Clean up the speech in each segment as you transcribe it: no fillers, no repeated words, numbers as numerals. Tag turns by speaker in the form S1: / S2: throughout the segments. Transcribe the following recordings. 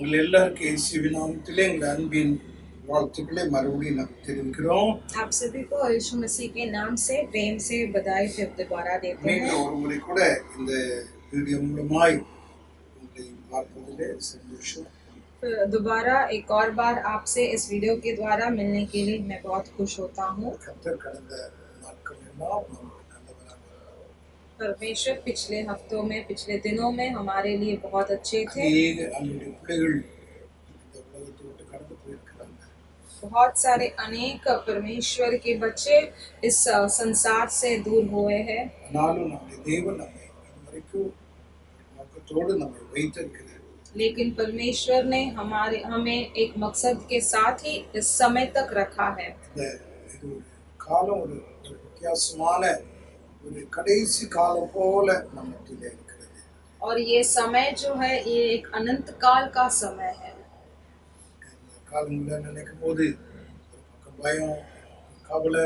S1: உங்கள் எல்லாருக்கும் இயேசுவின் நாமத்திலே எங்கள் அன்பின் வாழ்த்துக்களை மறுபடியும் நாம் தெரிவிக்கிறோம்.
S2: आप सभी को यीशु मसीह के नाम से प्रेम से बधाई फिर दोबारा देते हैं।
S1: மீண்டும் ஒரு முறை கூட இந்த வீடியோ மூலமாய் உங்களை பார்ப்பதிலே சந்தோஷம்.
S2: दोबारा एक और बार आपसे इस वीडियो के द्वारा मिलने के लिए मैं बहुत खुश होता हूँ।
S1: கர்த்தர் கடந்த நாட்கள் எல்லாம் நமக்கு நல்லவராக இருந்தார்.
S2: परमेश्वर पिछले हफ्तों में पिछले दिनों में हमारे लिए बहुत अच्छे थे।
S1: அநேக நம்முடைய பிள்ளைகள் இந்த உலகத்தை விட்டு கடந்து போயிருக்கிறாங்க.
S2: बहुत सारे अनेक परमेश्वर के बच्चे इस संसार से दूर हुए हैं।
S1: ஆனாலும் நம்முடைய தேவன் நம்மை இதுவரைக்கும் நோக்கத்தோடு நம்மை வைத்திருக்கிறார்.
S2: लेकिन परमेश्वर ने हमें एक मकसद के साथ ही इस समय तक रखा है।
S1: இது ஒரு காலம் ஒரு வித்தியாசமான ஒரு கடைசி காலம் போல நம்மத்திலே இருக்கிறது.
S2: और ये समय जो है ये एक अनंत काल का समय है।
S1: இந்த காலங்களை நினைக்கும் போது ஒரு பக்கம் பயம், கவலை,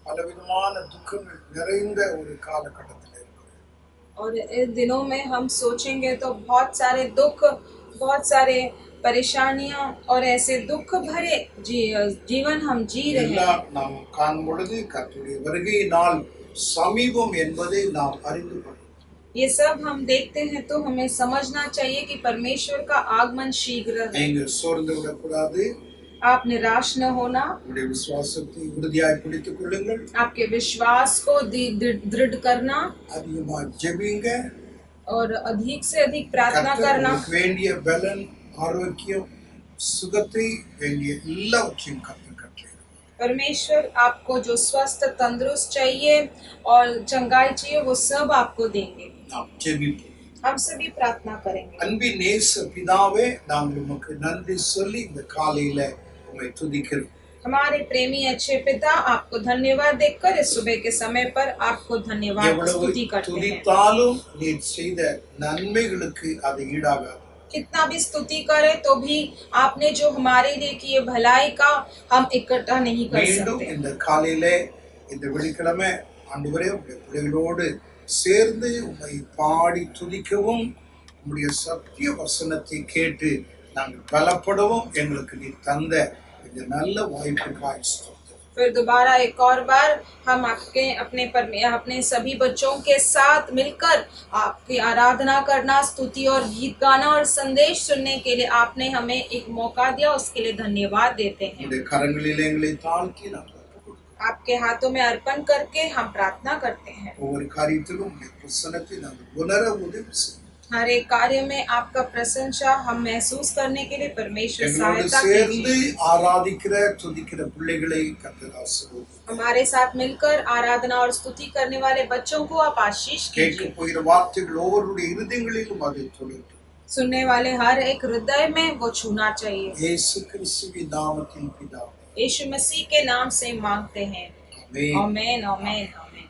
S1: பலவிதமான துக்கங்கள் நிறைந்த ஒரு காலகட்டத்தில் இருக்கிறது.
S2: और इन दिनों में हम सोचेंगे तो बहुत सारे दुख, बहुत सारे परेशानियां और ऐसे दुख भरे जीवन हम जी रहे हैं।
S1: எல்லாம் நாம் காணும் பொழுது கர்த்தருடைய வருகை நாள் சமீபம் என்பதை நாம் அறிந்து கொள்கிறோம்.
S2: ये सब हम देखते हैं तो हमें समझना चाहिए कि परमेश्वर का आगमन शीघ्र है।
S1: நீங்கள் சோர்ந்து விடக்கூடாது.
S2: आप निराश न होना।
S1: உங்களுடைய விசுவாசத்தை உறுதியாய் பிடித்துக் கொள்ளுங்கள்.
S2: आपके विश्वास को दृढ़ करना
S1: அதிகமாக ஜெபிங்க.
S2: और अधिक से अधिक प्रार्थना करना।
S1: கர்த்தருக்கு வேண்டிய பலன், ஆரோக்கியம், சுகத்தை வேண்டிய எல்லாவற்றையும் கர்த்தர் கட்டளையிடுவார்.
S2: परमेश्वर आपको जो स्वस्थ तंदुरुस्त चाहिए और चंगाई चाहिए वो सब आपको देंगे।
S1: நாம் ஜெபிப்போம்.
S2: हम सभी प्रार्थना करेंगे।
S1: அன்பின் நேச பிதாவே, நாங்கள் உமக்கு நன்றி சொல்லி இந்த காலையில உம்மை துதிக்கிறோம்.
S2: हमारे प्रेमी अच्छे पिता, आपको धन्यवाद देकर इस सुबह के समय पर आपको धन्यवाद
S1: எவ்வளவு
S2: स्तुति करते हैं।
S1: துதித்தாலும் நீர் செய்த நன்மைகளுக்கு அது ஈடாகாது.
S2: कितना भी स्तुति करें तो भी आपने जो हमारे लिए किए भलाई का हम इकट्ठा नहीं कर
S1: மீண்டும்
S2: सकते।
S1: இந்த காலையில இந்த வெள்ளிக்கிழமை ஆண்டவரே உம்முடைய பிள்ளைகளோடு சேர்ந்து உம்மை பாடி துதிக்கவும் உம்முடைய சத்திய வசனத்தை கேட்டு நாங்கள் பலப்படவும் எங்களுக்கு நீ தந்த இந்த நல்ல வாய்ப்புக்காய் ஸ்தோத்திரம்.
S2: फिर दोबारा एक और बार हम अपने सभी बच्चों के साथ मिलकर आपकी आराधना करना, स्तुति और गीत गाना और संदेश सुनने के लिए आपने हमें एक मौका दिया, उसके लिए धन्यवाद देते हैं।
S1: உம்முடைய கரங்களில் எங்களை தாழ்த்தி நாங்கள்
S2: आपके हाथों में अर्पण करके हम प्रार्थना करते हैं।
S1: ஒவ்வொரு காரியத்திலும் உம்முடைய பிரசன்னத்தை நாங்கள் உணர உதவி செய்யும்.
S2: हर एक कार्य में आपका प्रशंसा हम महसूस करने के लिए परमेश्वर
S1: எங்களோடு
S2: सहायता
S1: சேர்ந்து
S2: कीजिए।
S1: ஆராதிக்கிற துதிக்கிற பிள்ளைகளை கர்த்தர் ஆசீர்வதியும்.
S2: हमारे साथ मिलकर आराधना और स्तुति करने वाले बच्चों को आप आशीष
S1: கேட்க
S2: कीजिए।
S1: போகிற வார்த்தைகள் ஒவ்வொருடைய இருதயங்களிலும் அதை தொடரும்.
S2: सुनने वाले हर एक हृदय में वो छूना चाहिए।
S1: இயேசு கிறிஸ்துவின் நாமத்தில் பிதாவே.
S2: यीशु मसीह के नाम से मांगते हैं।
S1: ஆமென்.
S2: आमेन आमेन आमेन।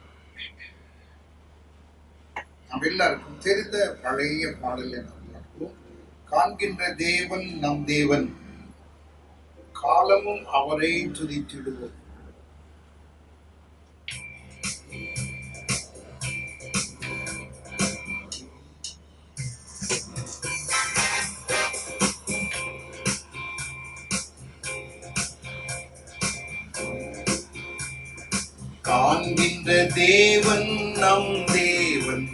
S1: நம்ம எல்லாருக்கும் தெரிந்த பழைய பாடலை நாம் பார்ப்போம். காண்கின்ற தேவன் நம் தேவன், காலமும் அவரை துதித்திடுவோம். காண்கின்ற தேவன் நம் தேவன்,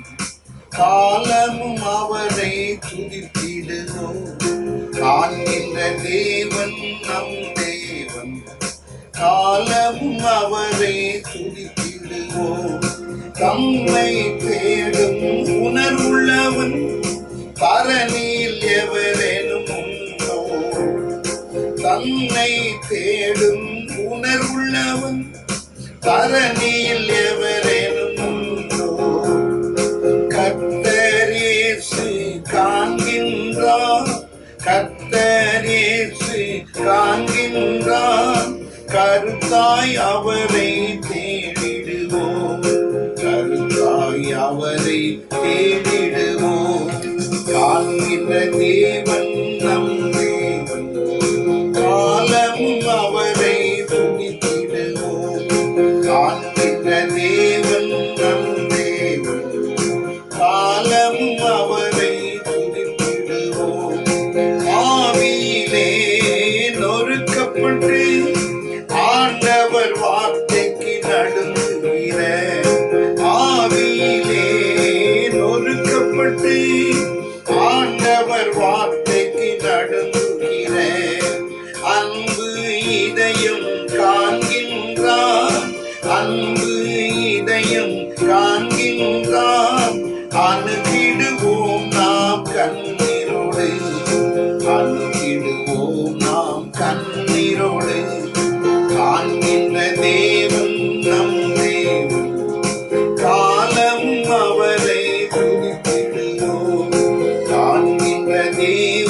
S1: காலமும் அவரை துதித்திடுவோம். காண்கின்ற தேவன் நம் தேவன், காலமும் அவரை துதித்திடுவோம். தம்மை தேடும் உணர்வுள்ளவன் பரனில் எவரேனும் உண்டோ? தன்னை தேடும் உணர்வுள்ளவன் பரனில் எவரேனும் உண்டோ? கர்த்தர் இயேசு காண்கின்றார், கர்த்தர் இயேசு காண்கின்றார். கருத்தாய் அவரை தேடிடுவோம், கருத்தாய் அவரை தேடிடுவோம். காண்கின்ற தேவன் நம் தேவன், காலமும் அவரை துதித்திடுவோம். காண்கின்ற தேவன் நம் தேவன், காலமும் அவரை துதித்திடுவோம்.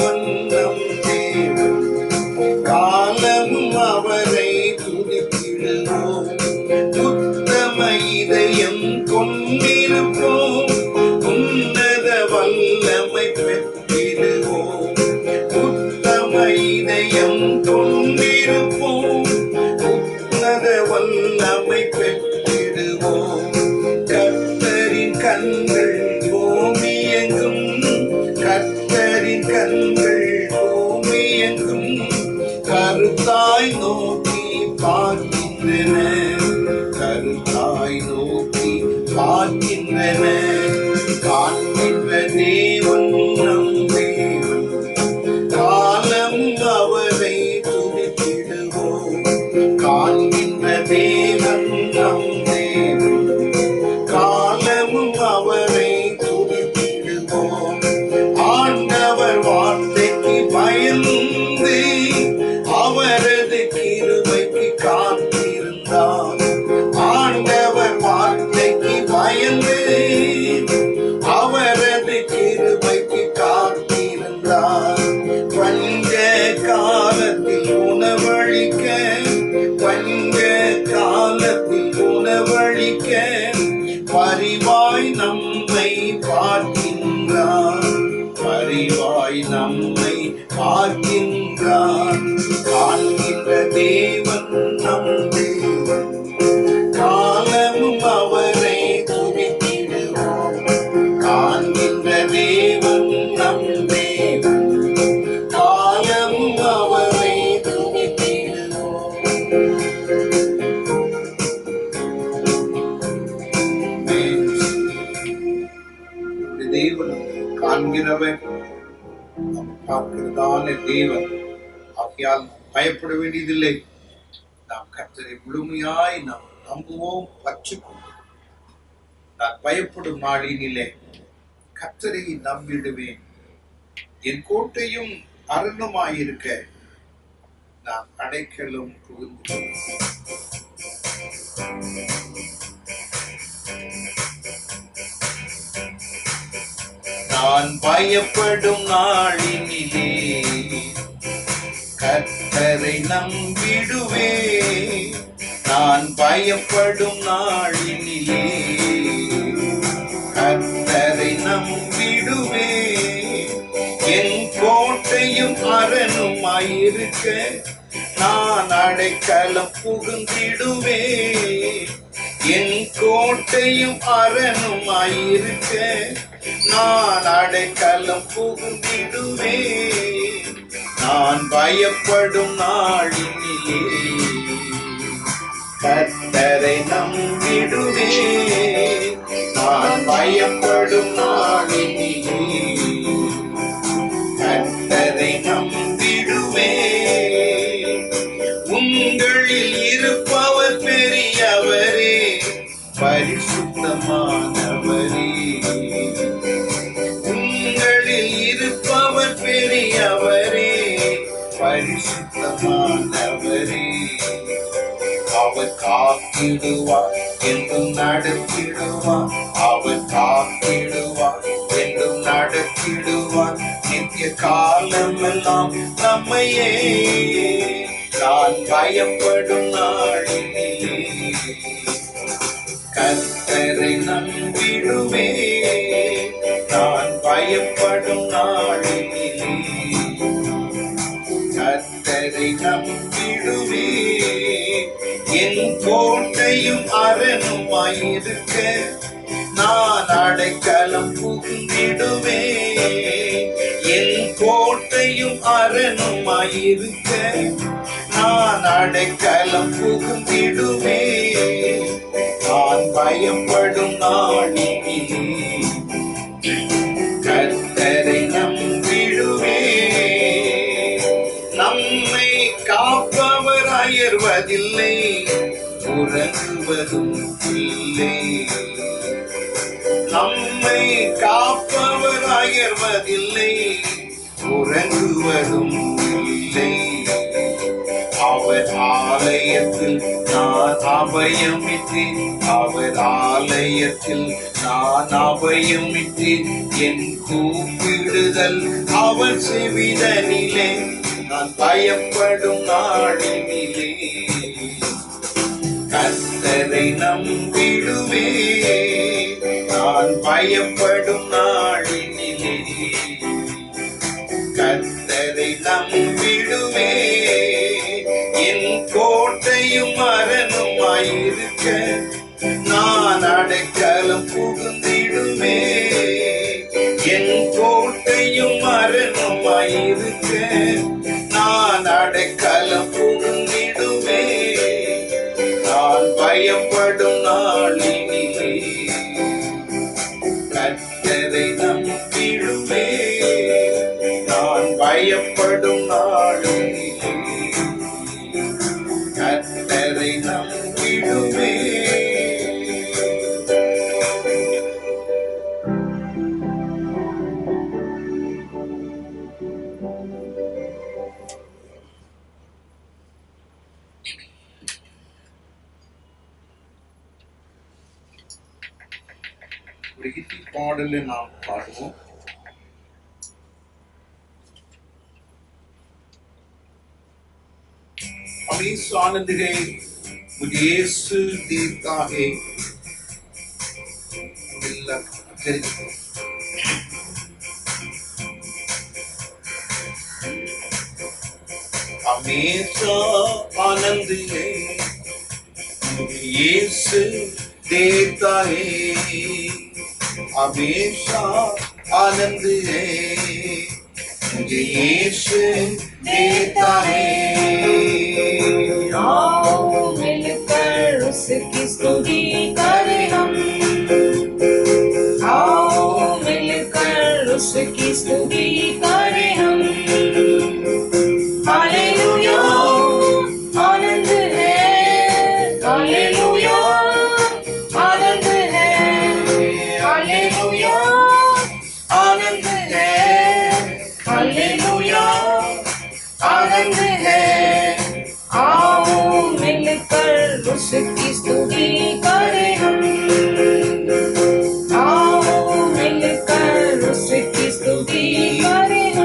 S1: தேவன் நம் தேவன், காலமும் அவரை துதித்திடுவோம். உத்தம இதயம் கொண்டிருப்போம், உன்னத வல்லமை பெற்றிடுவோம். உத்தம இதயம் கொண்டிருப்போம், உன்னத வல்லமை பெற்றிடுவோம். கர்த்தரின் கண்கள் பூமியெங்கும், கர்த்தரின் கண்கள் பூமியெங்கும் கருத்தாய் நோக்கி பார்க்கின்றன, கருத்தாய் நோக்கி பார்க்கின்றன. காண்கின்ற தேவன் நம் தேவன், காலம் அவரை துதித்திடுவோம். காண்கின்ற தேவன் நம் தேவன், காலமும் அவரை துதித்திடுவோம். ஆண்டவர் வார்த்தைக்கு பயந்து அவரது கிருபைக்கு காத்திருந்தார். ஆண்டவர் வார்த்தைக்கு பயந்து அவரது கிருபைக்கு காத்திருந்தார். பஞ்ச காலத்தில் உணவளிக்க, பஞ்ச காலத்தில் உணவளிக்க பரிவாய் நம்மை பார்க்கின்றார், பரிவாய் நம்மை பார்க்கின்றார். காண்கின்ற தேவன் நம் தேவன், காலமும் அவரை துதித்திடுவோம். காண்கின்ற தேவன் நம் தேவன், காலமும் அவரை துதித்திடுவோம். தேவன் காண்கிறவன், பார்க்கிறதான தேவன். ஆகையால் பயப்பட வேண்டியதில்லை. நாம் கர்த்தரை முழுமையாய் நாம் நம்புவோம், பற்றுக்கொள்வோம். நான் பயப்படும் நாளினிலே கர்த்தரை நம்பிடுவேன். என் கோட்டையும் அரணுமாயிருக்க நான் அடைக்கலும் புகுந்தேன். நான் பயப்படும் நாளினிலே கர்த்தரை நம்பிடுவே. நான் பயப்படும் நாளினிலே கர்த்தரை நம்பிடுவே. என் கோட்டையும் அரணுமாயிருக்க நான் அடைக்கலம் புகுந்திடுவே. என் கோட்டையும் அரணுமாயிருக்க நான் அடைக்கலம் புகுந்திடுவே. நான் பயப்படும் நாளினிலே கர்த்தரை நம்பிடுவே. நான் பயப்படும் நாளினிலே கர்த்தரை நம்பிடுவே. உங்களில் இருப்பவர் பெரியவரே, பரிசுத்தமானவரே. உங்களில் இருப்பவர் பெரியவரே, பரிசுத்தமானவரே. அவர் காத்திடுவார் என்றும் நடத்திடுவார், அவர் காத்திடுவார் என்றும் நடத்திடுவார். நித்திய காலமெல்லாம் நம்மையே. நான் பயப்படும் நாளினிலே கர்த்தரை நம்பிடுவே. நான் பயப்படும் நாளினிலே கர்த்தரை நம்பிடுவே. என் கோட்டையும் அரணுமாயிருக்க நான் அடைக்கலம் புகுந்திடுவே. என் கோட்டையும் அரணுமாயிருக்க நான் அடைக்கலம் புகுந்திடுவே. நான் பயப்படும் நாளினிலே கர்த்தரை நம்பிடுவே. நம்மை காப்பவர் அயர்வதில்லை, உறங்குவதும் இல்லை. நம்மை காப்பவர் அயர்வதில்லை, உறங்குவதும் இல்லை. அவர் ஆலயத்தில் நான் அபயமிட்டேன், அவர் ஆலயத்தில் நான் அபயமிட்டு என் கூப்பிடுதல் அவன் செவிதனிலே நான் பயப்படும் நாளினிலே கர்த்தரை நம்பிடுவே நான் பயப்படும் நாளினிலே கர்த்தரை நம்பிடுவே என் கோட்டையும் அரணுமாயிருக்க நான் அடைக்கலம் புகுந்திடுவே என் கோட்டையும் அரணுமாயிருக்க நான் அடைக்கலம் புகுந்திடுவே நான் பயப்படும் நாளினிலே கர்த்தரை நம்பிடுவே நான் பயப்படும் நாளினிலே கர்த்தரை நம்பிடுவே. ஒரு ஹிந்தி பாடலை நாம் பாடுவோம். हमेशा आनंद है मुझे यीशु देता है हमेशा आनंद है मुझे यीशु देता है हमेशा आनंद है मुझे यीशु देता है
S2: आओ मिलकर उसकी स्तुति करें हम आओ मिलकर उसकी स्तुति करें हम हालेलुया आनंद है हालेलुया आनंद है हालेलुया आनंद है हालेलुया आनंद है आओ मिलकर उसकी स्तुति करें हम आओ मिलकर उसकी स्तुति करें हम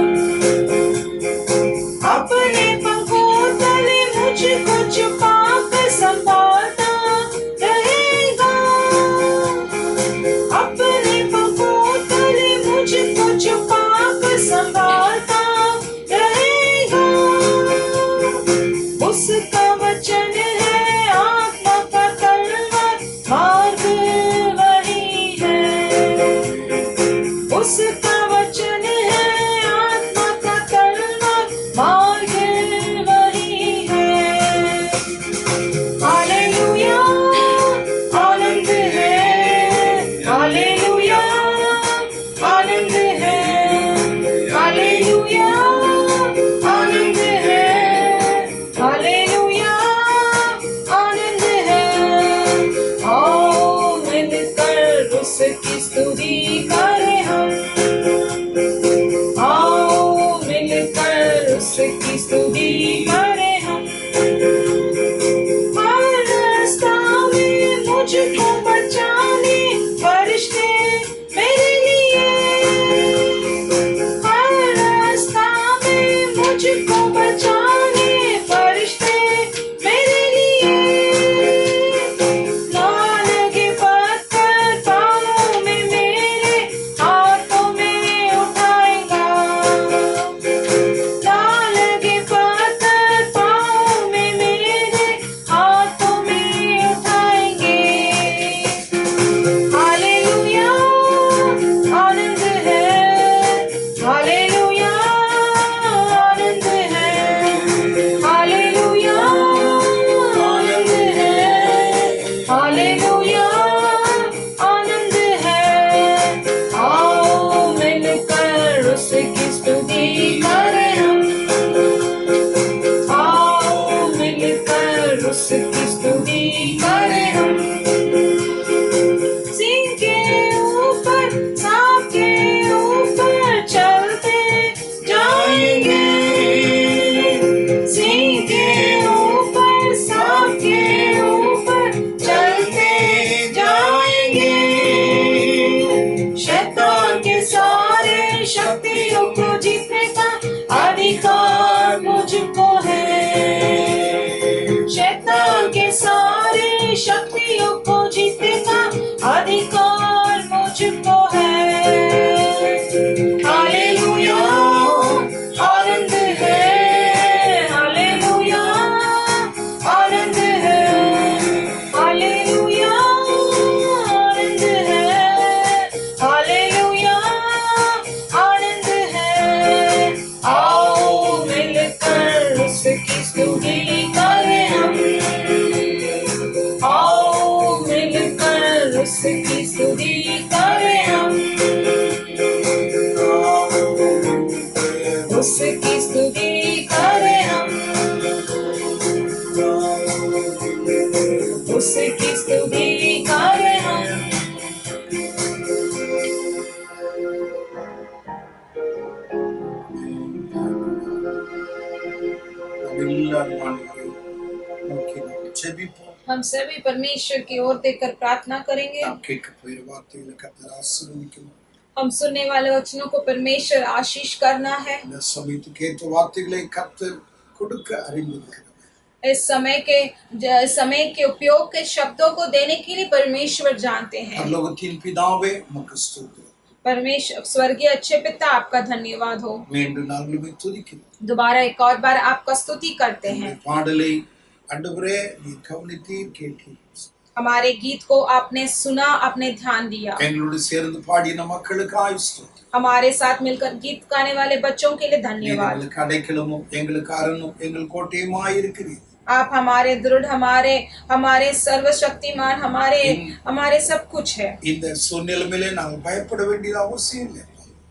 S2: उसकी स्तुति करें हम, उसकी स्तुति करें हम।
S1: எல்லாரும் ஆண்டவரை நோக்கி நாம் ஜெபிப்போம்.
S2: हम सभी परमेश्वर की ओर देखकर प्रार्थना करेंगे।
S1: நாம் கேட்க போகிற வார்த்தைகளை கர்த்தர் ஆசீர்வதிக்கணும்.
S2: हम सुनने वाले वचनों को परमेश्वर आशीष करना है।
S1: இந்த சமயத்துக்கு ஏற்ற வார்த்தைகளை கர்த்தர் கொடுக்க அறிந்திருக்கிறார்.
S2: इस समय के उपयोग के शब्दों को देने के लिए परमेश्वर जानते हैं।
S1: பரலோகத்தின் பிதாவே உமக்கு ஸ்தோத்திரம்.
S2: परमेश्वर स्वर्गीय अच्छे पिता, आपका धन्यवाद हो।
S1: மீண்டும் நாங்கள் உம்மை துதிக்கிறோம்.
S2: दोबारा एक और बार आपका स्तुति करते हैं।
S1: இந்த பாடலை ஆண்டவரே நீ கவனித்தீர் கேட்டீர்.
S2: हमारे गीत को आपने सुना, आपने ध्यान दिया।
S1: எங்களோடு சேர்ந்து பாடின மக்களுக்காய் ஸ்தோத்திரம்.
S2: हमारे साथ मिलकर गीत गाने वाले बच्चों के लिए
S1: நீர்
S2: धन्यवाद।
S1: எங்களுக்கு அடைக்கலமும் எங்களுக்கு அரணும் எங்கள் கோட்டையுமாய் இருக்கிறீர்.
S2: आप हमारे दृढ़, हमारे सर्वशक्तिमान, हमारे सब कुछ है।
S1: இந்த சூழ்நிலையிலே நாங்கள் பயப்பட வேண்டிய அவசியம் இல்லை.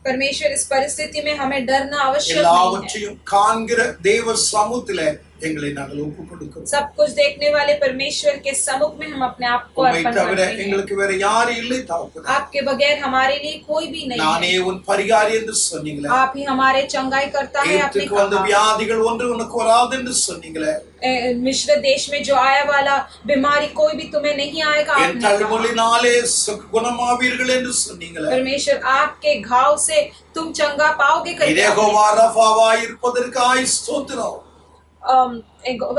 S2: परमेश्वर इस परिस्थिति में हमें डरना आवश्यक नहीं है।
S1: எல்லாவற்றையும் காண்கிற தேவ சமூகத்திலே எங்களை நாங்கள் ஒப்புக் கொடுக்கிறோம்.
S2: सब कुछ देखने वाले परमेश्वर के सम्मुख में हम अपने आप को
S1: உம்மை
S2: अर्पण
S1: தவிர
S2: करते हैं।
S1: எங்களுக்கு வேற யாரும் இல்லை தகப்பனே.
S2: आपके बगैर हमारे लिए कोई भी नहीं
S1: நானே
S2: है।
S1: உன் பரிகாரி என்று சொன்னீங்களே.
S2: आप ही हमारे चंगाई करता है। आपने
S1: எகிப்துக்கு வந்த
S2: कहा
S1: வியாதிகள் ஒன்று உனக்கு வராது என்று சொன்னீங்களே.
S2: मिस्र देश में जो आया वाला बीमारी कोई भी तुम्हें नहीं आएगा।
S1: என்
S2: आपने कहा।
S1: தழும்புகளினாலே குணமாவீர்கள் என்று சொன்னீங்களே.
S2: परमेश्वर आपके घाव से तुम चंगा पाओगे करके आपने
S1: யெகோவா ரஃபாவாய் இருப்பதற்காய் ஸ்தோத்திரம்.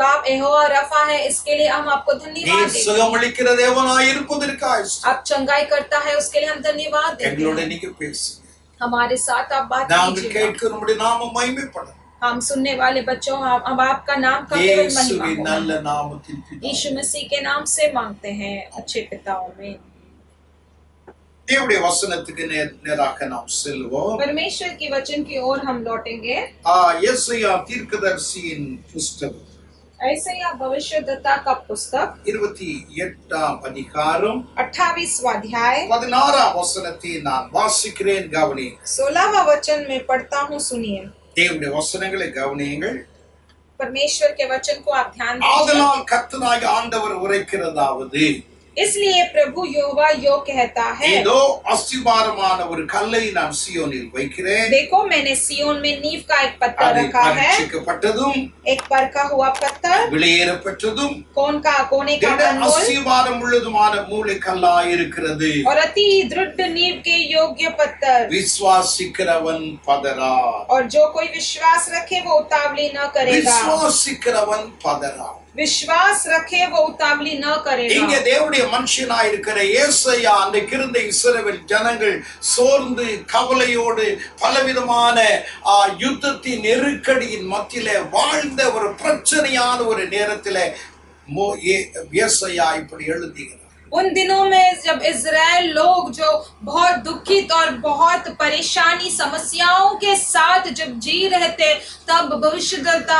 S2: आप यहोवा रफा है, इसके लिए हम आपको धन्यवाद
S1: நீர்
S2: देते हैं।
S1: சுகமளிக்கிற தேவனாய் இருப்பதற்காய்
S2: आप चंगाई करता है, उसके लिए हम धन्यवाद देते
S1: எங்களோட
S2: हैं।
S1: நீங்க பேசுங்க.
S2: हमारे साथ आप बात
S1: நாங்கள்
S2: कीजिए।
S1: கேட்கிற நம்முடைய நாமம் மகிமைப்படும்.
S2: हम सुनने वाले बच्चों, अब आपका नाम का केवल महिमा
S1: இயேசுவின்
S2: हो।
S1: நல்ல நாமத்தில் பிதாவே.
S2: यीशु मसीह के नाम से मांगते हैं अच्छे पिताओं में।
S1: தேவனுடைய வசனத்துக்கு நேராக நாம் செல்வோம்.
S2: परमेश्वर के वचन की ओर हम लौटेंगे।
S1: யெசாயா தீர்க்கதரிசியின் புஸ்தகம்
S2: यशायाह भविष्यद्वक्ता का पुस्तक
S1: 28ஆம் அதிகாரம்
S2: 28वां अध्याय
S1: 16ஆம் வசனத்தை நான் வாசிக்கிறேன், கவனி.
S2: 16वां वचन में पढ़ता हूँ, सुनिए।
S1: தேவனுடைய வசனங்களை கவனியுங்கள்.
S2: परमेश्वर के वचन को आप ध्यान दीजिए।
S1: ஆதலால் கர்த்தராகிய ஆண்டவர் உரைக்கிறதாவது,
S2: इसलिए प्रभु यहोवा यो कहता है,
S1: இதோ அஸ்திபாரமான ஒரு கல்லை நான் சியோனில் வைக்கிறேன்.
S2: देखो मैंने सियोन में नींव का एक पत्थर
S1: அது
S2: रखा है,
S1: பரீட்சிக்கப்பட்டதும்
S2: एक परखा हुआ पत्थर,
S1: வெளியேறப்பட்டதும்
S2: कोने का अनमोल
S1: அஸ்திபாரம் உள்ளதுமான மூலை கல்லாய் இருக்கிறது.
S2: और अति दृढ़ नींव के योग्य पत्थर।
S1: விசுவாசிக்கிறவன் பதரா.
S2: और जो कोई विश्वास रखे वो उतावली न करेगा।
S1: விசுவாசிக்கிறவன் பதரா.
S2: विश्वास रखे वो उतावली न
S1: இங்கே
S2: करेगा।
S1: தேவனுடைய மனுஷனாய் இருக்கிற ஏசாயா அன்றைக்கு இருந்த இஸ்ரவேல் ஜனங்கள் சோர்ந்து கவலையோடு பலவிதமான யுத்தத்தின் நெருக்கடியின் மத்தியிலே வாழ்ந்த ஒரு பிரச்சனையான ஒரு நேரத்திலே ஏசாயா இப்படி எழுதுகிறார்.
S2: उन दिनों में जब इजराइल लोग जो बहुत दुखित और बहुत परेशानी समस्याओं के साथ जब जी रहे थे, तब भविष्यद्वक्ता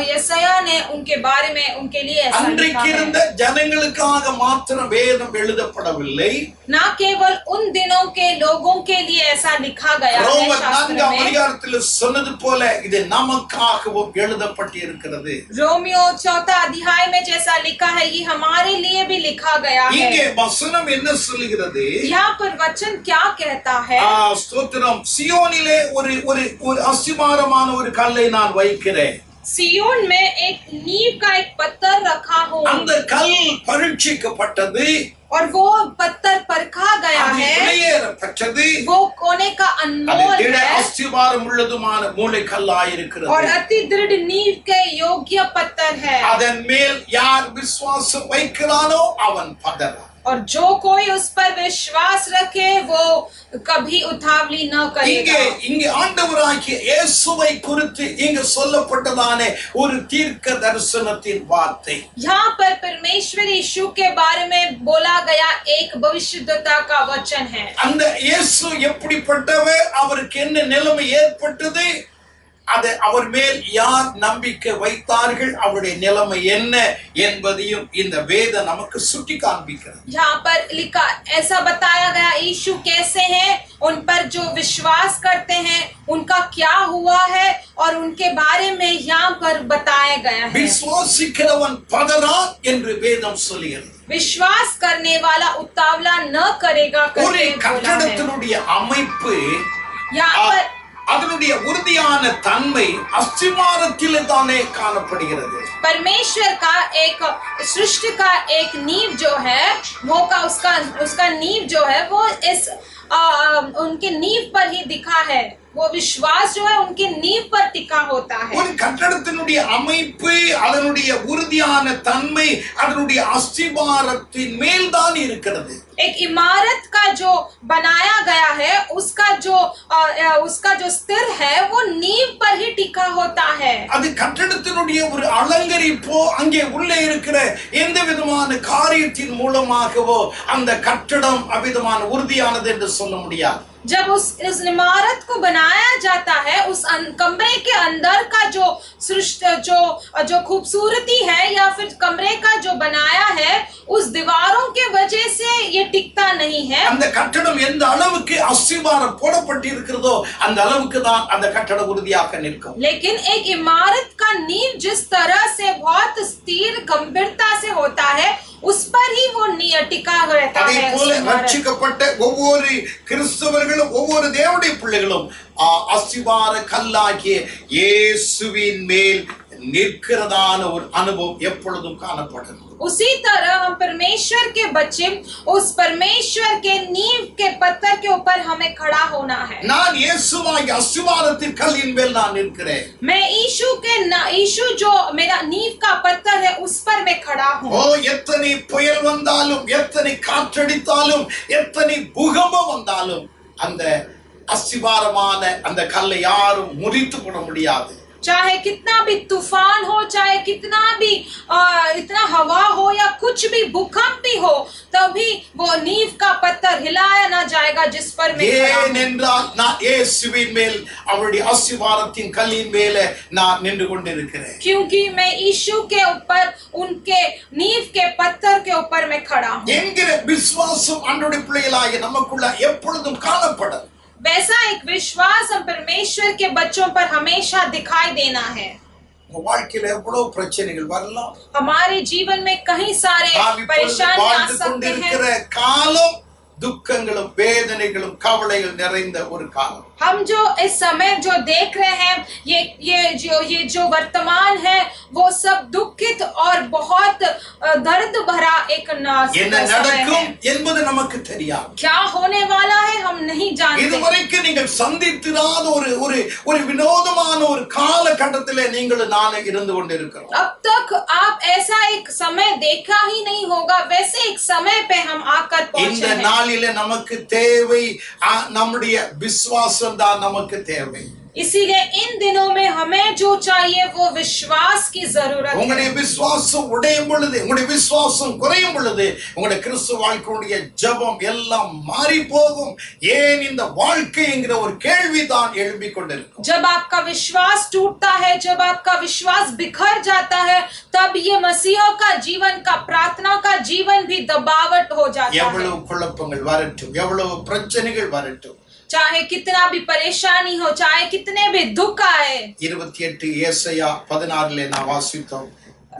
S2: यशायाह ने उनके बारे में उनके लिए ऐसा लिखा
S1: அன்றைக்கு இருந்த
S2: है।
S1: ஜனங்களுக்காக மாத்திரம் வேதம் எழுதப்படவில்லை.
S2: न केवल उन दिनों के लोगों के लिए ऐसा लिखा गया है
S1: ரோமர்
S2: शास्त्र
S1: 4ஆம்
S2: में।
S1: அதிகாரத்தில் சொன்னது போல இது நமக்காகவும் எழுதப்பட்டிருக்கிறது.
S2: रोमियो 4 अध्याय में जैसा लिखा है, ये हमारे लिए भी लिखा गया
S1: இங்கே
S2: है।
S1: வசனம் என்ன சொல்லுகிறது?
S2: यहाँ पर वचन क्या कहता है?
S1: ஸ்தோத்திரம். சியோனிலே ஒரு அஸ்திபாரமான ஒரு கல்லை நான் வைக்கிறேன்.
S2: सियोन में एक नींव का एक पत्थर रखा हूँ
S1: அந்த கல் பரீட்சிக்கப்பட்டது,
S2: और वो पत्थर परखा गया
S1: அது
S2: है,
S1: வெளியேறப்பட்டது,
S2: वो कोने का
S1: அது
S2: अनमोल
S1: திட
S2: है
S1: அஸ்திபாரம் உள்ளதுமான மூலை கல்லாய்
S2: और
S1: இருக்கிறது.
S2: अति दृढ़ नींव के योग्य पत्थर है।
S1: அதன் மேல் யார் விசுவாசம் வைக்கிறானோ அவன் பதறா.
S2: और जो कोई उस पर विश्वास रखे वो कभी उतावली न
S1: இங்கே
S2: करेगा।
S1: ஆண்டவராகிய இயேசுவை குறித்து இங்கு சொல்லப்பட்டதான ஒரு தீர்க்க தரிசனத்தின் வார்த்தை.
S2: यहाँ पर परमेश्वर यीशु के बारे में बोला गया एक भविष्यद्वक्ता का वचन है।
S1: அந்த இயேசு எப்படிப்பட்டவர், அவருக்கு என்ன நிலைமை ஏற்பட்டது, அது அவர் மேல் யார் நம்பிக்கை வைத்தார்கள், அவருடைய நிலைமை என்ன என்பதையும் இந்த வேதம் நமக்கு சுட்டி காண்பிக்கிறது.
S2: यहाँ पर लिखा ऐसा बताया गया यीशु कैसे हैं, उन पर जो विश्वास करते हैं उनका क्या हुआ है और उनके बारे में यहाँ पर बताया गया है।
S1: விசுவாசிக்கிறவன் பதறான் என்று வேதம் சொல்லுகிறது.
S2: विश्वास करने वाला उतावला न करेगा
S1: ஒரு
S2: करके बोला है।
S1: கட்டடத்தினுடைய அமைப்பு
S2: यहाँ पर
S1: அதனுடைய உறுதியான தன்மை அஸ்திவாரத்திலே தானே காணப்படுகிறது.
S2: परमेश्वर का एक सृष्टि का एक नींव जो है वो का उसका नींव जो है वो इस उनके नींव पर ही दिखा है। वो विश्वास जो है उनकी नींव पर टिका होता है।
S1: ஒரு கட்டடத்தினுடைய அமைப்பு அதனுடைய உறுதியான தன்மை அதனுடைய அஸ்திவாரத்தின் மேல் தான் இருக்கிறது.
S2: एक इमारत का जो बनाया गया है उसका जो स्थिर है वो नींव पर ही टिका होता है।
S1: அது கட்டடத்தினுடைய ஒரு அலங்கரிப்போ அங்கே உள்ளே இருக்கிற எந்த விதமான காரியத்தின் மூலமாகவோ அந்த கட்டடம் அவ்விதமான உறுதியானது என்று சொல்ல முடியாது.
S2: जब उस इमारत को बनाया जाता है उस कमरे के अंदर का जो खूबसूरती है या फिर कमरे का जो बनाया है उस दीवारों के वजह से ये टिकता नहीं है।
S1: அந்த கட்டடம் எந்த அளவுக்கு அஸ்திவாரம் போடப்பட்டிருக்கிறதோ அந்த அளவுக்கு தான் அந்த கட்டடம் உறுதியாக நிற்கும்.
S2: लेकिन एक इमारत का नींव जिस तरह से बहुत स्थिर गंभीरता से होता है उस पर ही वो टिका रहता है।
S1: அதேபோல ரட்சிக்கப்பட்ட ஒவ்வொரு கிறிஸ்தவர்களும் ஒவ்வொரு தேவனுடைய பிள்ளைகளும் அஸ்திவார கல்லாகிய இயேசுவின் மேல் நிற்கிறதான ஒரு அனுபவம் எப்பொழுதும் காணப்படும்.
S2: उसी तरह हम परमेश्वर के बच्चे उस परमेश्वर के नींव के पत्थर के ऊपर हमें खड़ा होना है।
S1: நான் இயேசுவாகிய அஸ்திவாரத்தின் கல்லின் மேல் நான் நிற்கிறேன்.
S2: मैं यीशु जो मेरा नींव का पत्थर है उस पर मैं खड़ा हूँ।
S1: ஓ எத்தனை புயல் வந்தாலும் எத்தனை காற்றடித்தாலும் எத்தனை பூகம்பம் வந்தாலும் அந்த அஸ்திவாரமான அந்த கல்லை யாரும் முறித்து போட முடியாது.
S2: चाहे कितना भी तूफान हो, चाहे कितना भी इतना हवा हो या कुछ भी भूकंप भी हो, तभी वो नींव का पत्थर हिलाया ना जाएगा जिस पर मैं खड़ा हूं।
S1: ஏனென்றால் நான் இயேசுவின் மேல் அவருடைய அஸ்திவாரத்தின் கல்லின் மேலே நான் நின்று கொண்டிருக்கிறேன்.
S2: क्योंकि मैं यीशु के ऊपर उनके नींव के पत्थर के ऊपर मैं खड़ा हूँ।
S1: என்கிற விசுவாசம் அன்றைய பிள்ளைகளாகிய நமக்குள்ள எப்பொழுதும் காணப்படும்.
S2: वैसा एक विश्वास हम परमेश्वर के बच्चों पर हमेशा दिखाई देना है।
S1: வாழ்க்கையில எவ்வளவு பிரச்சனைகள் வரலாம்.
S2: हमारे जीवन में कई सारे परेशानी आ सकते हैं।
S1: காலம் துக்கங்களும் வேதனைகளும் கவலைகள் நிறைந்த ஒரு காலம்.
S2: हम जो इस समय जो देख रहे हैं ये जो वर्तमान है वो सब दुखित और बहुत दर्द भरा एक
S1: என்ன நடக்கும் என்பது நமக்கு தெரியாது.
S2: क्या होने वाला है हम नहीं जानते।
S1: இதுவரைக்கும் நீங்கள் சந்தித்திராத ஒரு வினோதமான ஒரு காலகட்டத்திலே நீங்கள் நானும் இருந்து கொண்டிருக்கிறோம்.
S2: अब तक आप ऐसा एक समय देखा ही नहीं होगा, वैसे एक समय पे हम आकर पहुंचे हैं।
S1: இந்த நாளிலே நமக்கு தேவை நம்முடைய விசுவாசம் தான் நமக்கு தேவை.
S2: इसीलिए इन दिनों में हमें जो चाहिए वो विश्वास की जरूरत है।
S1: உங்களுடைய விசுவாசம் உடையும் பொழுது, உங்களுடைய விசுவாசம் குறையும் பொழுது உங்களுடைய கிறிஸ்துவ வாழ்க்கையுடைய ஜெபம் எல்லாம் மாறி போகும். ஏன் இந்த வாழ்க்கை என்கிற ஒரு கேள்விதான் எழும்பிக் கொண்டிருக்கும்.
S2: जब आपका विश्वास टूटता है, जब आपका विश्वास बिखर जाता है, तब ये मसीहों का जीवन का प्रार्थना का जीवन भी दबावट हो जाता है।
S1: எவ்வளவு குழப்பங்கள் வரட்டும், எவ்வளவு பிரச்சனைகள் வரட்டும்,
S2: चाहे कितना भी परेशानी हो, चाहे कितने भी दुख आए।
S1: 28 ஏசாயா 16 நான் வாசித்தோம்,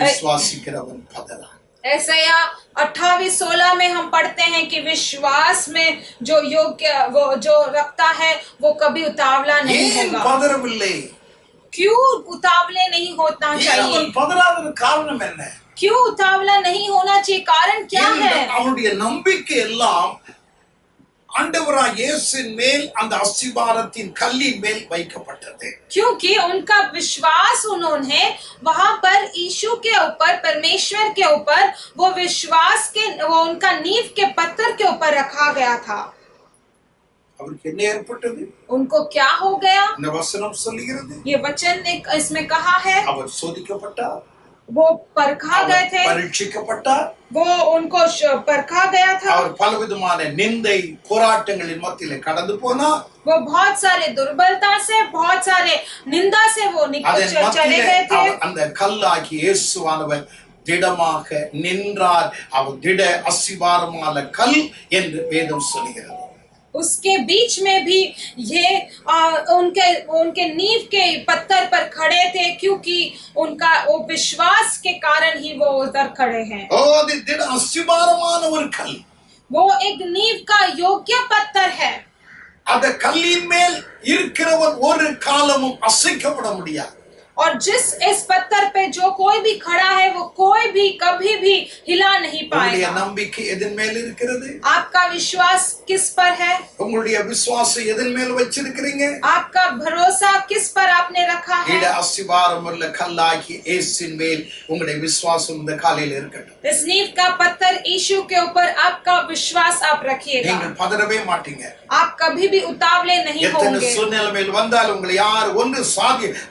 S1: விசுவாசிக்கிறவன் பதறான்.
S2: ऐसाया 28:16 में हम पढ़ते हैं कि विश्वास में जो योग्य वो जो रखता है वो कभी उतावला नहीं
S1: ஏன்
S2: होगा।
S1: பதறவில்லை?
S2: क्यों उतावले नहीं होना
S1: ஏன்
S2: चाहिए?
S1: அவன் பதறாததற்கு காரணம் என்ன?
S2: क्यों उतावला नहीं होना चाहिए? कारण क्या है?
S1: அவனுடைய நம்பிக்கை எல்லாம் ஆண்டவராகிய இயேசுவின் மேல் அந்த அஸ்திவாரத்தின் கல்லின் மேல் வைக்கப்பட்டது.
S2: क्योंकि उनका विश्वास उन्होंने वहां पर यीशु के ऊपर, परमेश्वर के ऊपर वो विश्वास के वो उनका नींव के पत्थर के ऊपर रखा गया था।
S1: அவருக்கு என்ன ஏற்பட்டது?
S2: उनको क्या हो गया?
S1: இந்த வசனம் சொல்லுகிறது,
S2: ये वचन ने इसमें कहा है
S1: அவர் சோதிக்கப்பட்டார்,
S2: वो परखा गए थे,
S1: பரீட்சிக்கப்பட்டார்.
S2: वो उनको परखा गया था।
S1: அவர் பலவிதமான நிந்தை போராட்டங்களின் மத்தியிலே கடந்து போனார்.
S2: वो बहुत सारे दुर्बलता से, बहुत सारे निंदा से वो
S1: அதன்
S2: चले
S1: மத்தியிலே
S2: गए थे।
S1: அந்த கல்லாகி இயேசுவானவர் திடமாக நின்றார். அவர் திட அஸ்திபாரமான கல் என்று வேதம் சொல்கிறது.
S2: उसके बीच में भी ये उनके नींव के पत्थर पर खड़े थे, क्योंकि उनका वो विश्वास के कारण ही वो उधर खड़े हैं।
S1: அது திட அஸ்திபாரமான ஒரு கல்.
S2: वो एक नींव का योग्य पत्थर है।
S1: அந்த கல்லின் மேல் இருக்கிறவன் ஒரு காலமும் அசைக்கப்பட முடியாது.
S2: और जिस इस पत्थर पे जो कोई भी खड़ा है, वो कोई भी कभी भी हिला नहीं
S1: உங்களுடைய
S2: पाएगा।
S1: நம்பிக்கை எதன் மேல் இருக்கிறது?
S2: आपका विश्वास किस पर है?
S1: உங்களுடைய விசுவாசம் எதன் மேல் வச்சிருக்கிறீங்க?
S2: आपका भरोसा किस पर आपने रखा है?
S1: திட அஸ்திபாரம் உள்ள கல்லாகி இயேசுவின் மேல் உங்களுடைய விசுவாசம் இந்த காலையில் இருக்கட்டும்.
S2: इस नींव का पत्थर यीशु के ऊपर आपका विश्वास आप रखिएगा।
S1: நீங்கள் பதறவே மாட்டீங்க.
S2: आप कभी भी उतावले नहीं
S1: எத்தனை
S2: होंगे।
S1: சூழ்நிலையில் வந்தாலும் உங்களை யார்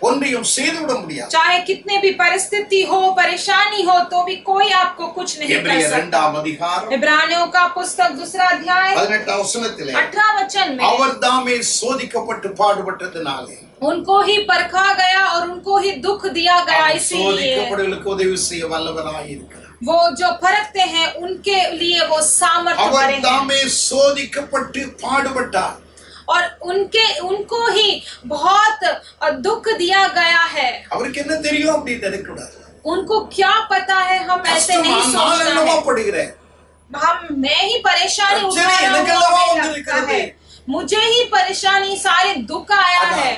S1: ஒன்றையும் செய்து விட முடியாது.
S2: चाहे कितने भी परिस्थिति हो, परेशानी हो, तो भी कोई आपको कुछ नहीं कर
S1: எபிரேயர்
S2: सकता।
S1: 2 அதிகாரம்
S2: इब्रानियों का पुस्तक 2 अध्याय
S1: 18 வசனத்திலே
S2: 18 वचन में
S1: அவர் தாமே சோதிக்கப்பட்டு பாடுபட்டதினாலே
S2: उनको ही परखा गया और उनको ही दुख दिया गया, इसीलिए
S1: சோதிக்கப்படுவதற்கு உதவி செய்ய வல்லவராய் இருக்கிறார்.
S2: वो जो परखते हैं उनके लिए वो सामर्थ्य
S1: அவர்
S2: भरे हैं।
S1: தாமே சோதிக்கப்பட்டு பாடுபட்டார்.
S2: और उनको ही बहुत दुख दिया गया है।
S1: அவருக்கு என்ன தெரியும் அப்படி நினைக்கக்கூடாது.
S2: उनको क्या पता है, हम ऐसे नहीं सोचना
S1: என்னவா
S2: है।
S1: படுகிறேன்,
S2: मैं ही परेशानी उठा
S1: பிரச்சனை
S2: रहा
S1: எனக்கெல்லாம்
S2: हूं,
S1: வந்திருக்கிறது।
S2: लगता है मुझे ही परेशानी, सारे दुख आया है।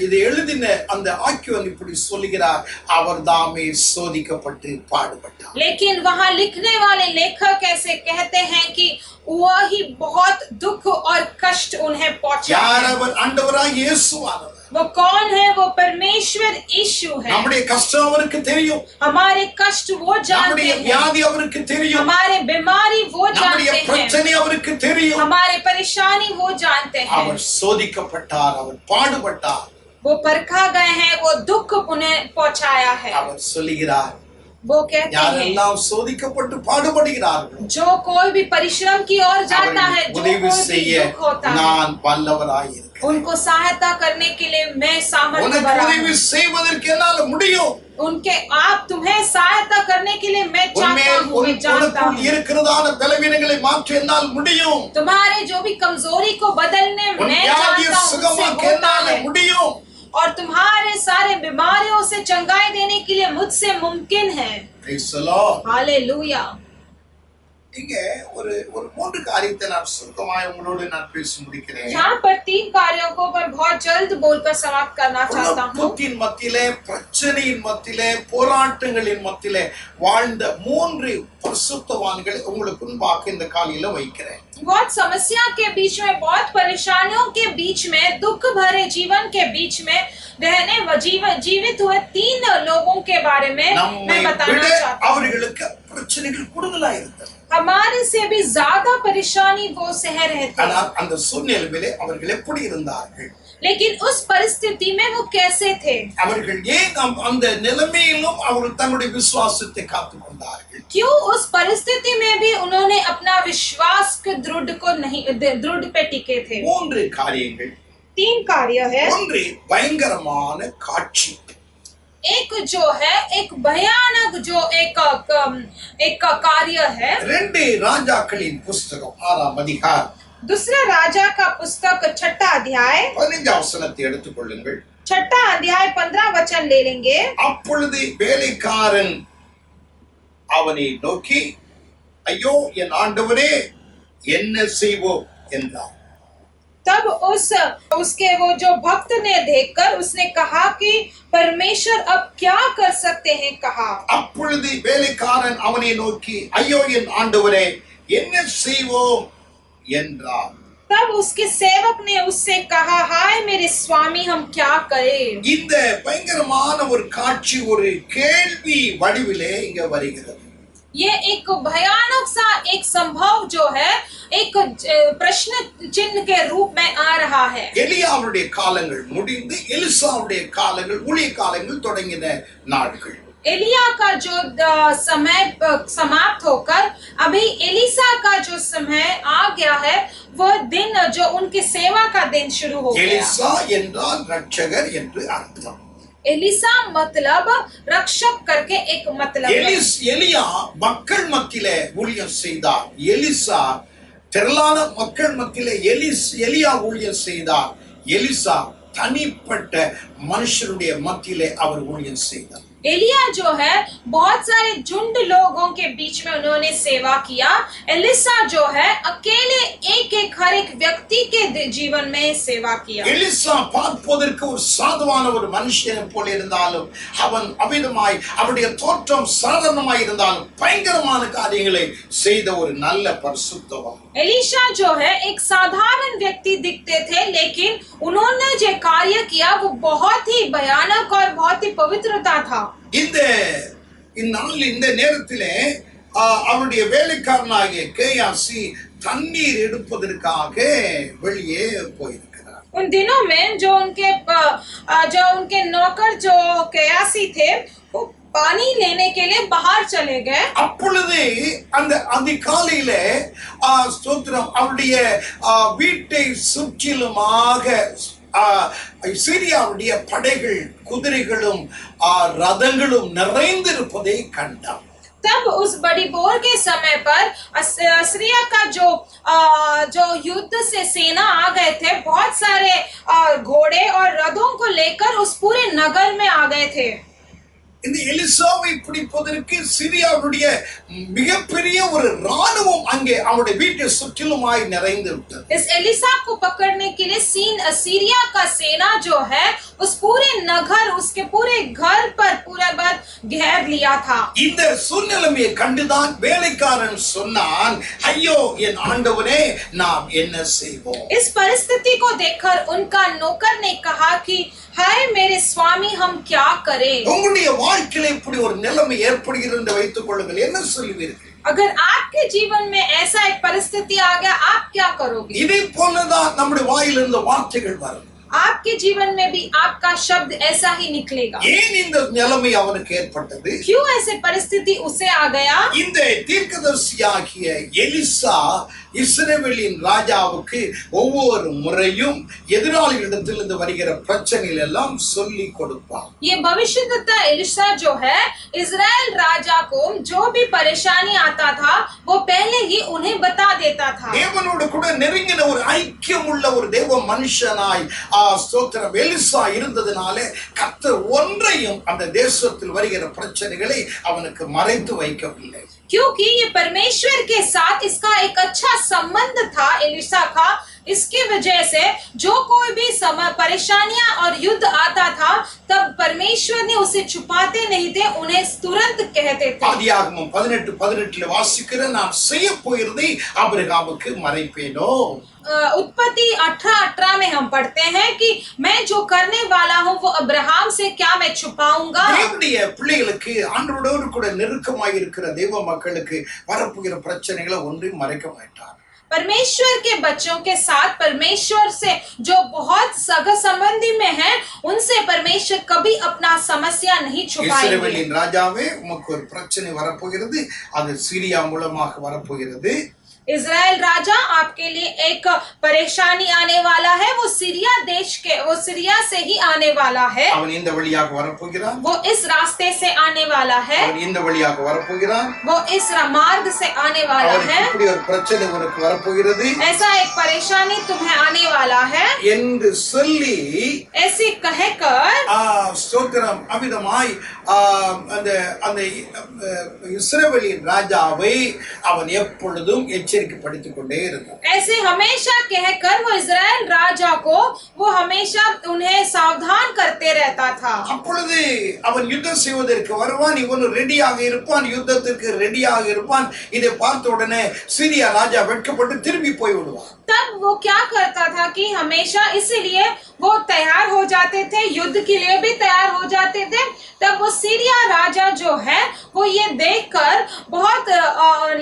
S1: இது எழுதின அந்த ஆக்கியோன் இப்படி சொல்லுகிறார், அவர் தாமே சோதிக்கப்பட்டு பாடுபட்டார்.
S2: लेकिन वहां लिखने वाले लेखक ऐसे कहते हैं कि वही बहुत दुख और कष्ट उन्हें पहुंचा
S1: யார்
S2: है।
S1: அவர்? ஆண்டவராகிய இயேசுவானவர்.
S2: वो कौन है? वो परमेश्वर यीशु है।
S1: நம்முடைய கஷ்டம் அவருக்கு தெரியும்.
S2: हमारे कष्ट वो जानते
S1: நம்முடைய
S2: हैं,
S1: வியாதி அவருக்கு தெரியும்.
S2: हमारे बीमारी वो
S1: நம்முடைய
S2: जानते हैं,
S1: பிரச்சனை அவருக்கு தெரியும்.
S2: हमारे परेशानी वो जानते हैं।
S1: அவர் சோதிக்கப்பட்டார், அவர் பாடுபட்டார்.
S2: वो परखा गए हैं, वो दुख उन्हें पहुंचाया है।
S1: அவர் சொல்லுகிறார்,
S2: वो कहते हैं
S1: யாரெல்லாம் சோதிக்கப்பட்டு பாடுபடுகிறார்கள்
S2: जो कोई भी परिश्रम की ओर जाता है, जो
S1: உதவி
S2: कोई भी
S1: செய்ய
S2: दुख होता है,
S1: நான் வல்லவராய் இருக்கிறேன்.
S2: उनको सहायता करने के लिए मैं सामर्थ्य
S1: உனக்கு
S2: भरा हूं।
S1: உதவி செய்வதற்கு என்னால முடியும்.
S2: उनके आप तुम्हें सहायता करने के लिए मैं चाहता
S1: உன்மேல்
S2: हूं, मैं जानता
S1: உனக்குள்
S2: हूं।
S1: இருக்கிறதான பலவீனங்களை மாற்ற என்னால் முடியும்.
S2: तुम्हारे जो भी कमजोरी को बदलने
S1: உன்
S2: मैं
S1: வியாதியை
S2: जानता हूं, मुझसे
S1: சுகமாக்க
S2: होता
S1: என்னால
S2: है।
S1: முடியும்.
S2: और तुम्हारे सारे बीमारियों से चंगाई देने के लिए मुझसे मुमकिन है।
S1: Praise the Lord.
S2: हालेलुया।
S1: இங்க ஒரு மூன்று காரியத்தை நான் சுருக்கமாய் உங்களோடு நான் பேசி முடிக்கிறேன்.
S2: यहाँ पर 3 कार्यों को मैं बहुत जल्द बोलकर समाप्त करना चाहता हूँ।
S1: புத்தின் மத்தியிலே, பிரச்சனையின் மத்தியிலே, போராட்டங்களின் மத்தியிலே வாழ்ந்த 3 பரிசுத்தவான்களை உங்களுக்கு முன்பாக இந்த காலையில வைக்கிறேன்.
S2: बहुत समस्या के बीच में, बहुत परेशानियों के बीच में, दुख भरे जीवन के बीच में रहने जीवित हुए 3 लोगों के बारे में मैं बताना चाहता हूँ।
S1: அவர்களுக்கு பிரச்சனைகள் கூடுதலா இருந்தது.
S2: हमारे से भी ज्यादा परेशानी वो सह रहे थे।
S1: ஆனால் அந்த சூழ்நிலையிலே அவர்கள் எப்படி இருந்தார்கள்?
S2: लेकिन उस परिस्थिति में वो कैसे थे?
S1: அவர்கள் ஏன் அந்த நிலைமையிலும் அவர்கள் தங்களுடைய விசுவாசத்தை காத்துக் கொண்டார்கள்?
S2: क्यों उस परिस्थिति में भी उन्होंने अपना विश्वास के दृढ़ पे टिके थे?
S1: 3 காரியங்கள்.
S2: 3 कार्य है।
S1: ஒன்று பயங்கரமான காட்சி.
S2: एक जो है, एक भयानक जो एक कार्य है।
S1: 2 ராஜாக்களின் புஸ்தகம் 6ஆம் அதிகாரம்
S2: दूसरा राजा का पुस्तक 6 अध्याय
S1: 15 வசனத்தை எடுத்துக் கொள்ளுங்கள்.
S2: 6 अध्याय 15 वचन ले लेंगे।
S1: அப்பொழுது வேலைக்காரன் அவனை நோக்கி, ஐயோ என் ஆண்டவரே, என்ன செய்வோம் என்றார்.
S2: तब उसके वो जो भक्त ने देखकर उसने कहा कि परमेश्वर अब क्या कर सकते हैं, कहा।
S1: அப்பொழுது வேலைக்காரன் அவனை நோக்கி, ஐயோ என் ஆண்டவரே, என்ன செய்வோம் என்றார்.
S2: तब उसके सेवक ने उससे कहा, हाय मेरे स्वामी, हम क्या करें?
S1: இந்த பயங்கரமான ஒரு காட்சி ஒரு கேள்வி வடிவிலே இங்க வருகிறது.
S2: ये एक भयानक सा एक संभव जो है, एक प्रश्न चिन्ह के रूप में आ रहा है।
S1: எலியாவுடைய காலங்கள் முடிந்து எலிசாவுடைய காலங்கள், ஊழிய காலங்கள் தொடங்கின நாட்கள்.
S2: एलिया का जो समय समाप्त होकर अभी एलिसा का जो समय आ गया है, वह दिन जो उनकी सेवा का दिन शुरू हो गया।
S1: எலிசா என்றால் ரட்சகர் என்று அர்த்தம்.
S2: एलिसा मतलब रक्षक करके एक मतलब है।
S1: எலியா மக்கள் மத்தியிலே ஊழியம் செய்தார். எலிசா திரளான மக்கள் மத்தியிலே எலியா ஊழியம் செய்தார். எலிசா தனிப்பட்ட மனுஷருடைய மத்தியிலே அவர் ஊழியம் செய்தார்.
S2: एलिया जो है बहुत सारे झुंड लोगों के बीच में उन्होंने सेवा किया। एलिसा जो है अकेले एक हर एक व्यक्ति के जीवन में सेवा किया।
S1: எலிசா பார்ப்பதற்கு ஒரு சாதாரண ஒரு மனுஷனை போல இருந்தாலும் அவன் அமிதமாய் அவருடைய தோற்றம் சாதாரணமாய் இருந்தாலும் பயங்கரமான காரியங்களை செய்த ஒரு நல்ல பரிசுத்தவான்.
S2: एलिशा जो है एक साधारण व्यक्ति दिखते थे, लेकिन उन्होंने जो कार्य किया वो बहुत ही भयानक और बहुत ही पवित्रता था।
S1: இந்த நேரத்திலே அவருடைய வேலைக்காரனாகிய கேயாசி தண்ணீர் எடுப்பதற்காக வெளியே போயிருக்கிறார்.
S2: उन दिनों में जो उनके नौकर जो केयासी थे वो पानी लेने के लिए बाहर चले गए।
S1: அப்பொழுது அந்த அதிகாலையிலே ஸ்தோத்திரம் அவருடைய வீட்டை சுற்றிலுமாக சிரியாவுடைய படைகள் குதிரைகளும் ரதங்களும் நிறைந்திருப்பதை கண்டார்.
S2: तब उस बड़ी बोर के समय पर सीरिया का जो युद्ध से सेना आ गए थे, बहुत सारे घोड़े और रथों को लेकर उस पूरे नगर में आ गए थे।
S1: இந்த எலிசாவை பிடிப்பதற்கு சிரியாவுடைய மிகப்பெரிய ஒரு ராணுவம் அங்கே அவருடைய வீட்டை சுற்றிலுமாய் நிறைந்து விட்டது.
S2: इस एलिसा को पकड़ने के लिए सीरिया का सेना जो है उस पूरे नगर उसके पूरे घर पर पूरा बार घेर लिया था।
S1: இந்த சூழ்நிலையை கண்டுதான் வேலைக்காரன் சொன்னான், ஐயோ என் ஆண்டவனே நாம் என்ன செய்வோம்?
S2: इस परिस्थिति को देखकर उनका नौकर ने कहा कि हाय मेरे स्वामी हम क्या करें?
S1: உங்களுடைய வாழ்க்கையில இப்படி ஒரு நிலைமை ஏற்படுகிறது என்று வைத்துக் கொள்ளுங்கள், என்ன சொல்லுவீர்கள்?
S2: अगर आपके जीवन में ऐसा एक परिस्थिति आ गया, आप क्या करोगे?
S1: இதே போலதான் நம்முடைய வாயிலிருந்து வார்த்தைகள் வரும்.
S2: आपके जीवन में भी आपका शब्द ऐसा ही निकलेगा।
S1: ஏன் இந்த நிலைமை அவனுக்கு ஏற்பட்டது?
S2: क्यों ऐसे परिस्थिति उसे आ गया?
S1: இந்த தீர்க்கதரிசியாகிய எலிசா இஸ்ரவேலின் ராஜாவுக்கு ஒவ்வொரு முறையும் எதிராளிகளிடத்திலிருந்து வருகிற பிரச்சனைகள் எல்லாம் சொல்லி கொடுப்பார்.
S2: ये भविष्यद्वक्ता एलिशा जो है इजराइल राजा को जो भी परेशानी आता था वो पहले ही उन्हें बता देता था।
S1: தேவனோடு கூட நெருங்கின ஒரு ஐக்கியம் உள்ள ஒரு தேவ மனுஷனாய் ஸ்தோத்திரம் எலிசா இருந்ததினாலே கர்த்தர் ஒன்றையும் அந்த தேசத்தில் வருகிற பிரச்சனைகளை அவனுக்கு மறைத்து வைக்கவில்லை.
S2: क्योंकि ये परमेश्वर के साथ इसका एक अच्छा संबंध था एलिशा का, इसकी वजह से जो कोई भी परेशानियां और युद्ध आता था तब परमेश्वर ने उसे छुपाते नहीं थे, उन्हें तुरंत कहते थे।
S1: ஆதியாகமம் 18:18 வாசிக்கிற நான் செய்ய போகிறதை ஆபிரகாமுக்கு மறைப்பேனோ?
S2: उत्पत्ति 18:18 में हम पढ़ते हैं कि मैं जो करने वाला हूँ वो अब्राहम से क्या मैं छुपाऊंगा?
S1: தேவனுடைய பிள்ளைகளுக்கு ஆண்டவரோடு கூட நெருக்கமாய் இருக்கிற தேவ மக்களுக்கு வரப்போகிற பிரச்சனைகளை ஒன்றையும் மறைக்க மாட்டார்.
S2: परमेश्वर के बच्चों के साथ परमेश्वर से जो बहुत सगा संबंधी में है उनसे परमेश्वर कभी अपना समस्या नहीं छुपाएंगे।
S1: இஸ்ரவேலின் ராஜாவே உமக்கு ஒரு பிரச்சனை வரப்போகிறது, அது சிரியா மூலமாக வரப்போகிறது.
S2: इजराइल राजा आपके लिए एक परेशानी आने वाला है, वो सीरिया से ही आने वाला है।
S1: அவன் இந்த வழியாக வரப்போகிறான்,
S2: वो इस रास्ते से आने वाला है,
S1: அவன் இந்த வழியாக வரப்போகிறான்,
S2: वो इस मार्ग से आने वाला है।
S1: இப்படி ஒரு பிரச்சனை உனக்கு வரப்போகிறது,
S2: ऐसा एक परेशानी तुम्हें आने वाला है
S1: என்று சொல்லி
S2: ऐसे कहकर
S1: ஸ்தோத்திரம் அமிதமாய் அந்த அந்த இஸ்ரவேலின் ராஜாவை அவன் எப்பொழுதும் எச்சரிக்கைப்படுத்திக் கொண்டே இருந்தான்.
S2: ऐसे हमेशा कहकर वो इजराइल राजा को वो हमेशा उन्हें सावधान करते रहता था।
S1: அப்பொழுது அவன் யுத்தம் செய்வதற்கு வருவான், இவன் ரெடியாக இருப்பான், யுத்தத்திற்கு ரெடியாக இருப்பான். இதை பார்த்த உடனே सीरिया ராஜா வெட்கப்பட்டு திரும்பி போய் விடுவான்.
S2: तब वो क्या करता था कि हमेशा इसीलिए वो तैयार हो जाते थे, युद्ध के लिए भी तैयार हो जाते थे। तब वो सीरिया राजा जो है वो ये देखकर बहुत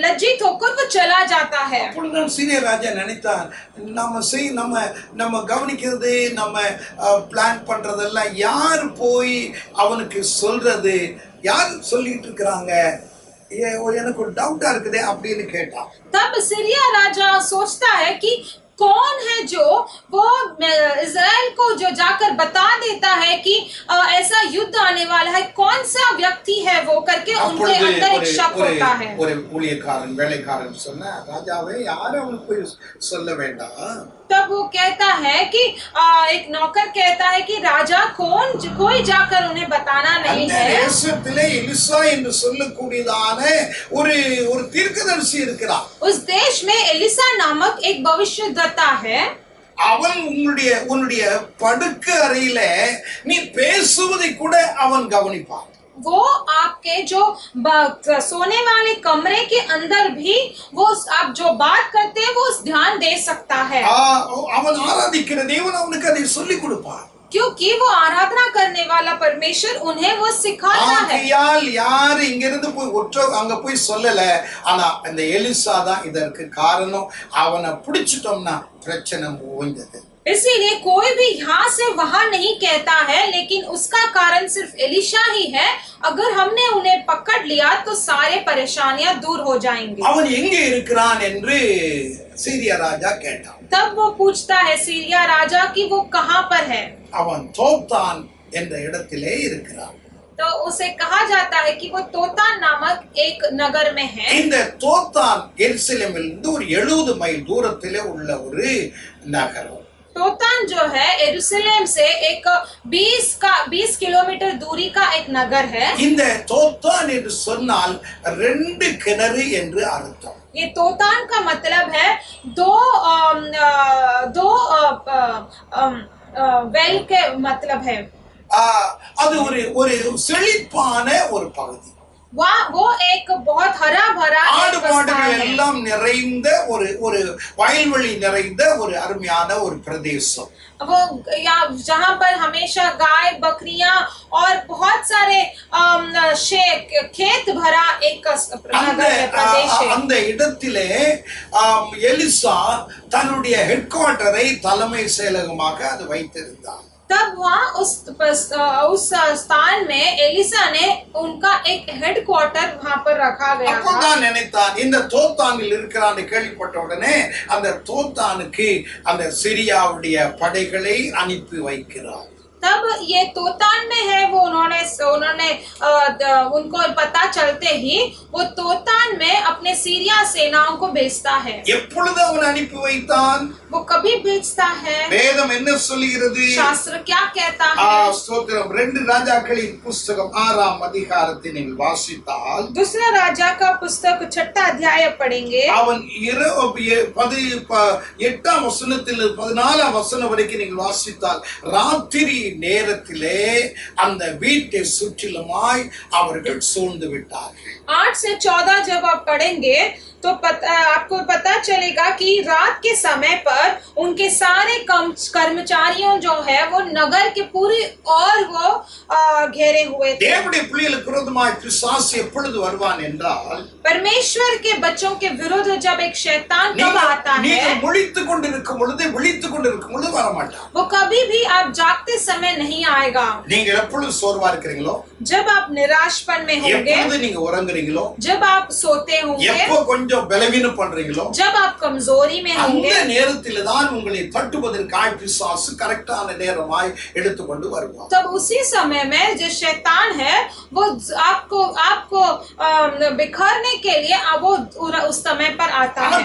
S2: लज्जित होकर वो चला जाता है।
S1: அப்பொழுதுதான் सीरिया ராஜா நினைத்தான், நம்ம கவனிக்கிறது, நம்ம பிளான் பண்றதெல்லாம் யார் போய் அவனுக்கு சொல்றது? யார் சொல்லிட்டு இருக்கிறாங்க, எனக்கு ஒரு டவுட்டா இருக்குதே அப்படின்னு கேட்டான்.
S2: तब सीरिया राजा सोचता है कि कौन है जो वो इज़राइल को जो जाकर बता देता है कि ऐसा युद्ध आने वाला है, कौन सा व्यक्ति है वो करके उनके अंदर एक शक होता है।
S1: ஒரு ஊழியக்காரன் வேலைக்காரன் சொன்னா, ராஜாவே யாரும் அவனுக்கு போய் சொல்ல வேண்டாம்.
S2: तब वो कहता है कि एक नौकर कहता है कि राजा कोई जाकर उन्हें बताना नहीं है।
S1: தேசத்திலே எலிசா என்று சொல்லக்கூடியதான ஒரு ஒரு தீர்க்கதரிசி இருக்கிறார்.
S2: उस देश में एलिसा नामक एक भविष्यद्वक्ता है।
S1: அவன் உன்னுடைய படுக்கை அறையில நீ பேசுவதை கூட அவன் கவனிப்பான்.
S2: वो आपके जो सोने वाले कमरे के अंदर भी वो आप जो बात करते हैं वो ध्यान दे सकता है,
S1: அவன் ஆராதிக்கிற தேவன் அவனுக்கு அதை சொல்லிக் கொடுப்பான்.
S2: क्योंकि वो आराधना करने वाला परमेश्वर उन्हें वो सिखाता है।
S1: யார் இங்கிருந்து போய் அங்க போய் சொல்லல, ஆனா அந்த எலிசா தான் இதற்கு காரணம். அவனை பிடிச்சிட்டோம்னா பிரச்சனை ஓய்ந்தது.
S2: इसीलिए कोई भी यहाँ से वहां नहीं कहता है, लेकिन उसका कारण सिर्फ एलिशा ही है। अगर हमने उन्हें पकड़ लिया तो सारे परेशानियां दूर हो जाएंगे।
S1: அவன் எங்கே இருக்கிறான் என்று सीरिया राजा கேட்டான்.
S2: तब वो पूछता है सीरिया राजा कि वो कहाँ पर है।
S1: அவன் தோத்தான் என்ற இடத்திலே இருக்கிறான்.
S2: तो उसे कहा जाता है कि वो तोतान नामक एक नगर में है।
S1: இந்த தோத்தான் எருசலேமிலிருந்து ஒரு 70 மைல் தூரத்திலே உள்ள ஒரு நகரம்.
S2: तोतान जो है यरूशलेम से एक 20 किलोमीटर दूरी का एक नगर है।
S1: இந்த தோத்தான் என்று சொன்னால் 2 கிணறு என்று அர்த்தம்.
S2: ये तोतान का मतलब है दो वेल के मतलब है।
S1: அது ஒரு செழிப்பான ஒரு பகுதி.
S2: वो एक बहुत हरा भरा
S1: ஆடு மாடுகள் எல்லாம் நிறைந்த ஒரு வயல்வெளி நிறைந்த ஒரு அருமையான ஒரு பிரதேசம்.
S2: वो जहाँ पर हमेशा गाय बकरियां और बहुत सारे खेत भरा एक प्रदेश है।
S1: அந்த இடத்திலே எலிசா தன்னுடைய ஹெட் குவார்ட்டரை தலைமை செயலகமாக அது வைத்திருந்தார்.
S2: तब वहाँ उस स्थान में एलिसा ने उनका एक हेडक्वार्टर वहाँ पर रखा गया था।
S1: அப்பதான் நினைத்தான், இந்த தோத்தானில் இருக்கிறான்னு கேள்விப்பட்ட உடனே அந்த தோத்தானுக்கு அந்த சிரியாவுடைய படைகளை அனுப்பி வைக்கிறார்.
S2: तब ये तोतान में है, वो उन्होंने उनको पता चलते ही वो तोतान में अपने सीरिया सेनाओं को भेजता है।
S1: எப்பொழுது அவன் அனுப்பி வைத்தான்?
S2: वो कभी भेजता है?
S1: வேதம் என்ன சொல்கிறது?
S2: शास्त्र क्या कहता है?
S1: ஸ்தோத்திரம். 2 ராஜாக்களின் புஸ்தகம் 6ஆம் அதிகாரத்தை நீங்கள் வாசித்தால்,
S2: दूसरा राजा का पुस्तक 6 अध्याय पढ़ेंगे।
S1: அவன் 8ஆம் வசனத்தில் 14ஆம் வசனம் வரைக்கும் நீங்கள் வாசித்தால், ராத்திரி நேரத்திலே அந்த வீட்டை சுற்றிலுமாய் அவர்கள் சூழ்ந்து விட்டார்கள்.
S2: 8 से 14 जब आप पढ़ेंगे तो आपको पता चलेगा कि रात के समय पर उनके सारे कर्मचारियों जो है वो नगर के पूरी और वो घेरे हुए थे।
S1: தேவனுடைய பிள்ளைகளுக்கு விரோதமாய் பிசாசு எப்பொழுது வருவான் என்றால்,
S2: परमेश्वर के बच्चों के विरुद्ध जब एक शैतान कब आता है,
S1: நீங்கள் விழித்துக் கொண்டிருக்கும் பொழுது வர மாட்டான்।
S2: वो कभी भी आप जागते समय नहीं आएगा।
S1: நீங்கள் எப்பொழுது சோர்வா இருக்கிறீங்களோ,
S2: जब आप निराशपन में होंगे,
S1: எப்பொழுது நீங்க உறங்குறீங்களோ,
S2: जब आप सोते होंगे,
S1: எப்போ கொஞ்சம் பலவீனம் பண்றீங்களோ,
S2: जब आप कमजोरी में होंगे,
S1: அந்த நேரத்தில் தான் உங்களை தட்டுவதற்காக பிசாசு கரெக்டான நேரமாய் எடுத்துக்கொண்டு வருவான்।
S2: तब उसी समय में जो शैतान है वो आपको बिखरने के लिए वो उस समय पर आता है।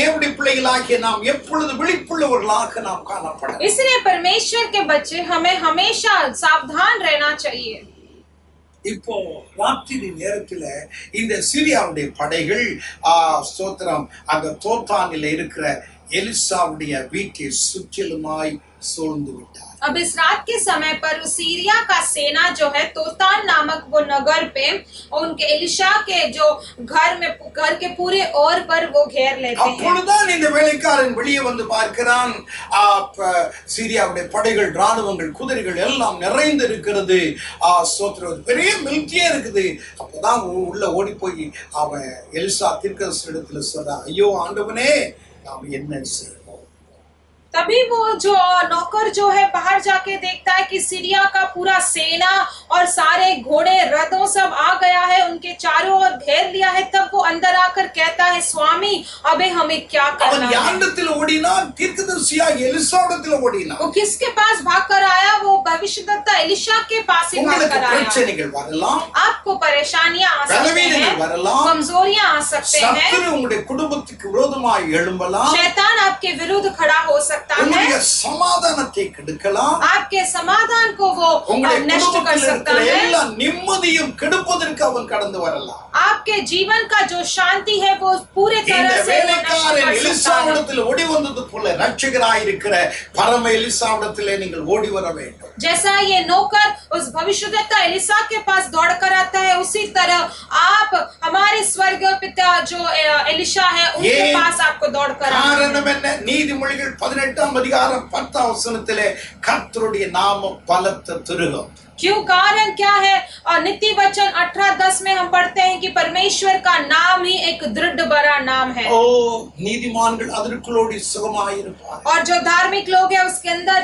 S1: தேவனுடைய பிள்ளைகளாகிய நாம் எப்பொழுது விழிப்புள்ளவர்களாக நாம் காணப்பட,
S2: इसलिए परमेश्वर के बच्चे हमें हमेशा सावधान रहना चाहिए।
S1: இப்போ ராத்திரி நேரத்துல இந்த சிரியாவுடைய படைகள் ஸ்தோத்திரம் அந்த தோத்தானில் இருக்கிற எலிசாவுடைய வீட்டை சுற்றிலுமாய் சூழ்ந்து விட்டார்।
S2: अब इस रात के समय पर सीरिया का सेना जो है तोतान नामक वो नगर पे उनके एलिशा के जो घर के पूरे ओर पर वो घेर लेते हैं।
S1: அப்பொழுதுதான் இந்த வேலைக்காரன் வெளியே வந்து பார்க்கிறான், சிரியாவுடைய படைகள் ராணுவங்கள் குதிரைகள் எல்லாம் நிறைந்து இருக்கிறது, ஸ்தோத்திரம் பெரிய மிலிட்டரியே இருக்குது। அப்பதான் உள்ள ஓடி போய் அவன் எலிசா தீர்க்கதரிசியிடத்துல சொல்றான், ஐயோ ஆண்டவனே நாம் என்ன செய்வோம்?
S2: तभी वो जो नौकर जो है बाहर जाके देखता है कि सीरिया का पूरा सेना और सारे घोड़े रथों सब आ गया है, उनके चारों ओर घेर लिया है। तब वो अंदर आकर कहता है, स्वामी अबे हमें क्या
S1: அவன்
S2: करना है।
S1: யாரிடத்தில் ஓடினான்? தீர்க்கதரிசியாகிய எலிசாவிடத்தில் ஓடினான்.
S2: वो किसके पास भाग कर आया? वो भविष्यद्वक्ता एलिशा के पास ही भाग
S1: உங்களுக்கு
S2: कर आया।
S1: பிரச்சனைகள் வரலாம்,
S2: आपको परेशानियां आ सकते
S1: பலவீனங்கள்
S2: हैं,
S1: வரலாம்,
S2: कमजोरियां आ सकते हैं,
S1: சத்துரு உங்களுடைய குடும்பத்துக்கு விரோதமாய் எழும்பலாம்,
S2: शैतान आपके विरुद्ध खड़ा हो सकता है,
S1: உங்களுடைய சமாதானத்தை கெடுக்கலாம்,
S2: आपके समाधान को वो
S1: உங்களுடைய
S2: नष्ट कर
S1: குடும்பத்தில்
S2: सकता
S1: இருக்கிற
S2: है,
S1: எல்லா நிம்மதியும் கெடுப்பதற்கு அவன் கடந்து வரலாம்.
S2: आपके जीवन का जो शांति है वो पूरे
S1: இந்த
S2: तरह से वो नष्ट
S1: வேலைக்காரன்
S2: कर सकता है।
S1: எலிசாவிடத்தில் ஓடி வந்தது போல ரட்சகராயிருக்கிற பரம எலிசாவிடத்திலே நீங்கள் ஓடி வர வேண்டும்.
S2: जैसा ये नौकर उस भविष्यद्वक्ता एलिसा के पास दौड़ कर आता है, उसी तरह आप हमारे स्वर्गीय पिता जो एलिशा है उनके
S1: ये
S2: पास आपको दौड़ कर आना है।
S1: காரணம் என்ன? நீதிமொழிகள் 18ஆம் அதிகாரம் 10ஆம் வசனத்திலே கர்த்தருடைய நாமம் பலத்த துருகம்.
S2: क्यों? कारण क्या है? और नीति वचन 18:10 में हम पढ़ते हैं कि परमेश्वर का नाम ही एक दृढ़ बड़ा नाम है।
S1: ஓ நீதிமான்கள் அதற்குள்ளோடி சுகமாயிருப்பார்.
S2: और जो धार्मिक लोग हैं उसके अंदर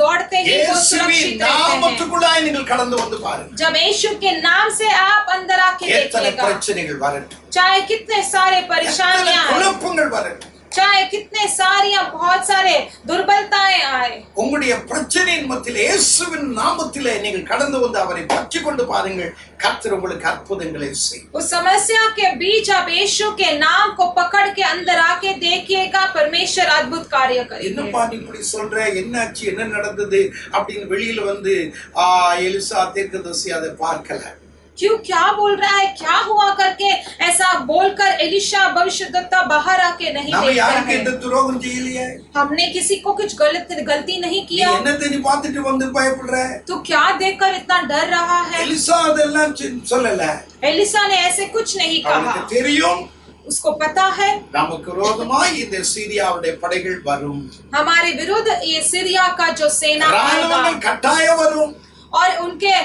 S2: दौड़ते ही वो
S1: இயேசுவின்
S2: सुरक्षित रहते हैं।
S1: நாமத்துக்குள்ளாய் நீங்கள் கடந்து வந்து பாருங்க.
S2: जब यीशु के नाम से आप अंदर आके
S1: எத்தனை
S2: देखिएगा,
S1: பிரச்சனைகள் வரட்டும்,
S2: चाहे कितने सारे
S1: எத்தனை
S2: परेशानियां आए,
S1: குழப்பங்கள் வரட்டும்,
S2: चाहे कितने सारियां बहुत सारे दुर्बलताएं आए,
S1: உங்களுடைய பிரச்சனையின் மத்தியிலே இயேசுவின் நாமத்திலே நீங்கள் கடந்து வந்து அவரை பற்றி கொண்டு பாருங்கள். கர்த்தர் உங்களுக்கு அற்புதங்களை செய்யும்.
S2: उस समस्या के बीच आप यीशु के नाम को पकड़ के अंदर आके देखिएगा, परमेश्वर अद्भुत कार्य करेंगे।
S1: என்னப்பா நீ இப்படி சொல்ற, என்னாச்சு, என்ன நடந்தது அப்படின்னு வெளியில வந்து எலிசா தீர்க்கதரிசி அதை பார்க்கல.
S2: क्यों? क्या बोल रहा है, क्या हुआ करके ऐसा बोलकर एलिशा भविष्यद्वक्ता बाहर आके नहीं
S1: நம்ம
S2: देखता
S1: யாருக்கு
S2: है।
S1: எந்த துரோகம் செய்யலையே.
S2: हमने किसी को कुछ गलती नहीं
S1: நீ
S2: किया,
S1: என்னத்தை நீ பார்த்துட்டு வந்து பயப்படுற?
S2: तो क्या देखकर इतना डर रहा है?
S1: எலிசா அதெல்லாம் சொல்லல.
S2: एलिसा ने ऐसे कुछ नहीं कहा,
S1: அவனுக்கு தெரியும்
S2: उसको पता है
S1: நமக்கு விரோதமாய் இந்த சீரியாவுடைய படைகள் வரும்,
S2: हमारे विरुद्ध ये सीरिया का जो सेना
S1: ராணுவங்கள்
S2: आएगा
S1: கட்டாயம் வரும்.
S2: और उनके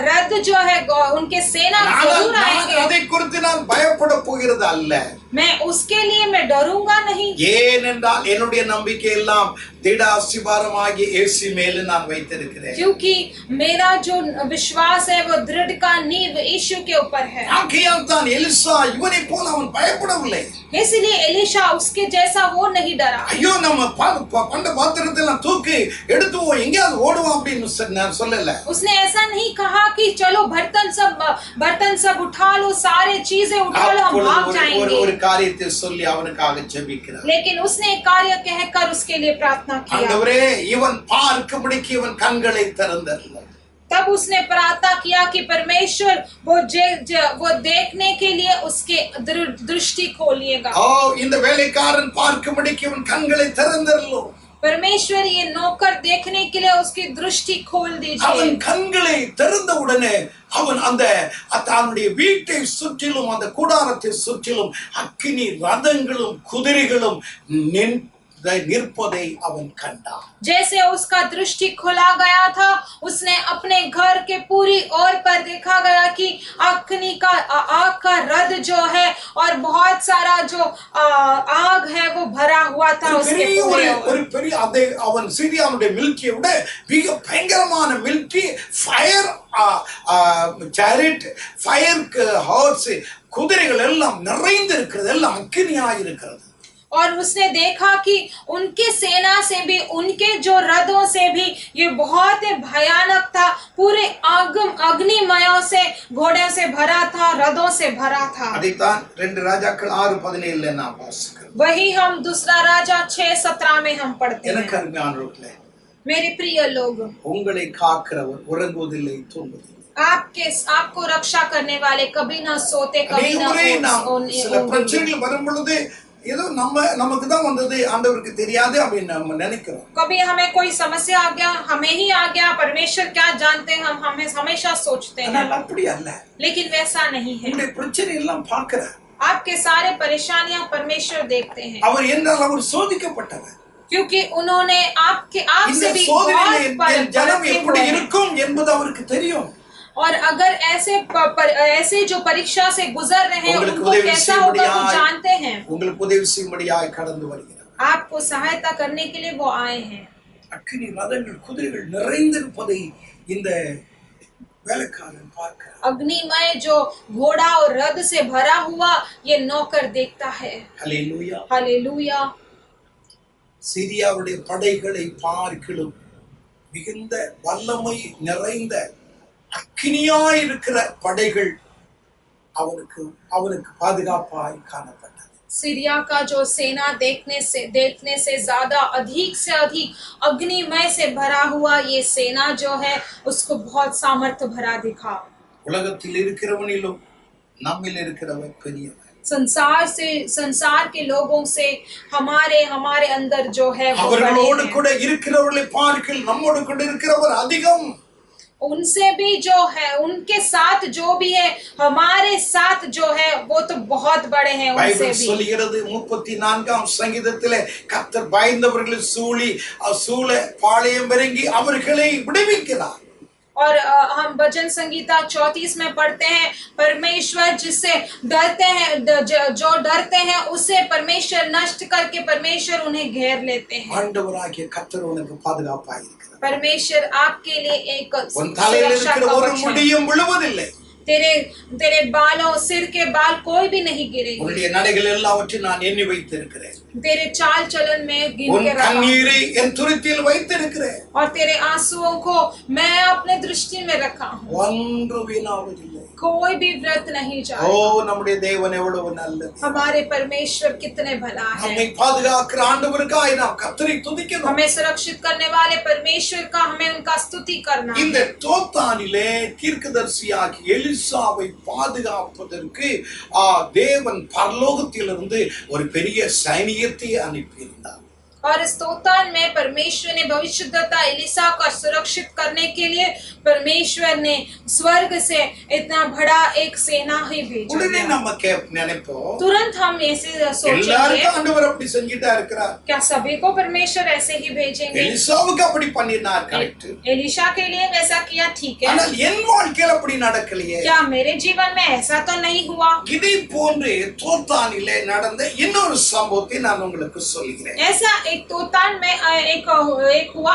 S2: रथ जो है उनके सेना जरूर आएंगे।
S1: அதை குறித்து நான் பயப்பட போகிறது அல்ல.
S2: मैं उसके लिए मैं डरूंगा नहीं,
S1: ஏனென்றால் என்னுடைய நம்பிக்கை எல்லாம் திடாசிபாரமாகிய இயேசு மேல் நான் வைத்திருக்கிறேன்.
S2: क्योंकि मेरा जो विश्वास है वो दृढ़ का नींव यीशु के ऊपर है।
S1: ஆகையால் தான் எலிசா இவனை போல அவன் பயப்படவில்லை.
S2: इसलिए एलिशा उसके जैसा वो नहीं डरा।
S1: ஐயோ நம்ம பண்ட பாத்திரத்தை எல்லாம் தூக்கி எடுத்து எங்கேயாவது ஓடுவோம் அப்படின்னு நான் சொல்லல.
S2: उसने ऐसा नहीं कहा कि चलो बर्तन सब उठा लो, सारे चीजें उठा लो, हम भाग जाएंगे।
S1: ஒரு காரியத்தை சொல்லி அவனுக்காக ஜெபிக்கிறார்.
S2: लेकिन उसने एक कार्य कहकर उसके लिए प्रार्थना किया।
S1: ஆண்டவரே இவன் பார்க்கும்படிக்கு இவன் கண்களை திறந்தருளும்.
S2: तब उसने प्रार्थना किया कि परमेश्वर वो देखने के लिए उसके दृष्टि खोलिएगा।
S1: இந்த வேலைக்காரன் பார்க்கும்படிக்கு இவன் கண்களை திறந்தருளும்.
S2: परमेश्वर ये नौकर देखने के लिए उसकी दृष्टि खोल दीजिए।
S1: அவன் கண்களை திறந்த உடனே அவன் அந்த தன்னுடைய வீட்டை சுற்றிலும் அந்த கூடாரத்தை சுற்றிலும் அக்கினி ரதங்களும் குதிரைகளும் நிற்பதை அவன் கண்டான்.
S2: जैसे उसका दृष्टि खोला गया था, उसने अपने घर के पूरी ओर पर देखा गया कि अग्नि का आग का रथ जो है और बहुत सारा जो आग है वो भरा हुआ था उसके पूरे ओर।
S1: ஒரு பெரிய அவன் சீரியாவுடைய மிலிட்டரியை விட மிக பயங்கரமான military, fire chariot, fire horse, குதிரைகள் எல்லாம் நிறைந்து இருக்கிறது, எல்லாம் அக்கினியாய் இருக்கிறது।
S2: और उसने देखा कि उनके सेना से भी, उनके जो रथों से भी ये बहुत ही भयानक था, पूरे अग्निमयों से, घोड़ों से भरा था, रथों से भरा था।
S1: அதைத்தான் 2 ராஜாக்கள் 6:17 நாம் வாசிக்கிறோம்।
S2: वही हम दूसरा राजा 6:17 में हम पढ़ते हैं।
S1: எனக்கு அருமையானவர்களே,
S2: मेरे प्रिय लोग,
S1: உங்களை காக்கிறவர் உறங்குவதில்லை, தூங்குவதில்லை।
S2: आपको रक्षा करने वाले कभी ना सोते, कभी ना
S1: சில பிரச்சனைகள் வரும் பொழுது ஏதோ நமக்கு தான் வந்தது, ஆண்டவருக்கு தெரியாது அப்படின்னு நம்ம நினைக்கிறோம்।
S2: कभी हमें कोई समस्या आ गया, हमें ही आ गया, परमेश्वर क्या जानते हैं, हम हमेशा सोचते हैं।
S1: அப்படி அல்ல,
S2: लेकिन वैसा नहीं है।
S1: உங்களுடைய பிரச்சனை எல்லாம் பார்க்கிறார்।
S2: आपके सारे परेशानियां परमेश्वर देखते हैं।
S1: அவர் என்றால் அவர் சோதிக்கப்பட்டவர்।
S2: क्योंकि उन्होंने आपसे भी बहुत
S1: ஜனம் எப்படி இருக்கும் என்பது அவருக்கு தெரியும்।
S2: और अगर ऐसे जो परीक्षा से गुजर रहे हैं उनको कैसा होगा वो जानते हैं।
S1: உங்களுக்கு உதவி செய்யும்படியாய் கடந்து வருகிறார்।
S2: आपको सहायता करने के लिए वो आए हैं।
S1: அக்கினி ரதங்கள் குதிரைகள் நிறைந்திருப்பதை இந்த வேலைக்காரன் பார்க்கிறான்.
S2: अग्निमय जो घोड़ा और रथ से भरा हुआ ये नौकर देखता है।
S1: ஹல்லேலூயா.
S2: हालेलुया।
S1: சிரியாவுடைய படைகளை பார்க்கிலும் மிகுந்த வல்லமை நிறைந்த அக்கினியாய் இருக்கிற படைகள் அவனுக்கு அவனுக்கு பாதுகாப்பாய் காணப்பட்டது.
S2: सीरिया का जो सेना देखने से ज्यादा अधिक से अधिक अग्निमय से भरा हुआ ये सेना जो है उसको बहुत सामर्थ्य भरा दिखा।
S1: உலகத்தில் இருக்கிறவனிலும் நம்மில் இருக்கிறவன் பெரியவன்.
S2: संसार के लोगों से हमारे अंदर जो है वो बड़े
S1: அவர்களோடு
S2: हैं।
S1: கூட இருக்கிறவர்களை பார்க்கில் நம்மோடு கூட இருக்கிறவர் அதிகம்.
S2: उनसे भी जो है उनके साथ जो भी है हमारे साथ जो है वो तो बहुत बड़े हैं उनसे
S1: பைபிள்
S2: भी।
S1: சொல்கிறது 34ஆம் சங்கீதத்திலே கர்த்தர் பயந்தவர்களை சூழ பாளையம் இறங்கி அவர்களை விடுவிக்கிறார்.
S2: और हम भजन संगीता 34 में पढ़ते हैं परमेश्वर जिससे डरते हैं जो डरते हैं उसे परमेश्वर नष्ट करके परमेश्वर उन्हें घेर लेते हैं।
S1: ஆண்டவராகிய கர்த்தர் உனக்கு பாதுகாப்பாய் இருக்கிறார்.
S2: परमेश्वर आपके लिए एक
S1: உன் தலையில்
S2: सुरक्षा
S1: இருக்கிற ஒரு
S2: कवच है।
S1: முடியும் விழுவதில்லை.
S2: तेरे बालों सिर के बाल कोई भी नहीं गिरेंगे।
S1: உன்னுடைய நடைகள் எல்லாவற்றையும் நான் எண்ணி வைத்திருக்கிறேன்.
S2: तेरे चाल चलन में गिन
S1: உன்
S2: के रखा
S1: கண்ணீரை என் துருத்தியில் வைத்திருக்கிறேன்.
S2: और तेरे आंसुओं को मैं अपने दृष्टि में रखा हूँ।
S1: ஒன்று வீணாவதில்லை.
S2: कोई भी व्रत नहीं
S1: ஓ
S2: जाए।
S1: நம்முடைய தேவன் எவ்வளவு நல்லது.
S2: हमारे परमेश्वर कितने भला
S1: நம்மை
S2: है।
S1: பாதுகாக்கிற ஆண்டவருக்காய் நாம் கர்த்தரை துதிக்கணும்.
S2: हमें सुरक्षित करने वाले परमेश्वर का हमें उनका स्तुति करना
S1: இந்த
S2: है।
S1: தோத்தானிலே தீர்க்கதரிசியாகிய எலிசாவை பாதுகாப்பதற்கு தேவன் பரலோகத்திலிருந்து ஒரு பெரிய சைனியத்தை அனுப்பியிருந்தார்.
S2: और इस तोतान में परमेश्वर ने भविष्यद्वक्ता एलिसा का सुरक्षित करने के लिए परमेश्वर ने स्वर्ग से इतना बड़ा एक सेना ही भेजा
S1: உடனே
S2: दिया।
S1: நம்ம நினைப்போம்
S2: तुरंत हम ऐसे सोचेंगे
S1: எல்லாருக்கும் ஆண்டவர் அப்படி செஞ்சிட்டா இருக்கிறார்.
S2: क्या सभी को परमेश्वर ऐसे ही भेजेंगे।
S1: எலிசாவுக்கு அப்படி பண்ணினார், கரெக்ட்.
S2: एलिशा के लिए वैसा किया, ठीक है।
S1: ஆனால் என் வாழ்க்கையில் அப்படி நடக்கலையே.
S2: क्या मेरे जीवन में ऐसा तो नहीं हुआ।
S1: இதை போன்று தோத்தானிலே நடந்த இன்னொரு சம்பவத்தை நான் உங்களுக்கு சொல்கிறேன்.
S2: ऐसा एक तोतान में एक हुआ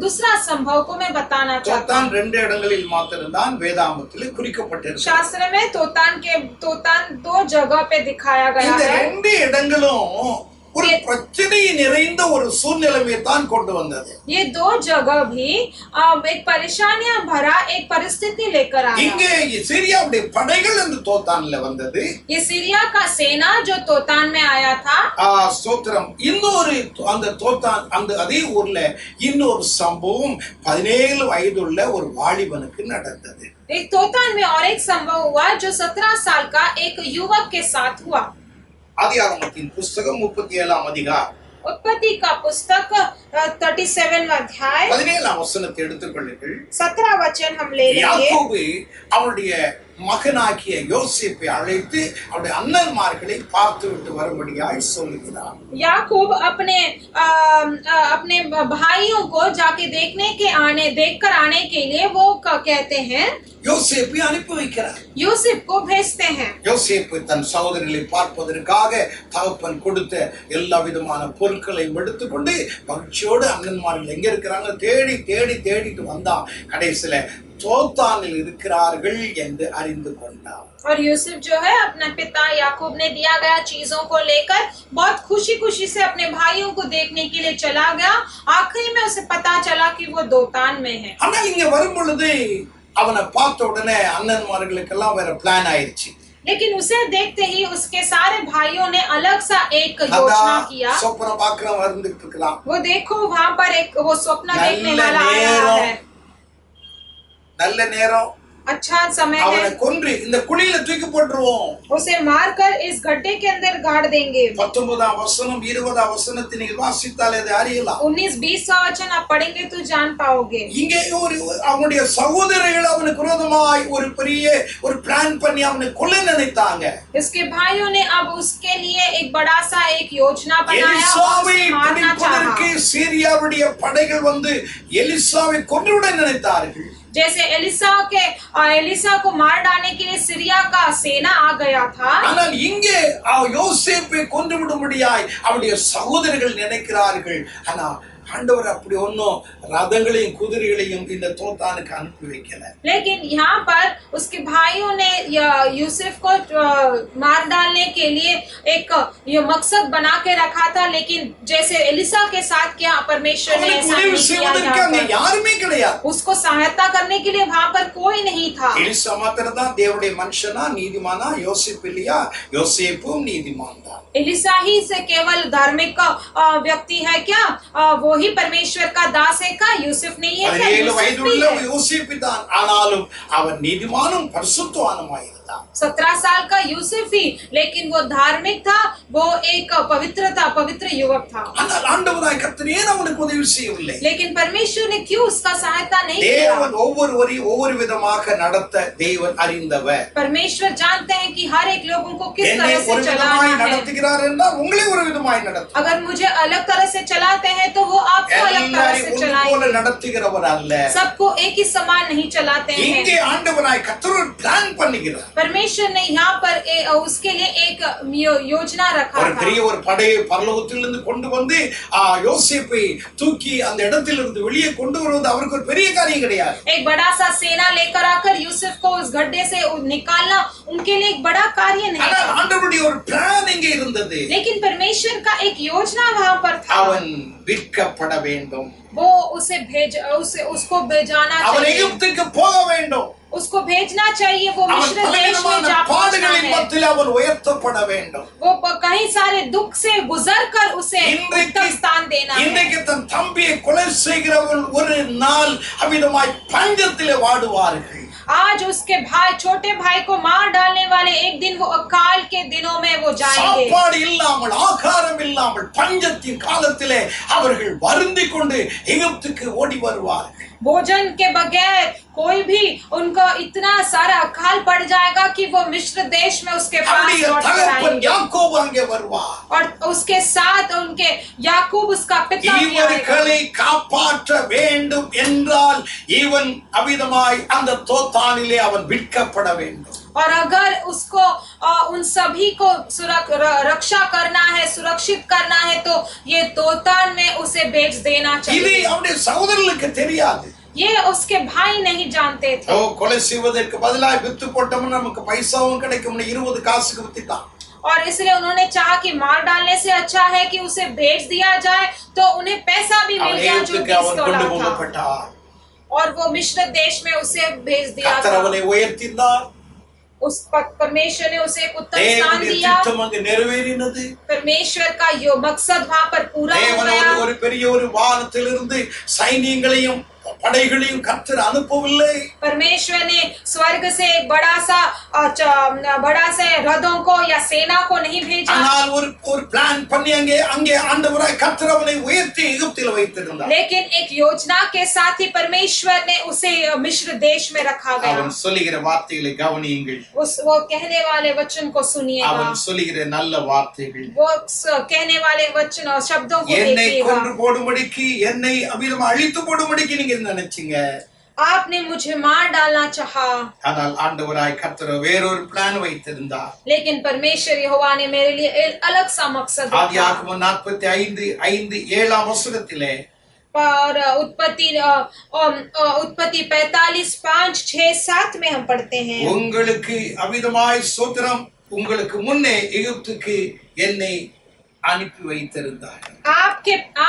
S2: दूसरा संभव को मैं बताना चाहता
S1: தோத்தான் ரெண்டு இடங்களில் மாத்திரம்தான் வேதாகமத்திலே குறிக்கப்பட்டிருக்கிறது.
S2: शास्त्र में तोतान 2 जगह पे दिखाया गया
S1: இந்த
S2: है।
S1: ரெண்டு இடங்களும் ஒரு பிரச்சனை நிறைந்த ஒரு சூழ்நிலையை தான் கொண்டு வந்தது.
S2: ये 2 जगह भी एक परेशानियां भरा एक परिस्थिति लेकर आया।
S1: இங்கே सीरियाவுடைய படைகள் அந்த தோத்தான்ல வந்தது.
S2: ये सीरिया का सेना जो तोतान में आया था।
S1: ஸ்தோத்திரம். இன்னொரு அந்த தோத்தான் அந்த அதே ஊர்ல இன்னொரு சம்பவம் 17 வயதுள்ள ஒரு வாலிபனுக்கு நடந்தது.
S2: एक तोतान में और एक संभव हुआ जो 17 साल का एक युवक के साथ हुआ।
S1: ஆதியாகமத்தின் புஸ்தகம் 37ஆம் அதிகாரம்
S2: उत्पत्ति का पुस्तक 37वां अध्याय
S1: 17ஆம் வசனத்தை எடுத்துக்கொள்ளுங்கள்.
S2: 17 वचन हम ले लेंगे।
S1: யாக்கோபு அவருடைய மகனாகிய யோசேப்பை அழைத்து அவருடைய அண்ணன்மார்களை பார்த்துவிட்டு வரும்படியாய் சொல்லுகிறார்.
S2: याकूब अपने भाइयों को जाके देखकर आने के लिए वो कहते हैं।
S1: யோசேப்பை அனுப்பி வைக்கிறார்.
S2: यूसुफ को भेजते हैं।
S1: யோசேப்பு தன் சகோதரர்களை பார்ப்பதற்காக தகப்பன் கொடுத்த எல்லா விதமான பொருட்களையும் எடுத்துக்கொண்டு மகிழ்ச்சியோடு அண்ணன்மார்கள் எங்க இருக்கிறாங்க தேடி தேடி தேடிட்டு வந்தா கடைசியில தோத்தானில் இருக்கிறார்கள் என்று அறிந்து கொண்டார்.
S2: और यूसुफ जो है अपने पिता याकूब ने दिया गया चीजों को लेकर बहुत खुशी से अपने भाइयों को देखने के लिए चला गया। आखिरी में उसे पता चला कि वो दोतान में है।
S1: ஆனால் இங்க வரும் பொழுது அவனை பார்த்த உடனே அண்ணன்மார்களுக்கெல்லாம் வேற பிளான் ஆயிடுச்சு.
S2: लेकिन उसे देखते ही उसके सारे भाइयों ने अलग सा एक योजना किया।
S1: சொப்பன பார்க்கிறவன் வந்துட்டு இருக்கலாம்.
S2: वो देखो वहां पर एक वो स्वप्न देखने वाला आया है।
S1: நல்ல நேரம்,
S2: अच्छा समय है।
S1: அவனை கொன்று இந்த குழியில தூக்கி போட்டுருவோம்.
S2: उसे मारकर इस गड्ढे के अंदर गाड़ देंगे।
S1: 19ஆம் வசனம் 20ஆம் வசனத்தை நீங்க வாசித்தாலே அதை அறியலாம்.
S2: 19-20 वचन आप पढ़ेंगे तो जान पाओगे।
S1: இங்கே அவனுடைய சகோதரர்கள் அவனுக்கு விரோதமாய் ஒரு பெரிய ஒரு பிளான் பண்ணி அவனை கொல்ல நினைத்தாங்க.
S2: इसके भाइयों ने अब उसके लिए एक बड़ा सा एक योजना बनाया और
S1: எலிசாவை
S2: उसे मारना
S1: பிடிப்பதற்கு
S2: चाहा।
S1: சீரியாவுடைய படைகள் வந்து எலிசாவை கொன்றுவிட நினைத்தார்கள்.
S2: जैसे एलिसा को मार डालने के लिए सीरिया का सेना आ गया था,
S1: ஆனால் இங்கே யோசேப்பை கொன்று விடும்படியாய் அவருடைய சகோதரர்கள் நினைக்கிறார்கள். ஆனா ஆண்டவர் அப்படி ஒன்னும் ரதங்களையும் குதிரைகளையும் இந்த தோத்தானுக்கு அனுப்பி வைக்கல.
S2: लेकिन यहाँ पर उसके भाइयों ने यूसुफ को मार डालने के लिए एक ये मकसद बना के रखा था, लेकिन जैसे एलिसा के साथ क्या परमेश्वर ने ऐसा नहीं किया। यहाँ पर
S1: யாருமே கிடையாது.
S2: उसको सहायता करने के लिए वहां पर कोई नहीं था।
S1: எலிசா மாத்திரம் தான் தேவனுடைய மனுஷனா நீதிமானா? யோசேப்பு இல்லையா? யோசேப்பும் நீதிமான் தான்.
S2: एलिसा ही से केवल धार्मिक व्यक्ति है क्या? वो ही परमेश्वर का दास है क्या? यूसुफ नहीं है क्या?
S1: 17 வயதுள்ள யோசேப்பு தான். ஆனாலும் அவர் நீதிமானும் பரிசுத்தவானுமாய் இருந்தார்.
S2: 17 साल का यूसुफ ही, लेकिन वो धार्मिक था, वो एक पवित्र युवक था।
S1: ஆனால் ஆண்டவராய் கர்த்தர் ஏன் அவனுக்கு உதவி செய்யவில்லை?
S2: लेकिन परमेश्वर ने क्यों उसका सहायता नहीं किया?
S1: தேவன் ஒவ்வொருவரையும் ஒவ்வொரு விதமாக நடத்த தேவன் அறிந்தவர்.
S2: परमेश्वर जानते हैं कि हर एक लोगों को किस
S1: என்னை
S2: तरह से
S1: ஒரு
S2: चलाना
S1: விதமாய்
S2: है।
S1: நடத்துகிறார் என்றால் உங்களை ஒரு விதமாய் நடத்தும்.
S2: अगर मुझे अलग तरह से चलाते हैं तो वो आपको अलग तरह से
S1: எல்லாரையும்
S2: चलाएंगे।
S1: போல நடத்துகிறவர் அல்ல.
S2: सबको एक ही समान नहीं चलाते हैं।
S1: இங்கே ஆண்டவராய் கர்த்தர் ஒரு பிளான் பண்ணுகிறார்.
S2: परमेश्वर ने यहाँ पर उसके लिए एक योजना रखा
S1: ஒரு
S2: था।
S1: பெரிய ஒரு படையை பரலோகத்திலிருந்து கொண்டு வந்து யோசேப்பை தூக்கி அந்த இடத்திலிருந்து வெளியே கொண்டு வருவது அவருக்கு ஒரு பெரிய காரியம் கிடையாது.
S2: एक बड़ा सा सेना लेकर आकर यूसुफ को उस गड्ढे से निकालना उनके लिए एक बड़ा कार्य नहीं
S1: ஆனால்
S2: था।
S1: ஆண்டவருடைய ஒரு பிளான் இங்கே இருந்தது.
S2: लेकिन परमेश्वर का एक योजना वहाँ पर था।
S1: அவன் விற்கப்பட வேண்டும்.
S2: वो उसको भेजाना
S1: அவன்
S2: चाहिए,
S1: எகிப்துக்கு போக வேண்டும்.
S2: उसको भेजना चाहिए। वो
S1: அவன்
S2: मिस्र देश में
S1: பலவிதமான
S2: जा पहुंचना
S1: பாடுகளின்
S2: है।
S1: மத்தியில் அவன் உயர்த்தப்பட வேண்டும்.
S2: वो कई सारे दुख से गुजर कर उसे
S1: இன்றைக்கு
S2: उत्तम स्थान देना है।
S1: இன்றைக்கு தன் தம்பியை கொலை செய்கிறவர்கள் ஒரு நாள் அவ்விதமாய் பஞ்சத்திலே வாடுவார்கள்.
S2: आज उसके छोटे भाई को मार डालने वाले एक दिन वो अकाल के दिनों में वो जाएंगे।
S1: சாப்பாடு இல்லாமல் ஆகாரம் இல்லாமல் பஞ்சத்தின் காலத்திலே அவர்கள் வருந்திக் கொண்டு எகிப்துக்கு ஓடி வருவார்கள்.
S2: भोजन के बगैर कोई भी उनको इतना सारा अकाल पड़ जाएगा कि वो मिस्र देश में उसके पास
S1: அவருடைய
S2: लौट कर
S1: தகப்பன்
S2: आएंगे।
S1: யாக்கோபு அங்கே வருவார்.
S2: और उसके साथ उनके याकूब उसका पिता भी आएगा।
S1: இவர்களை காப்பாற்ற வேண்டும் என்றால் இவன் அவ்விதமாய் அந்த தோத்தானிலே அவன் விற்கப்பட வேண்டும்.
S2: और अगर उसको उन सभी को रक्षा करना है, सुरक्षित करना है, तो ये तोतान में उसे बेच देना
S1: இது
S2: चाहिए।
S1: அவனுடைய சகோதரர்களுக்கு தெரியாது.
S2: ये उसके भाई नहीं जानते थे।
S1: கொலை செய்வதற்கு பதிலாக வித்து போட்டோம்னா நமக்கு பைசாவும் கிடைக்கும். 20 காசுக்கு வித்துட்டான்.
S2: और इसलिए उन्होंने चाहा कि मार डालने से अच्छा है कि उसे बेच दिया जाए, तो उन्हें पैसा भी मिल गया जो 20
S1: அவன் கொண்டு
S2: डॉलर था।
S1: போகப்பட்டான்.
S2: और वो मिस्र देश में उसे भेज दिया
S1: கர்த்தர்
S2: था।
S1: அவனை உயர்த்தினார்.
S2: उस परमेश्वर ने उसे एक उत्तम स्थान
S1: தேவனுடைய
S2: दिया।
S1: திட்டம் அங்கு நிறைவேறினது.
S2: परमेश्वर का यो मकसद वहाँ पर पूरा हो
S1: தேவன்
S2: गया।
S1: ஒரு பெரிய ஒரு வானத்திலிருந்து சைன்யங்களையும் படைகளையும் கர்த்தர் அனுப்பவில்லை.
S2: परमेश्वर ने स्वर्ग से एक बड़ा से रथों को या सेना को नहीं भेजा।
S1: ஆனால் ஒரு பிளான் பண்ணி அங்கே ஆண்டவராய் கர்த்தர் அவனை உயர்த்தி எகிப்தில் வைத்திருந்தார்.
S2: लेकिन एक योजना के साथ ही परमेश्वर ने उसे मिस्र देश में रखा गया।
S1: அவன் சொல்லுகிற வார்த்தைகளை கவனியுங்கள்.
S2: वो कहने वाले वचन को सुनिएगा।
S1: அவன் சொல்லுகிற நல்ல வார்த்தைகள்.
S2: वो कहने वाले वचन और शब्दों को
S1: என்னை
S2: देखिएगा।
S1: கொன்று போடும்படிக்கு என்னை அபிதமா அழித்து போடும்படிக்கு நீங்க நினைச்சீங்க.
S2: आपने मुझे मार डालना चाहा,
S1: ஆனால் ஆண்டவராய் கர்த்தர் வேறொரு பிளான் வைத்திருந்தார்.
S2: लेकिन परमेश्वर यहोवा ने मेरे लिए एक अलग सा मकसद रखा।
S1: ஆதியாகமம் 45:5-7 வசனத்திலே
S2: और उत्पत्ति 45:5-6-7 में हम पढ़ते हैं।
S1: உங்களுக்கு அபிதமாய் ஸ்தோத்திரம், உங்களுக்கு முன்னே எகிப்துக்கு என்னை அனுப்பி வைத்திருந்தார்.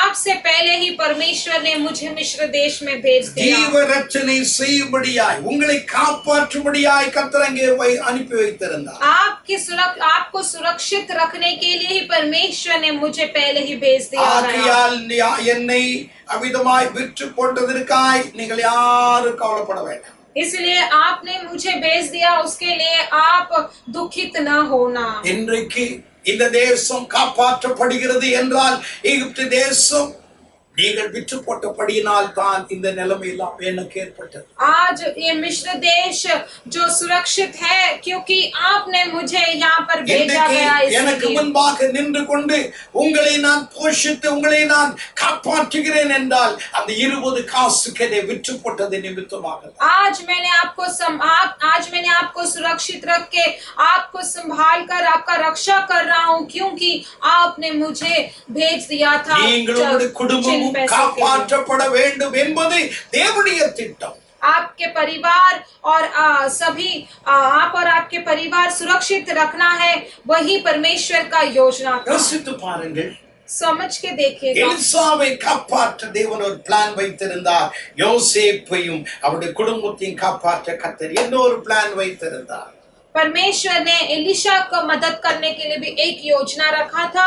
S2: आपसे पहले ही परमेश्वर ने मुझे मिस्र देश में भेज दिया।
S1: ஜீவ ரட்சணை செய்யும்படியாய் உங்களை காப்பாற்றும்படியாய் கர்த்தர் அங்கே அனுப்பி வைத்திருந்தார்.
S2: आपको सुरक्षित रखने के लिए ही परमेश्वर ने मुझे पहले ही भेज दिया।
S1: ஆகையால் என்னை அவிதமாய் விற்று போட்டதற்காய் நீங்கள் யாரும் கவலைப்பட வேண்டாம்.
S2: इसलिए आपने मुझे भेज दिया, उसके लिए आप दुखित न होना।
S1: இன்றைக்கு இந்த தேசம் காப்பாற்றப்படுகிறது என்றால் எகிப்து தேசம் நீங்கள் விற்று போட்டபடியினால் தான் இந்த நிலைமையெல்லாம் எனக்கு ஏற்பட்டது.
S2: आज ये मिस्र देश जो सुरक्षित है क्योंकि आपने मुझे यहाँ पर भेजा
S1: இன்றைக்கு
S2: गया
S1: எனக்கு
S2: इसलिए।
S1: முன்பாக நின்று கொண்டு உங்களை நான் போஷித்து உங்களை நான் காப்பாற்றுகிறேன் என்றால் அந்த 20 காசுக்கு என்னை விற்று போட்டது நிமித்தமாக.
S2: आज मैंने आपको सुरक्षित रख के आपको संभाल कर आपका रक्षा कर रहा हूँ क्योंकि आपने मुझे भेज दिया था
S1: நீங்களுடைய குடும்பமும் காப்பாற்றப்பட வேண்டும் என்பது தேவனுடைய திட்டம்.
S2: आपके परिवार और सभी आप और आपके परिवार सुरक्षित रखना है, वही परमेश्वर का योजना था।
S1: யோசித்து பாருங்கள்.
S2: समझ के देखिएगा।
S1: எலிசாவை காப்பாற்ற தேவன் ஒரு பிளான் வைத்திருந்தார். யோசேப்பையும் அவருடைய குடும்பத்தையும் காப்பாற்ற கர்த்தர் இன்னொரு பிளான் வைத்திருந்தார்.
S2: परमेश्वर ने एलिशा को मदद करने के लिए भी एक योजना रखा था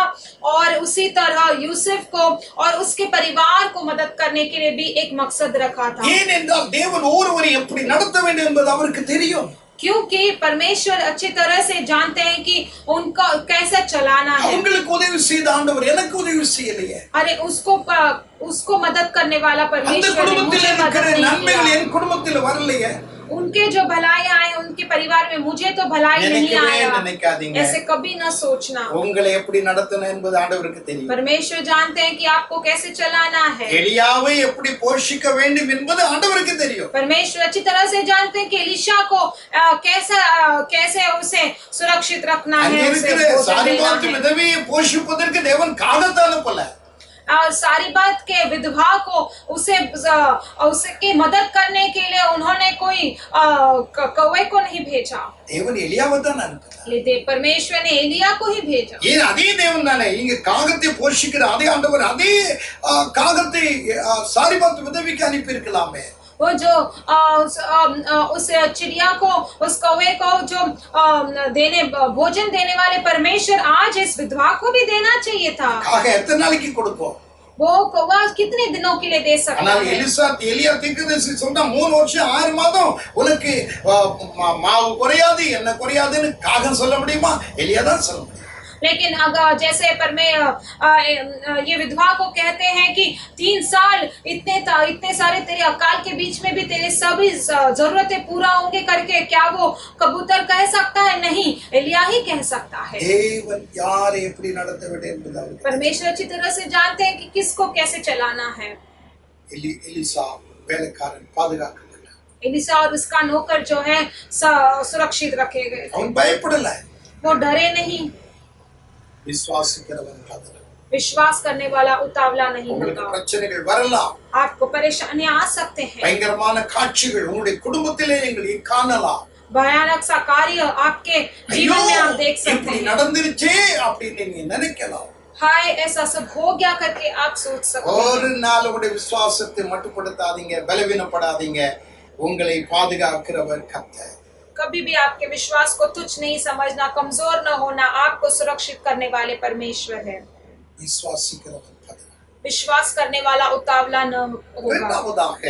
S2: और उसी तरह यूसुफ को और उसके परिवार को मदद करने के लिए भी एक मकसद रखा था।
S1: ஏனென்றால் தேவன் ஒருவரை எப்படி நடத்த வேண்டும் என்பது அவருக்கு தெரியும்.
S2: क्योंकि परमेश्वर अच्छी तरह से जानते हैं कि उनको कैसे चलाना है।
S1: அவங்களுக்கு உதவி செய்த ஆண்டவர் எனக்கு உதவி செய்யலையே.
S2: अरे उसको मदद करने वाला
S1: அந்த
S2: परमेश्वर ने
S1: குடும்பத்தில்
S2: मुझे
S1: இருக்கிற
S2: मदद नहीं
S1: நன்மைகள்
S2: किया।
S1: என் குடும்பத்தில் வரலையே.
S2: उनके जो भलाई आए उनके परिवार में मुझे तो भलाई नहीं
S1: நினைக்கவே
S2: आया,
S1: நினைக்காதீங்க.
S2: ऐसे कभी न सोचना।
S1: உங்களை எப்படி நடத்தணும் என்பது ஆண்டவருக்கு தெரியும்.
S2: परमेश्वर जानते हैं कि आपको कैसे चलाना है।
S1: எலியாவை எப்படி போஷிக்க வேண்டும் என்பது ஆண்டவருக்கு தெரியும்.
S2: परमेश्वर अच्छी तरह से जानते हैं कि एलिशा को कैसे उसे सुरक्षित रखना
S1: அங்கே
S2: है, उसे
S1: இருக்கிற
S2: भोजन
S1: சாரிபாத்
S2: देना है।
S1: விதவையை போஷிப்பதற்கு தேவன் காகத்தை அனுப்பல.
S2: और सारी बात के विधवा को उसकी मदद करने के लिए उन्होंने कोई कौवे को नहीं भेजा।
S1: தேவன் எலியாவை தான் அனுப்பினார்.
S2: परमेश्वर ने एलिया को ही भेजा।
S1: ஏன் அதே தேவன் தானே இங்க காகத்தை போஷிக்கிற அதே ஆண்டவர் அதே காகத்தை சாரிபாத் விதவைக்கு அனுப்பி இருக்கலாமே.
S2: वो जो उस चिड़िया को उस कौवे को जो भोजन देने वाले परमेश्वर आज इस विधवा को भी देना चाहिए था।
S1: காக எத்தனை நாளைக்கு கொடுக்கும்?
S2: वो कौवा कितने दिनों के लिए दे सकता
S1: ஆனால்
S2: है?
S1: எலியா தீர்க்கதரிசி சொன்னா 3 வருஷம் 6 மாதம் உனக்கு மாவு குறையாது என்ன குறையாதுன்னு காகம் சொல்ல முடியுமா? எலியா தான் சொல்ல முடியும்.
S2: लेकिन अगर जैसे ये विधवा को कहते हैं कि 3 साल इतने सारे तेरे अकाल के बीच में भी तेरे सभी जरूरतें पूरा होंगे करके क्या वो कबूतर कह सकता है? नहीं, एलिया ही कह सकता है।
S1: தேவன் யாரை எப்படி நடத்த வேண்டும் என்பது
S2: परमेश्वर अच्छी तरह से जानते हैं कि किसको कैसे चलाना है।
S1: எலிசா வேலைக்காரன் பாதுகாக்கப்பட்டான்.
S2: एलिसा और उसका नौकर जो है सुरक्षित रखे गए।
S1: அவன் பயப்படல.
S2: वो डरे नहीं।
S1: விசுவாசிக்கிறவன் பதற.
S2: विश्वास करने वाला उतावला नहीं
S1: உங்களுக்கு
S2: होगा।
S1: பிரச்சனைகள் வரலாம்.
S2: आपको परेशानियां आ सकते हैं।
S1: பயங்கரமான காட்சிகள் உங்களுடைய குடும்பத்திலே நீங்கள் காணலாம்.
S2: भयानक सा कार्य आपके जीवन में आप देख सकते
S1: இப்படி
S2: हैं।
S1: நடந்துருச்சே அப்படின்னு நீங்க நினைக்கலாம்.
S2: हाय ऐसा सब हो गया करके आप सोच सकते हैं।
S1: ஒரு நாள் உங்களுடைய விசுவாசத்தை மட்டுப்படுத்தாதீங்க, பலவீனப்படாதீங்க. உங்களை பாதுகாக்கிறவர் கர்த்தர்.
S2: कभी भी आपके विश्वास को तुच्छ नहीं समझना, कमजोर न होना, आपको सुरक्षित करने वाले परमेश्वर है।
S1: விசுவாசிக்கிறவன் பதற.
S2: विश्वास करने वाला उतावला न होगा।
S1: இரண்டாவதாக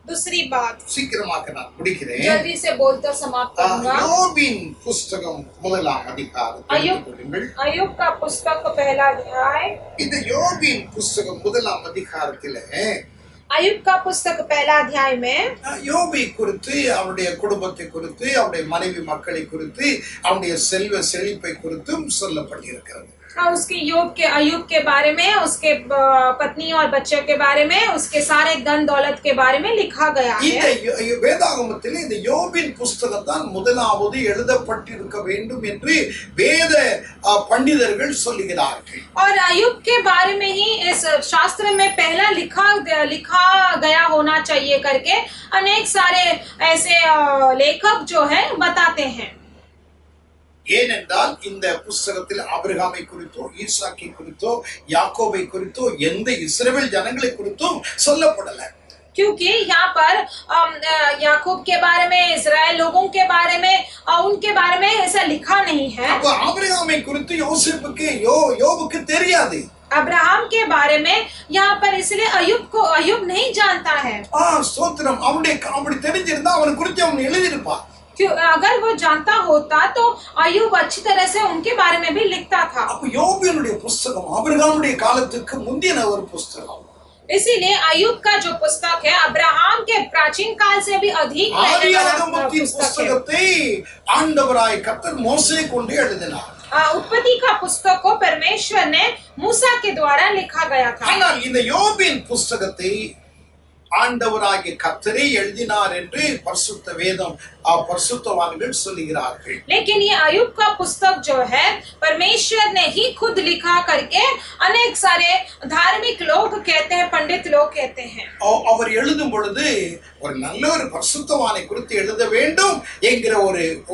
S2: दूसरी बात,
S1: சீக்கிரமாக நான் முடிக்கிறேன்.
S2: जल्दी से बोलकर समाप्त करूंगा।
S1: யோபின் புஸ்தகம் 1ஆம் அதிகாரத்தை எடுத்துக்கொள்ளுங்கள்.
S2: अय्यूब का पुस्तक का पहला अध्याय।
S1: இந்த யோபின் புஸ்தகம் 1ஆம் அதிகாரத்திலே
S2: अय्यूब का पुस्तक पहला अध्याय में
S1: யோபி குறித்து, அவருடைய குடும்பத்தை குறித்து, அவருடைய மனைவி மக்களை குறித்து, அவருடைய செல்வ செழிப்பை குறித்தும் சொல்லப்பட்டிருக்கிறது.
S2: उसकी अय्यूब के बारे में, उसके पत्नी और बच्चे के बारे में, उसके सारे धन दौलत के बारे में लिखा गया है।
S1: இந்த வேதாகமத்தில் இந்த யோபின் புஸ்தகம் தான் முதலாவது எழுதப்பட்டிருக்க வேண்டும் என்று வேத பண்டிதர்கள் சொல்லுகிறார்கள்.
S2: और अय्यूब के बारे में ही इस शास्त्र में पहला लिखा गया होना चाहिए करके अनेक सारे ऐसे लेखक जो है बताते हैं।
S1: ஏனென்றால் இந்த புஸ்தகத்தில் ஆபிரகாமை குறித்தோ, ஈசாக்கை குறித்தோ, யாக்கோபை குறித்தோ, எந்த இஸ்ரவேல் ஜனங்களை குறித்தும் சொல்லப்படல.
S2: क्योंकि यहाँ पर याकूब के बारे में, इस्राएल लोगों के बारे में, उनके बारे में ऐसा लिखा नहीं है।
S1: அப்ப ஆபிரகாமை குறித்து யோசேப்புக்கு யோபுக்கு தெரியாது.
S2: अब्राहम के बारे में यहाँ पर इसलिए अय्यूब नहीं जानता है।
S1: ஸ்தோத்திரம். அப்படி தெரிஞ்சிருந்தா அவனை குறித்து அவன் எழுதியிருப்பான்.
S2: क्यों? अगर वो जानता होता तो अय्यूब अच्छी तरह से उनके बारे में भी लिखता था।
S1: அப்ப யோபினுடைய புஸ்தகம் ஆபிரகாமுடைய காலத்துக்கு முந்தின ஒரு புஸ்தகம்.
S2: इसीलिए अय्यूब का जो पुस्तक है अब्राहम के प्राचीन काल से भी अधिक पहले वाला
S1: ஆதியாகமத்தின்
S2: पुस्तक है।
S1: புஸ்தகத்தை ஆண்டவராய் கர்த்தர் மோசே கொண்டு எழுதினார்.
S2: उत्पत्ति का पुस्तक को परमेश्वर ने मूसा के द्वारा लिखा गया था।
S1: ஆனால் இந்த யோபின் புஸ்தகத்தை ஆண்டவராகிய கர்த்தரே எழுதினார் என்று பரிசுத்த வேதம் பரிசுத்தவான்கள் சொல்லுகிறார்கள்.
S2: लेकिन ये अय्यूब का पुस्तक जो है परमेश्वर ने ही खुद लिखा करके अनेक सारे धार्मिक लोग कहते हैं, पंडित लोग कहते हैं।
S1: அவர் எழுதும் பொழுது ஒரு நல்ல ஒரு பரிசுத்தவானை குறித்து எழுத வேண்டும் என்கிற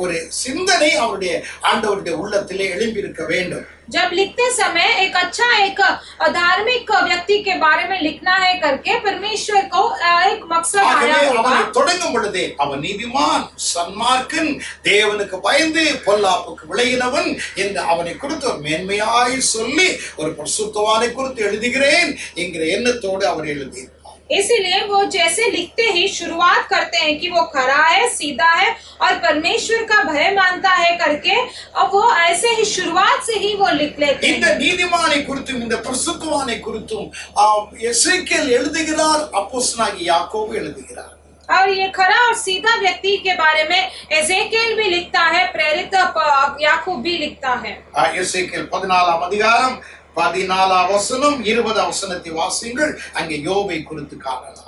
S1: ஒரு சிந்தனை அவருடைய ஆண்டவருடைய உள்ளத்திலே எழும்பியிருக்க வேண்டும்.
S2: जब लिखते समय एक अच्छा एक धार्मिक व्यक्ति के बारे में लिखना है करके परमेश्वर को एक मकसद आया होगा।
S1: அவனை தொடங்கும் பொழுதே அவன் நீதிமான், சன்மார்க்கன், தேவனுக்கு பயந்து பொல்லாப்புக்கு விலகினவன் என்று அவனை குறித்து ஒரு மேன்மையாய் சொல்லி ஒரு பரிசுத்தவானை குறித்து எழுதுகிறேன் என்கிற எண்ணத்தோடு அவர் எழுதினார்.
S2: इसीलिए वो जैसे लिखते ही शुरुआत करते हैं कि वो खरा है, सीधा है और परमेश्वर का भय मानता है करके, अब वो ऐसे ही शुरुआत से ही वो लिख लेते
S1: இந்த
S2: हैं।
S1: நீதிமானை குறித்தும் இந்த பரிசுத்தவானை குறித்தும் எசேக்கியேல் எழுதுகிறார், அப்போஸ்தலனாகிய யாக்கோபு எழுதுகிறார்.
S2: और ये खरा और सीधा व्यक्ति के बारे में एजेकिएल भी लिखता है, प्रेरित याकूब भी लिखता है।
S1: எசேக்கியேல் 14ஆம் அதிகாரம் 14ஆம் வசனம் 20ஆம் வசனத்தை வாசியுங்கள். அங்கே யோபை குறித்து காணலாம்.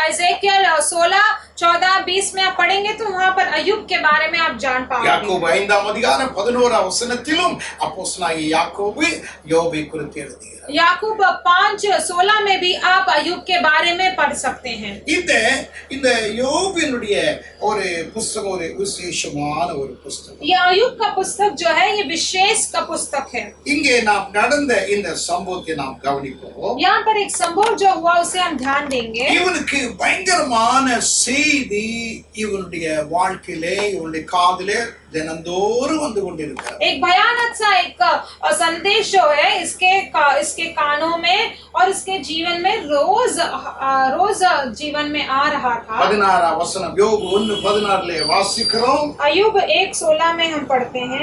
S2: एजेकिएल 16, 14, 20 में आप पढ़ेंगे तो वहां पर अय्यूब के बारे में आप जान पाओगे।
S1: யாக்கோபு 5ஆம் அதிகாரம் 11ஆம் வசனத்திலும் அப்போஸ்தலனாகிய யாக்கோபு யோபை குறித்து எழுதுகிறார்.
S2: याकूब 5:16 में भी आप अय्यूब के बारे में पढ़ सकते हैं।
S1: இந்த யோபினுடைய ஒரு புத்தகம் ஒரு விசேஷமான ஒரு புத்தகம்.
S2: ये अय्यूब का पुस्तक जो है ये विशेष का पुस्तक है।
S1: இங்கே நாம் நடந்த இந்த சம்பவத்தை நாம் கவனிப்போம்.
S2: यहाँ पर एक संभव जो हुआ उसे हम ध्यान देंगे।
S1: இவனுக்கு பயங்கரமான செய்தி இவனுடைய வாழ்க்கையிலே இவனுடைய காதிலே தினந்தோறும் வந்து கொண்டிருக்கிறது.
S2: एक भयानक सा एक संदेश जो है इसके कानों में और इसके जीवन में रोज जीवन में आ रहा था।
S1: 16ஆம் வசனம் யோபு 1:16 வாசிக்கிறோம்.
S2: अय्यूब 1:16 में हम पढ़ते हैं।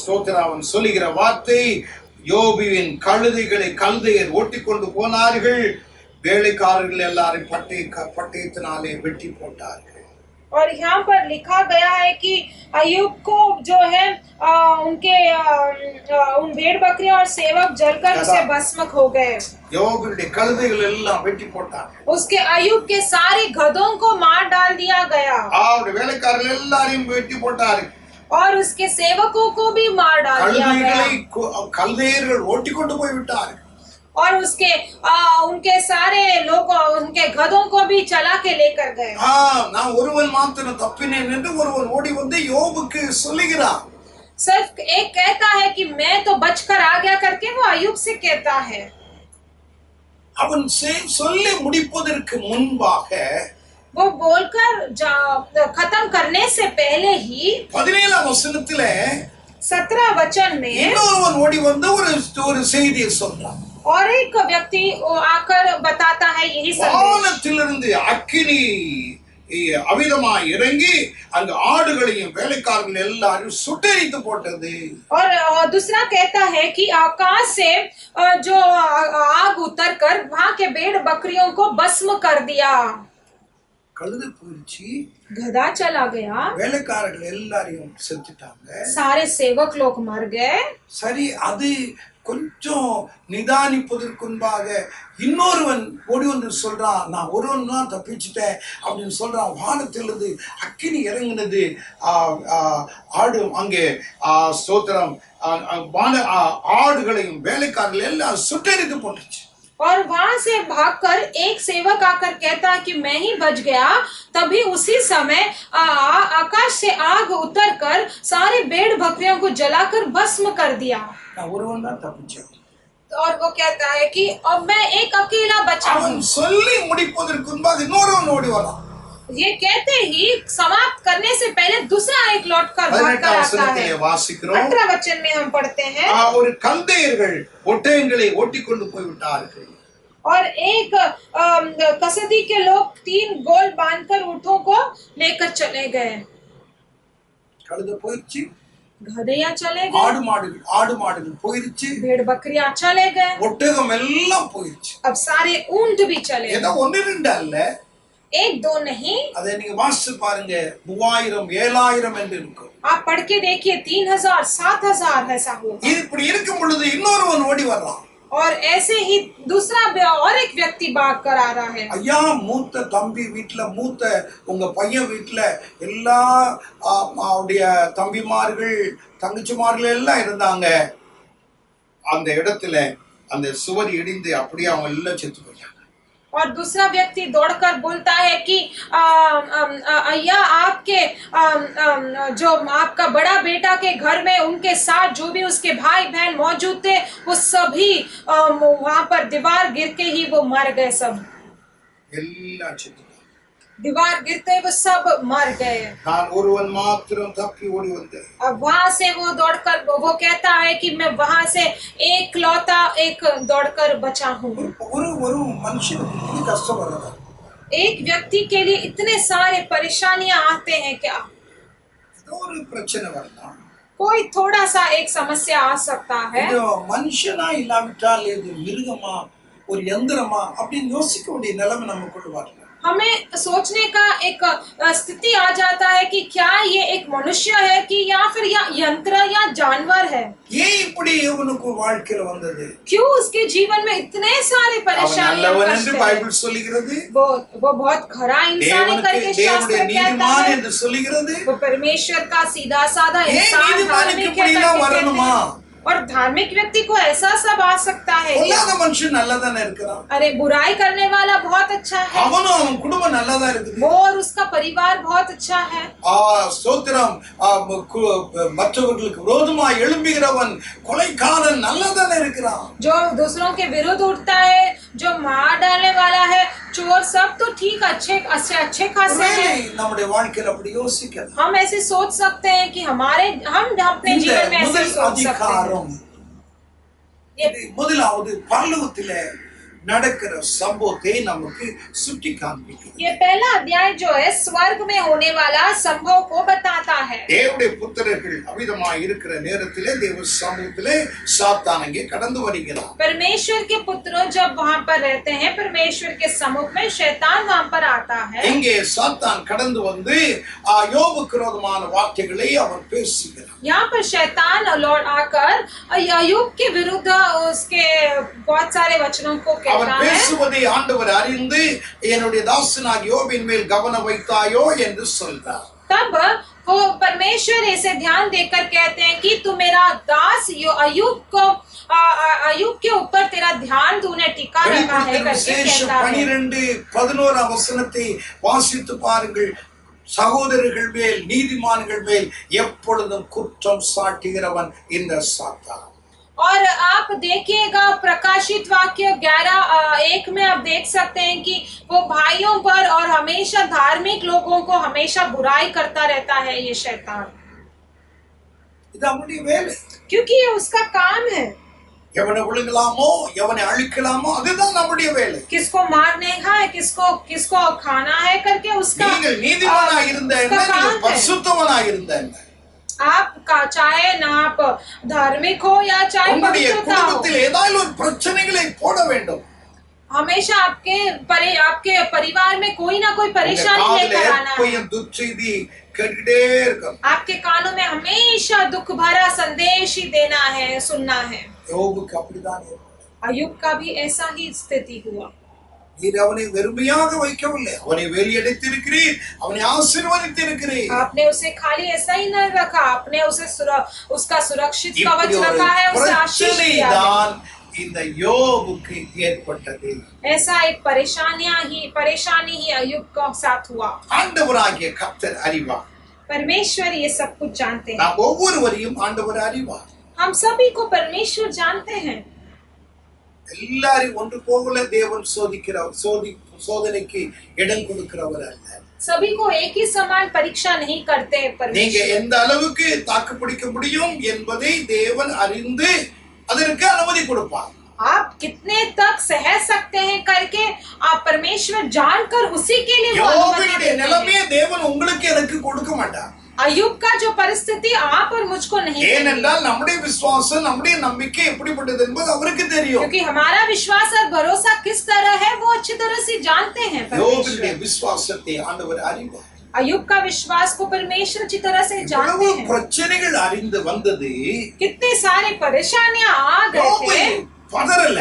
S1: ஸ்தோத்திரம் சொல்லுகிற வார்த்தை, யோபுவின் கழுதைகளை கல்தையர் ஓட்டிக்கொண்டு போனார்கள், வேலைக்காரர்கள் எல்லாரும் பட்டயத்தினாலே வெட்டி போட்டார்கள்.
S2: और यहाँ पर लिखा गया है कि अय्यूब को जो है उन भेड़ बकरियां और सेवक जलकर उसे भस्म हो गए।
S1: யோபுடைய கழுதைகள் எல்லாம் வெட்டி போட்டாங்க.
S2: उसके अय्यूब के सारे गधों को मार डाल दिया गया
S1: அவருடைய வேலைக்காரர்கள் எல்லாரையும் வெட்டி போட்டார்கள்.
S2: और उसके सेवकों को भी मार डाल दिया गया।
S1: கல்தையர்கள் ஓட்டிக்கொண்டு போய் விட்டார்கள்.
S2: और उनके सारे लोग उनके गधों को भी चला के लेकर गए।
S1: நான் ஒருவன் மாத்திரம் தப்பினேன் என்று ஒருவன் ஓடி வந்து யோபுக்கு சொல்லுகிறான்.
S2: सिर्फ एक कहता है कि मैं तो बचकर आ गया करके वो अय्यूब से कहता है।
S1: அவன் சொல்லி முடிப்பதற்கு முன்பாக
S2: वो बोलकर खत्म करने से पहले ही
S1: 17ஆம் வசனத்திலே
S2: 17 वचन में
S1: இன்னொருவன் ஓடி வந்து ஒரு செய்தியை சொல்றான்.
S2: और एक व्यक्ति आकर बताता है यही संदेश।
S1: வானத்திலிருந்து அக்கினி அவிதமாய் இறங்கி அங்க ஆடுகளையும் வேலைக்காரர்கள் எல்லாரும் சுட்டெரித்து போட்டது।
S2: और दूसरा कहता है कि आकाश से जो आग उतरकर वहां के भेड़ बकरियों को भस्म कर दिया।
S1: கழுதை போயிடுச்சு,
S2: गधा चला गया,
S1: வேலைக்காரர்கள் எல்லாரையும் செத்துட்டாங்க,
S2: सारे सेवक लोग मर गए।
S1: சரி, அது கொஞ்சம் நிதானிப்பதற்கு முன்பாக இன்னொருவன் ஓடி வந்து சொல்றான், நான் ஒருவன் தான் தப்பிச்சுட்டேன் அப்படின்னு சொல்றான். வானத்திலிருந்து அக்கினி இறங்கினது, ஆடு அங்கே ஸ்தோத்திரம் ஆடுகளையும் வேலைக்காரர்கள் எல்லாம் சுட்டெரித்து போட்டுச்சு।
S2: और वहां से भागकर एक सेवक आकर कहता कि मैं ही बच गया। तभी उसी समय आकाश से आग उतरकर सारे भेड़ बकरियों को जलाकर भस्म कर दिया। और वो कहता है कि अब मैं एक अकेला बचा हूँ। ये कहते ही समाप्त करने से पहले दूसरा एक लौट कर आता है। 18 वचन में हम पढ़ते हैं, और एक कसदी के लोग 3 गोल बांधकर ऊँटों को लेकर चले गए। गधेया चले गए,
S1: ஆடு மாடுகள் போயிருச்சு,
S2: भेड़ बकरियां चले गए,
S1: ஒட்டகம் எல்லாம் போயிருச்சு.
S2: अब सारे ऊंट भी चले
S1: ஏதோ
S2: गए,
S1: ஒன்னு ரெண்டு அல்ல,
S2: एक दो नहीं।
S1: அதை நீங்க வாசிச்சு பாருங்க, 3000 7000 என்று இருக்கும்.
S2: आप पढ़ के देखिए 3000 7000 ऐसा होगा।
S1: இது இப்படி இருக்கும் பொழுது இன்னொருவன் ஓடி வர்றான்.
S2: और ऐसे ही दूसरा और एक व्यक्ति भाग कर आ रहा है।
S1: ஐயா, மூத்த தம்பி வீட்டுல, மூத்த உங்க பையன் வீட்டுல எல்லா அவருடைய தம்பிமார்கள் தங்கச்சிமார்கள் எல்லாம் இருந்தாங்க. அந்த இடத்துல அந்த சுவர் இடிந்து அப்படியே அவங்க எல்லாம் செத்து போயிட்டாங்க.
S2: और दूसरा व्यक्ति दौड़कर बोलता है कि अय्या, आपके जो आपका बड़ा बेटा के घर में उनके साथ जो भी उसके भाई बहन मौजूद थे, वो सभी वहां पर दीवार गिर के ही वो मर गए। सब
S1: எல்லாம் செத்து
S2: दीवार गिरते वो सब मर गए।
S1: நான் ஒருவன் மாத்திரம் தப்பி ஓடி வந்தேன்.
S2: अब वहां से वो दौड़कर वो कहता है कि मैं वहां से एक लौता एक दौड़कर बचा हूँ।
S1: ஒரு மனுஷனுக்கு இப்படி கஷ்டம் வரதா?
S2: एक व्यक्ति के लिए इतने सारे परेशानियां आते हैं क्या?
S1: ஏதோ ஒரு பிரச்சனை வரலாம்.
S2: कोई थोड़ा सा एक समस्या आ सकता है।
S1: இது மனுஷனா இல்லாவிட்டால் இது மிருகமா ஒரு யந்திரமா அப்படின்னு யோசிக்க வேண்டிய நிலைமை நமக்குள்ள வரல.
S2: हमें सोचने का एक स्थिति आ जाता है कि क्या ये एक मनुष्य है कि या फिर या यंत्र या जानवर है।
S1: ஏன் இப்படி இவனுக்கு வாழ்க்கையில வந்தது?
S2: क्यों उसके जीवन में इतने सारे परेशानियां
S1: என்று பைபிள் சொல்லுகிறது.
S2: वो बहुत खरा इंसान है करके शास्त्र कहता है।
S1: என்று சொல்லுகிறது.
S2: वो परमेश्वर का सीधा साधा इंसान
S1: धार्मिक है।
S2: और धार्मिक व्यक्ति को ऐसा सब आ सकता है।
S1: பொல்லாத மனுஷன் நல்லதானே இருக்கிறான்.
S2: अरे बुराई करने वाला बहुत अच्छा है,
S1: அவனும் அவன் குடும்பம் நல்லதா இருக்குது.
S2: वो और उसका परिवार बहुत अच्छा है।
S1: ஸ்தோத்திரம். மற்றவர்களுக்கு விரோதமாய் எழும்புகிறவன் கொலைகாரன் நல்லதானே இருக்கிறான்.
S2: जो दूसरों के विरुद्ध उठता है, जो मार डालने वाला है, चोर, सब तो ठीक अच्छे खासे हैं।
S1: நம்முடைய வாழ்க்கையில அப்படி யோசிக்கலாம்.
S2: हम ऐसे सोच सकते हैं कि हम अपने जीवन में ऐसे सोच सकते हैं।
S1: முதலாவது பரலோகத்திலே நடக்கிற சம்பவத்தை நமக்கு சுட்டி காண்பிக்கிறது.
S2: ये पहला अध्याय जो है स्वर्ग में होने वाला संभव को बताता है।
S1: தேவனுடைய புத்திரர்கள் அவிதமாய் இருக்கிற நேரத்திலே தேவ சமூகத்திலே சாத்தான் அங்கே கடந்து வருகிறான்.
S2: परमेश्वर के पुत्र जब वहां पर रहते हैं, परमेश्वर के सम्मुख में शैतान वहां पर आता है।
S1: இங்கே சாத்தான் கடந்து வந்து யோபுக்கு விரோதமான வார்த்தைகளை அவன் பேசுகிறான்.
S2: यहाँ पर शैतान लौट आकर अय्यूब के विरुद्ध उसके बहुत सारे वचनों को
S1: அவன் பேசுவதை ஆண்டவர் அறிந்து என்னுடைய தாசனாகிய யோபின் மேல் கவனம் வைத்தாயோ என்று சொல்றார்.
S2: तब वो परमेश्वर ऐसे ध्यान देकर कहते हैं कि तू मेरा दास अय्यूब के ऊपर तेरा ध्यान तूने टिका रखा है करके कहता है।
S1: 12-11 वचनத்தை வாசித்து பாருங்கள். சகோதரர்கள் மேல் நீதிமான்கள் மேல் எப்பொழுதும் குற்றம் சாட்டுகிறவன் இந்த சாத்தான்.
S2: और आप देखिएगा प्रकाशित वाक्य 11:1 में आप देख सकते हैं कि वो भाइयों पर और हमेशा धार्मिक लोगों को हमेशा बुराई करता रहता है ये शैतान, क्योंकि ये उसका काम है।
S1: எவனை விழுங்கலாமோ எவனை அழிக்கலாமோ அதுதான் நம்முடைய வேலை.
S2: किसको मारने का है, किसको खाना है करके उसका।
S1: நீங்கள் நீதிமானாக இருந்த என்ன, நீங்கள் பரிசுத்தவனாக இருந்த என்ன,
S2: आपका चाहे ना आप धार्मिक हो या चाहे पवित्रता हो,
S1: குடும்பத்தில் ஏதாவது ஒரு பிரச்சனைகளை போட வேண்டும்.
S2: हमेशा आपके परिवार में कोई ना कोई परेशानी लेकर आना है।
S1: दुर्चेदी केटते இருக்கணும்.
S2: आपके कानों में हमेशा दुख भरा संदेश ही देना है, सुनना है।
S1: யோபுக்கு அப்படிதான்
S2: अय्यूब का भी ऐसा ही स्थिति हुआ।
S1: நீர் அவனை வெறுமையாக வைக்கவில்லை, அவனை வேலியடைத்திருக்கிறீர், அவனை ஆசீர்வதித்திருக்கிறீர்.
S2: आपने उसे खाली ऐसा ही न रखा, आपने उसे उसका सुरक्षित कवच रखा है, उसे आशीष दिया है।
S1: இந்த யோபுக்கு ஏற்பட்டது
S2: ऐसा एक परेशानी ही अय्यूब के साथ हुआ।
S1: ஆண்டவராகிய கர்த்தர் அறிவார்.
S2: परमेश्वर ये सब कुछ जानते हैं।
S1: நாம் ஒவ்வொருவரையும் ஆண்டவர் அறிவார்.
S2: हम सभी को परमेश्वर जानते हैं।
S1: எல்லாரும் ஒன்று போகல தேவன் சோதனைக்கு இடம் கொடுக்கிறவர் அல்ல.
S2: सभी को एक ही समान परीक्षा नहीं करते परमेश्वर।
S1: நீங்க எந்த அளவுக்கு தாக்கு பிடிக்க முடியும் என்பதை தேவன் அறிந்து அதற்கு அனுமதி கொடுப்பார்.
S2: आप कितने तक सह सकते हैं करके आप परमेश्वर जानकर उसी के लिए
S1: யோபுடைய நிலைமையை தேவன் உங்களுக்கு எனக்கு கொடுக்க மாட்டார்.
S2: अय्यूब का जो परिस्थिति आप और मुझको नहीं चाहिए।
S1: ஏனென்றால் நம்முடைய விசுவாசம் நம்முடைய நம்பிக்கை எப்படிப்பட்டது என்பது அவருக்கு தெரியும்.
S2: क्योंकि हमारा विश्वास और भरोसा किस तरह है वो अच्छी तरह से जानते हैं
S1: யோபுடைய
S2: परमेश्वर।
S1: விசுவாசத்தை ஆண்டவர் அறிவார்.
S2: अय्यूब का विश्वास को परमेश्वर अच्छी तरह से जानते
S1: இவ்வளவு
S2: हैं।
S1: பிரச்சனைகள் அறிந்து வந்தது
S2: कितनी सारी परेशानियां आ गए
S1: யோபு
S2: थे,
S1: பதறல.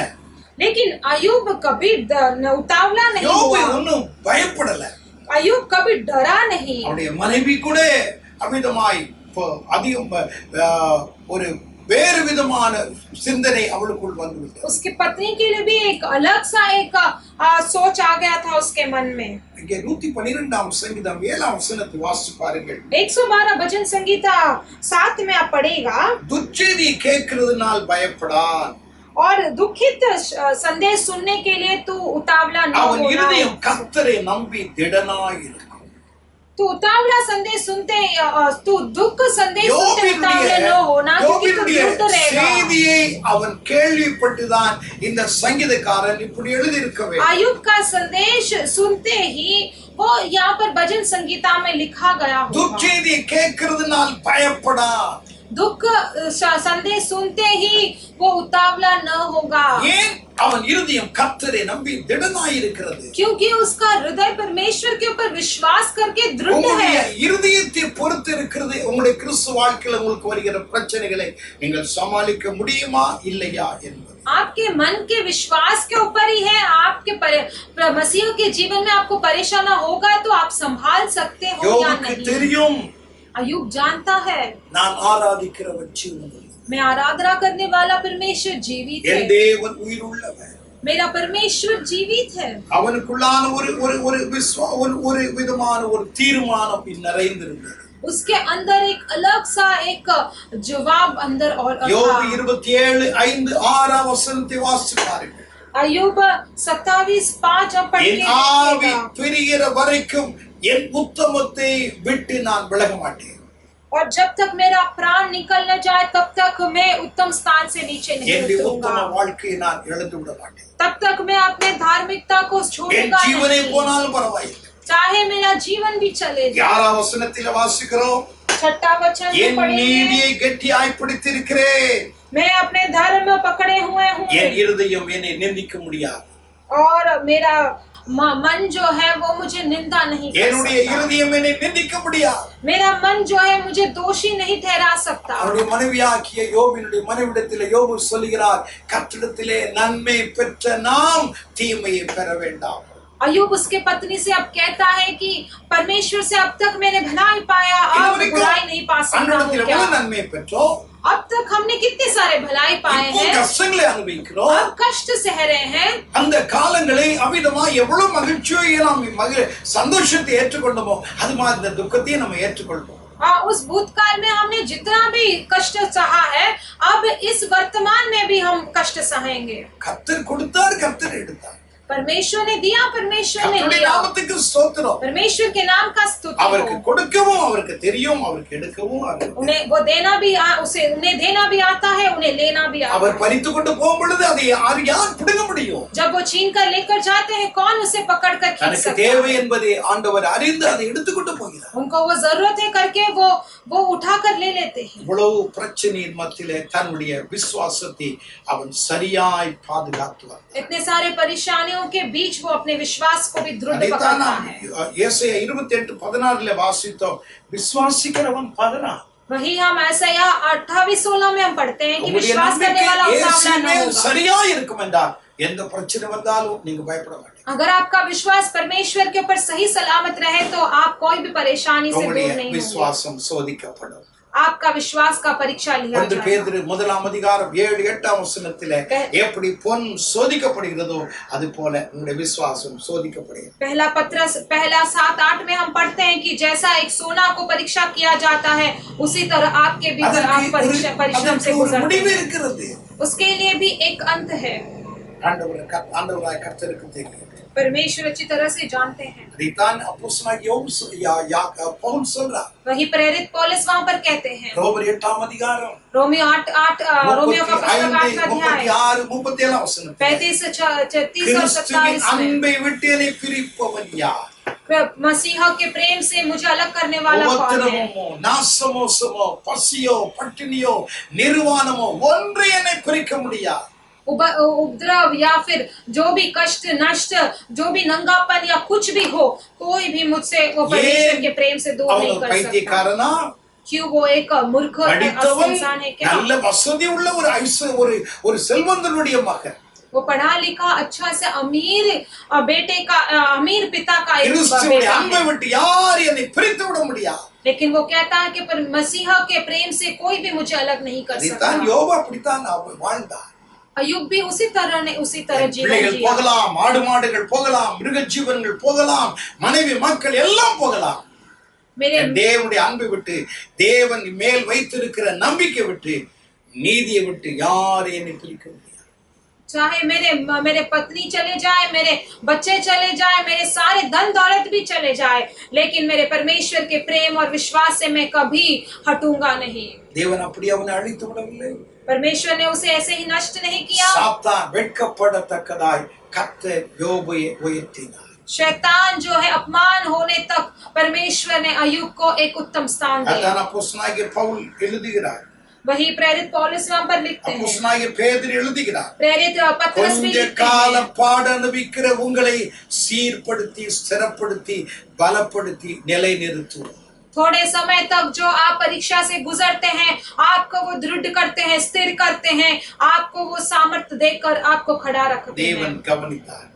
S2: लेकिन अय्यूब कभी उतावला नहीं
S1: யோபு
S2: हुआ।
S1: ஒன்னும் பயப்படல.
S2: अय्यूब कभी डरा नहीं।
S1: அவருடைய மனைவி கூட அமிதமாய் அதிகம் ஒரு வேறு விதமான சிந்தனை அவளுக்குள் வந்துவிட்டது.
S2: उसकी पत्नी के लिए भी एक अलग सा एक सोच आ गया था उसके मन में।
S1: இங்கே 112ஆம் சங்கீதம் 7ஆம் வசனத்தை வாசித்து பாருங்கள்.
S2: 112 भजन संगीता 7 में आप पढ़ेगा।
S1: துச்செய்தி கேட்கிறதுனால் பயப்படான்.
S2: और दुखित संदेश सुनने के लिए तू उतावला न
S1: அவன்
S2: होना।
S1: இருதயம் கர்த்தரை நம்பி திடனாய் இருக்கும்.
S2: तू उतावला संदेश सुनते तू दुख संदेश सुनते उतावला न होना, क्योंकि तू दृढ़ रहेगा।
S1: செய்தியை அவன் கேள்விப்பட்டுதான் இந்த சங்கீதக்காரன் இப்படி எழுதி இருக்கவே.
S2: अय्यूब का संदेश सुनते ही वो यहाँ पर भजन संगीता में लिखा गया होगा।
S1: துச்செய்தி கேட்கிறதுனால் பயப்படான்.
S2: दुख संदेश सुनते ही वो उतावला न होगा।
S1: ஏன்? அவன் இருதயம் கர்த்தரை நம்பி திடனாய் இருக்கிறது.
S2: क्योंकि उसका हृदय परमेश्वर के ऊपर विश्वास करके दृढ़
S1: உங்களுடைய
S2: है।
S1: இருதயத்தை பொறுத்து இருக்கிறது உங்களுடைய கிறிஸ்து வாழ்க்கையில உங்களுக்கு வருகிற பிரச்சனைகளை நீங்கள் சமாளிக்க முடியுமா இல்லையா என்பது.
S2: आपके मन के विश्वास के ऊपर ही है। आपके मसीह के जीवन में आपको परेशान होगा तो आप संभाल सकते हो या
S1: யோபுக்கு
S2: नहीं।
S1: தெரியும்,
S2: अय्यूब जानता है
S1: நான் ஆராதிக்கிறவர் ஜீவனுள்ளவர்.
S2: मैं आराधना करने वाला परमेश्वर जीवित
S1: என்
S2: है।
S1: தேவன் உயிருள்ளவர்.
S2: मेरा परमेश्वर जीवित है।
S1: அவனுக்குள்ளான ஒரு விதமான ஒரு தீர்மானம் நிறைந்திருந்தது.
S2: उसके अंदर एक अलग सा एक जवाब अंदर और
S1: யோபு
S2: था।
S1: 27:5 வசனத்தை வாசித்து பாருங்கள்.
S2: अय्यूब 27:5 हम पढ़
S1: என்
S2: के
S1: ஆவி
S2: देखिएगा।
S1: பிரிகிற வரைக்கும் என் உத்தமத்தை விட்டு நான் விலக மாட்டேன்.
S2: और जब तक मेरा प्राण निकल न जाए तब तक मैं उत्तम स्थान से नीचे नहीं
S1: என்னுடைய
S2: उतरूंगा।
S1: உத்தம வாழ்க்கையை நான் இழந்து விட மாட்டேன்.
S2: तब तक मैं अपने धार्मिकता को
S1: என்
S2: छोड़ूंगा
S1: ஜீவனை
S2: नहीं।
S1: போனாலும் பரவாயில்லை.
S2: चाहे मेरा जीवन भी चले जाए।
S1: 6ஆம் வசனத்தில் வாசிக்கிறோம்,
S2: 6 वचन में
S1: என்
S2: पढ़ेंगे,
S1: நீதியை கெட்டியாய் பிடித்திருக்கிறேன்.
S2: मैं अपने धर्म में पकड़े हुए हूँ
S1: என் இருதயம் என்னை நிந்திக்க முடியாது.
S2: और मेरा मन जो है वो मुझे निंदा नहीं कर
S1: என்னுடைய
S2: सकता।
S1: இருதயம் என்னை நிந்திக்க முடியாது.
S2: मेरा मन जो है मुझे दोषी नहीं ठहरा सकता।
S1: அவருடைய மனைவியாகிய யோபினுடைய மனைவிடத்திலே யோபு சொல்லுகிறார், கர்த்தரிடத்திலே நன்மை பெற்ற நாம் தீமையை பெற வேண்டாம்.
S2: अय्यूब उसके पत्नी से अब कहता है कि परमेश्वर से अब तक मैंने भलाई पाया, अब बुराई नहीं पा सकता हूँ
S1: அன்றைய
S2: क्या?
S1: நன்மை பெற்றோம்,
S2: अब तक हमने कितने सारे भलाई पाए
S1: இப்போ
S2: हैं,
S1: கஷ்டங்களை அனுபவிக்கிறோம்.
S2: अब कष्ट सह रहे हैं।
S1: அந்த காலங்களை அமிதமா எவ்வளவு மகிழ்ச்சியை நாம் சந்தோஷத்தை ஏற்றுக்கொண்டோமோ அது மாதிரி இந்த துக்கத்தையும் நம்ம ஏற்றுக்கொள்வோம்.
S2: उस भूतकाल में हमने जितना भी कष्ट सहा है, अब इस वर्तमान में भी हम कष्ट सहेंगे।
S1: கர்த்தர் கொடுத்தார், கர்த்தர் எடுத்தார்.
S2: परमेश्वर ने दिया, परमेश्वर ने
S1: கர்த்தருடைய
S2: लिया।
S1: நாமத்துக்கு ஸ்தோத்திரம்.
S2: परमेश्वर के नाम का स्तुति
S1: அவருக்கு
S2: हो।
S1: கொடுக்கவும் அவருக்கு தெரியும், அவருக்கு எடுக்கவும்
S2: उन्हें वो देना भी उन्हें देना भी आता है, उन्हें लेना भी आता
S1: அவர்
S2: है।
S1: பறித்து கொண்டு போகும் பொழுது அதை யார் பிடுங்க முடியும்?
S2: जब वो छीन कर लेकर जाते हैं, कौन उसे पकड़ कर खींच
S1: தனக்கு
S2: सकता
S1: தேவை
S2: है?
S1: என்பதை ஆண்டவர் அறிந்து அதை எடுத்துக்கொண்டு போகிறார்.
S2: उनको वो जरूरत है करके वो उठा कर ले लेते हैं।
S1: இவ்வளவு பிரச்சனையின் மத்தியிலே தன்னுடைய விசுவாசத்தை அவன் சரியாய் பாதுகாத்து வந்தான்.
S2: इतने सारे परेशानियों के बीच वो अपने विश्वास को भी दृढ़
S1: அதைத்தான்
S2: पकड़ता
S1: நாம்
S2: है।
S1: ஏசாயா 28:16 வாசித்தோம். விசுவாசிக்கிறவன் பதறான்.
S2: वही हम ऐसा 28:16 में हम पढ़ते हैं कि
S1: உங்களுடைய
S2: विश्वास करने
S1: நம்பிக்கை
S2: वाला उतावला
S1: இயேசு
S2: न
S1: மேல்
S2: होगा।
S1: சரியா இருக்கும் என்றால் எந்த பிரச்சனை வந்தாலும் நீங்க பயப்பட மாட்டீங்க.
S2: अगर आपका विश्वास परमेश्वर के ऊपर सही सलामत रहे तो आप कोई भी परेशानी से दूर
S1: உங்களுடைய
S2: नहीं होंगे।
S1: விசுவாசம் சோதிக்கப்படும்.
S2: आपका विश्वास का परीक्षा लिया
S1: 1
S2: जाएगा।
S1: பேதுரு 1:7-8 வசனத்திலே எப்படி பொன் சோதிக்கப்படுகிறதோ அது போல உங்களுடைய விசுவாசம் சோதிக்கப்படுகிறது.
S2: पहला 7-8 में हम पढ़ते हैं कि जैसा एक सोना को परीक्षा किया जाता है, उसी तरह आपके भी आप परिश्रम से
S1: அதற்கு ஒரு
S2: गुजरते
S1: முடிவு
S2: हैं।
S1: இருக்கிறது.
S2: उसके लिए भी एक अंत है।
S1: ஆண்டவராய் கர்த்தருக்கு தெரியும்.
S2: परमेश्वर अच्छी तरह से जानते हैं।
S1: அதைத்தான் அப்போஸ்தலனாகிய பவுல் சொல்றார்.
S2: वही प्रेरित पौलुस वहां पर कहते हैं।
S1: ரோமர் 8ஆம் அதிகாரம்
S2: रोमियो 8 रोमियो का पुस्तक 8वां अध्याय
S1: 36 37 वचனம்.
S2: 35 36 और 47
S1: அன்பை விட்டு என்னை பிரிப்பவன் யார்?
S2: मसीह के प्रेम से मुझे अलग करने वाला कौन है?
S1: உபத்திரவமோ நாசமோசமோ பசியோ பட்டினியோ நிர்வாணமோ ஒன்று என்னை பிரிக்க முடியாது.
S2: उपद्रव या फिर जो भी कष्ट नष्ट जो भी नंगापन या कुछ भी हो, कोई भी मुझसे वो परमेश्वर के प्रेम से दूर नहीं कर सकता।
S1: பைத்தியக்காரனா?
S2: क्यों वो एक मूर्ख इंसान है क्या?
S1: நல்ல வசதி உள்ள ஒரு செல்வந்தனுடைய மகன்,
S2: वो पढ़ा लिखा अच्छा से अमीर बेटे का अमीर पिता का एक
S1: கிறிஸ்துவின்
S2: बेटा
S1: அன்பை
S2: है।
S1: விட்டு யார் என்னை பிரித்து விட முடியாது.
S2: लेकिन वो कहता है कि पर मसीह के प्रेम से कोई भी मुझे अलग नहीं कर सकता।
S1: அதைத்தான் யோபு அப்படித்தான் வாழ்ந்தார்.
S2: अय्यूब भी उसी तरह जीवन
S1: பிள்ளைகள்
S2: जिया।
S1: போகலாம், ஆடு மாடுகள் போகலாம், மிருக ஜீவன்கள் போகலாம், மனைவி மக்கள் எல்லாம் போகலாம்.
S2: मेरे
S1: தேவனுடைய அன்பை விட்டு, தேவன் மேல் வைத்திருக்கிற நம்பிக்கை விட்டு, நீதியை விட்டு யார் என்னை பிரிக்க முடியாது.
S2: चाहे मेरे पत्नी चले जाए, मेरे बच्चे चले जाए, मेरे सारे धन दौलत भी चले जाए, लेकिन मेरे परमेश्वर के प्रेम और विश्वास से मैं कभी हटूंगा नहीं।
S1: தேவன் அப்படி அவனை அழித்து விடவில்லை.
S2: परमेश्वर ने उसे ऐसे ही नष्ट नहीं किया।
S1: சாத்தான் வெட்கப்படத்தக்கதாய் கர்த்தர் யோபை உயர்த்தினார்.
S2: शैतान जो है अपमान होने तक परमेश्वर ने अय्यूब को एक उत्तम स्थान दिया।
S1: அதான் அப்போஸ்தலனாகிய பவுல் எழுதுகிறார்.
S2: वही प्रेरित पौलुस वहां पर लिखते हैं।
S1: அப்போஸ்தலனாகிய பேதுரு எழுதுகிறார்.
S2: प्रेरित पत्रस भी
S1: கொஞ்ச
S2: लिखते
S1: கால
S2: हैं।
S1: பாட அனுபவிக்கிற உங்களை சீர்படுத்தி ஸ்திரப்படுத்தி பலப்படுத்தி நிலைநிறுத்துவார்.
S2: थोड़े समय तक जो आप परीक्षा से गुजरते हैं, आपको वो दृढ़ करते हैं, स्थिर करते हैं, आपको वो सामर्थ्य देकर आपको खड़ा रखते
S1: தேவன்
S2: हैं।
S1: கவனித்தார்.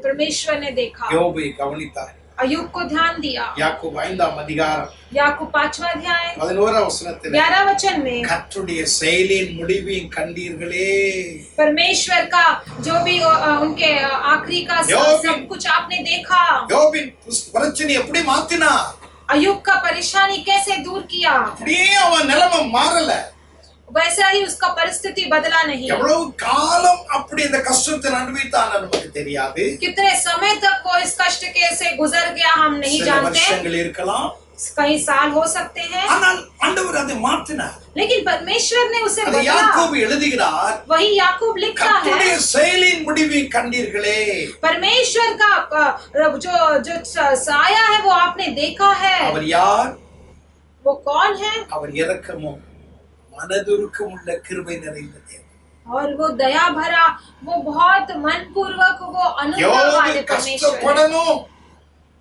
S2: परमेश्वर ने देखा,
S1: யோபை கவனித்தார்.
S2: अय्यूब को ध्यान दिया।
S1: யாக்கோபு 5ஆம் அதிகாரம்
S2: याकूब 5वां अध्याय
S1: 11ஆம் வசனத்தில்
S2: 11 वचन में
S1: கர்த்தருடைய செயலின் முடிவையும் கண்டீர்களே.
S2: परमेश्वर का जो भी उनके आखिरी का सब कुछ आपने देखा।
S1: யோபின் பிரச்சனை எப்படி மாத்தினா?
S2: अय्यूब का परेशानी कैसे दूर किया?
S1: அப்படியே அவன் நிலைமை மாறல.
S2: वैसा ही उसका परिस्थिति बदला नहीं।
S1: எவ்வளவு காலம் அப்படி இந்த கஷ்டத்தை அனுபவித்தான் நமக்கு தெரியாது.
S2: कितने समय तक वो इस कष्ट के से गुजर गया हम नहीं
S1: சில
S2: जानते।
S1: வருஷங்கள் இருக்கலாம்,
S2: कई साल हो सकते हैं,
S1: ஆனால் ஆண்டவர் அதை மாற்றினார்.
S2: लेकिन परमेश्वर ने उसे
S1: அதை
S2: बदला।
S1: யாக்கோபு எழுதுகிறார்.
S2: वही याकूब लिखता
S1: கர்த்தருடைய
S2: है,
S1: செயலின் முடிவை கண்டீர்களே.
S2: परमेश्वर का जो साया है वो आपने देखा है।
S1: அவர் யார்?
S2: वो कौन है?
S1: அவர் இரக்கமும் மனதுருக்கம் உள்ள கிருபை நிறைந்த தேவன்.
S2: और वो दया भरा, वो बहुत मन पूर्वक वो अनुग्रह
S1: யோபு
S2: वाले परमेश्वर है।
S1: கஷ்டப்படணும்,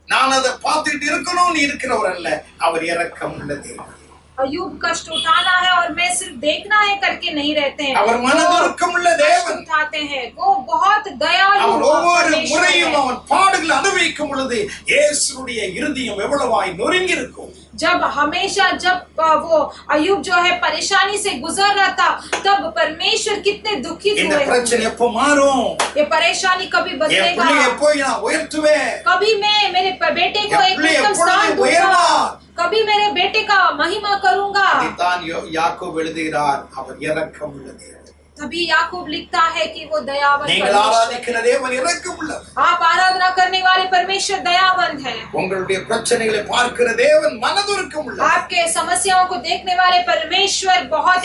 S1: நான் அதை பார்த்துட்டு இருக்கணும்னு இருக்கிறவர் அல்ல, அவர் இரக்கம் உள்ள தேவன்.
S2: अय्यूब कष्ट उठाना है और मैं सिर्फ देखना है करके नहीं रहते हैं।
S1: அவர் மனதுருக்கம் உள்ள
S2: कष्ट
S1: தேவன்.
S2: उठाते हैं, वो बहुत दयालु
S1: அவர் ஒவ்வொரு
S2: परमेश्वर
S1: முறையும்
S2: है।
S1: அவன் பாடுகளை அனுபவிக்கும் பொழுது இயேசுவுடைய இருதயம் எவ்வளவாய் நொறுங்கி இருக்கும்.
S2: जब हमेशा जब वो अय्यूब जो है परेशानी से गुजर रहा था, तब परमेश्वर कितने दुखित
S1: இந்த
S2: हुए
S1: பிரச்சனை
S2: होंगे।
S1: எப்ப மாறும்?
S2: ये परेशानी कभी
S1: என்
S2: बदलेगा?
S1: பிள்ளையை போய் நான் உயர்த்துவேன்.
S2: कभी मैं मेरे बेटे को
S1: என்
S2: एक
S1: பிள்ளை
S2: उत्तम
S1: எப்பொழுது
S2: स्थान दूंगा,
S1: உயர்வார்?
S2: कभी मेरे बेटे का महिमा करूंगा।
S1: அதைத்தான் யாக்கோபு எழுதுகிறார், அவர் இரக்கம் உள்ள தேவன்.
S2: तभी याकूब लिखता है कि वो दयावान
S1: நீங்கள்
S2: परमेश्वर
S1: ஆராதிக்கிற தேவன் இரக்கம் உள்ளவர்.
S2: है। आप आराधना करने वाले परमेश्वर दयावान है।
S1: உங்களுடைய பிரச்சனைகளை பார்க்கிற தேவன் மனதுருக்கம் உள்ளவர்.
S2: आपके समस्याओं को देखने वाले परमेश्वर बहुत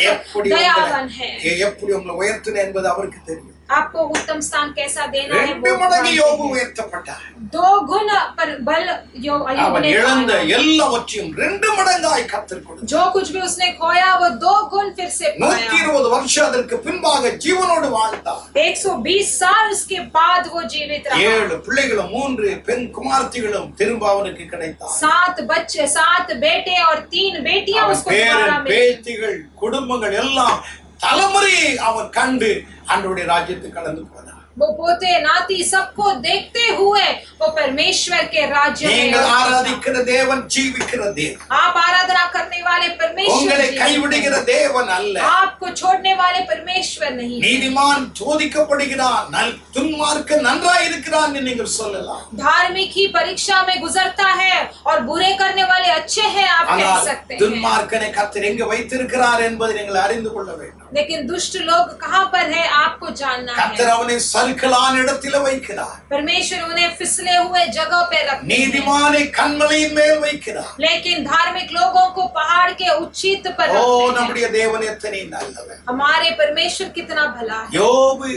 S2: दयावान है।
S1: எப்படி உங்களை உயர்த்தின என்பது அவருக்கு தெரியும்.
S2: आपको उत्तम स्थान कैसा देना है
S1: 2
S2: वो
S1: மடங்கு யோபு
S2: जानते हैं।
S1: உயர்த்தப்பட்டார்.
S2: 2 गुण पर बल अय्यूब
S1: அவன்
S2: ने
S1: இழந்த
S2: पाया।
S1: எல்லாவற்றையும் 2 மடங்காய் கர்த்தர் கொடுத்தார்.
S2: जो कुछ भी उसने खोया वो 2 गुण फिर से पाया।
S1: 120 வருஷம் அதற்கு பின்பாக ஜீவனோடு வாழ்ந்தார்.
S2: 120 साल उसके बाद वो जीवित रहा।
S1: 7 பிள்ளைகளும் 3 பெண் குமார்த்திகளும் திரும்ப அவனுக்கு கிடைத்தார்.
S2: 7 बच्चे, 7 बेटे और 3 बेटियां
S1: அவன்
S2: उसको दोबारा
S1: பேரன்
S2: मिली।
S1: பேத்திகள் குடும்பங்கள் எல்லாம் தலைமுறையை அவன் கண்டு ஆண்டவருடைய ராஜ்யத்துக்கு கடந்து போனார்.
S2: वो पोते नाती सबको देखते हुए वो परमेश्वर के राज्य में
S1: நீங்கள் ஆராதிக்கிற தேவன் ஜீவிக்கிற தேவன்.
S2: आप आराधना करने वाले परमेश्वर
S1: உங்களை
S2: जी
S1: கைவிடுகிற தேவன் அல்ல.
S2: आपको छोड़ने वाले परमेश्वर नहीं।
S1: நீதிமான் சோதிக்கப்படுகிறான், துன்மார்க்கன் நன்றாய் இருக்கிறான் என்று நீங்கள் சொல்லலாம்.
S2: धार्मिक ही परीक्षा में गुजरता है और बुरे करने वाले अच्छे हैं आप कह
S1: ஆனால்
S2: सकते हैं।
S1: துன்மார்க்கனை கர்த்தர் எங்க வைத்திருக்கிறார் என்பதை நீங்கள் அறிந்து கொள்ள வேண்டும்.
S2: लेकिन दुष्ट लोग कहाँ पर है आपको जानना है।
S1: கர்த்தர் அவனை கல்கலான இடத்தில வைக்கிறார்.
S2: परमेश्वर उन्हें फिसले हुए जगह पे रखते हैं,
S1: நீதிமானை கன்மலையின் மேல் வைக்கிறார்.
S2: लेकिन धार्मिक लोगों को पहाड़ के उच्चित पर
S1: ஓ
S2: रखते हैं।
S1: நம்முடைய தேவன் எத்தனை நல்லவர்.
S2: हमारे परमेश्वर कितना भला है।
S1: யோபு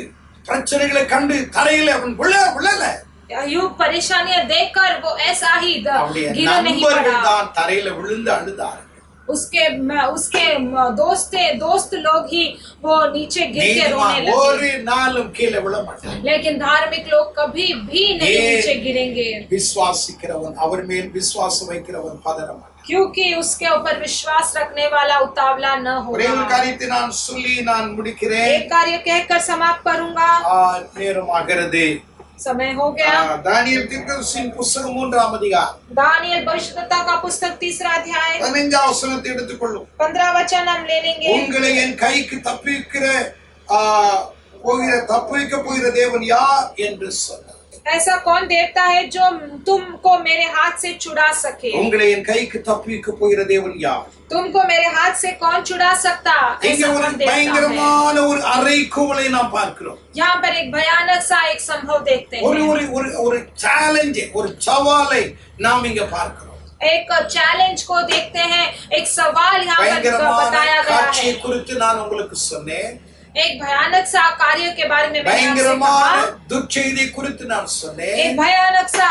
S1: பிரச்சனைகளை கண்டு தரையில அவன் விழல.
S2: अय्यूब परेशानियां देखकर वो ऐसा ही
S1: அவருடைய
S2: गिर नहीं
S1: நண்பர்கள்
S2: पड़ा।
S1: தான் தரையில விழுந்து அழுதார்கள்.
S2: उसके दोस्त लोग ही वो नीचे गिर के रोने
S1: நீதிமான்
S2: लगे,
S1: ஒரு நாளும் கீழே விழ மாட்டான்.
S2: लेकिन धार्मिक लोग कभी भी नहीं नीचे गिरेंगे,
S1: விசுவாசிக்கிறவன் அவர் மேல் விசுவாசம் வைக்கிறவன் பதற மாட்டான்.
S2: क्योंकि उसके ऊपर विश्वास रखने वाला उतावला न
S1: ஒரே ஒரு
S2: होगा।
S1: காரியத்தை நான் சொல்லி நான் முடிக்கிறேன்.
S2: एक कार्य कहकर समाप्त करूंगा,
S1: நேரமாகிறது.
S2: समय हो गया।
S1: தானியேல் தீர்க்கதரிசியின் புத்தகம் 3ஆம் அதிகாரம்
S2: दानियल भविष्यद्वक्ता का पुस्तक 3रा अध्याय
S1: 15ஆம் வசனத்தை எடுத்துக்கொள்ளும்.
S2: 15 वचन हम ले लेंगे।
S1: உங்களை என் கைக்கு தப்புவிக்க போகிற தேவன் யார் என்று சொன்னார்.
S2: ऐसा कौन देवता है जो तुमको मेरे हाथ से छुड़ा सके?
S1: உங்களை என் கைக்கு தப்புவிக்க போகிற தேவன் யார்?
S2: तुमको मेरे हाथ से कौन छुड़ा सकता?
S1: இங்கே
S2: ऐसा
S1: ஒரு
S2: कौन देवता है?
S1: பயங்கரமான ஒரு அறைகூவலை நாம் பார்க்கிறோம்.
S2: यहाँ पर एक भयानक सा एक संभव देखते
S1: ஒரு
S2: हैं।
S1: ஒரு ஒரு ஒரு சேலஞ்ச், ஒரு சவாலை நாம் இங்க பார்க்கிறோம்.
S2: एक चैलेंज को देखते हैं, एक सवाल यहाँ पर
S1: பயங்கரமான
S2: बताया गया
S1: காட்சியை
S2: है।
S1: குறித்து நான் உங்களுக்கு சொன்னேன்.
S2: एक भयानक सा कार्य के बारे में मैंने आपसे
S1: பயங்கரமான
S2: कहा।
S1: துர்ச்செய்தி குறித்து நான் சொன்னேன்.
S2: एक भयानक सा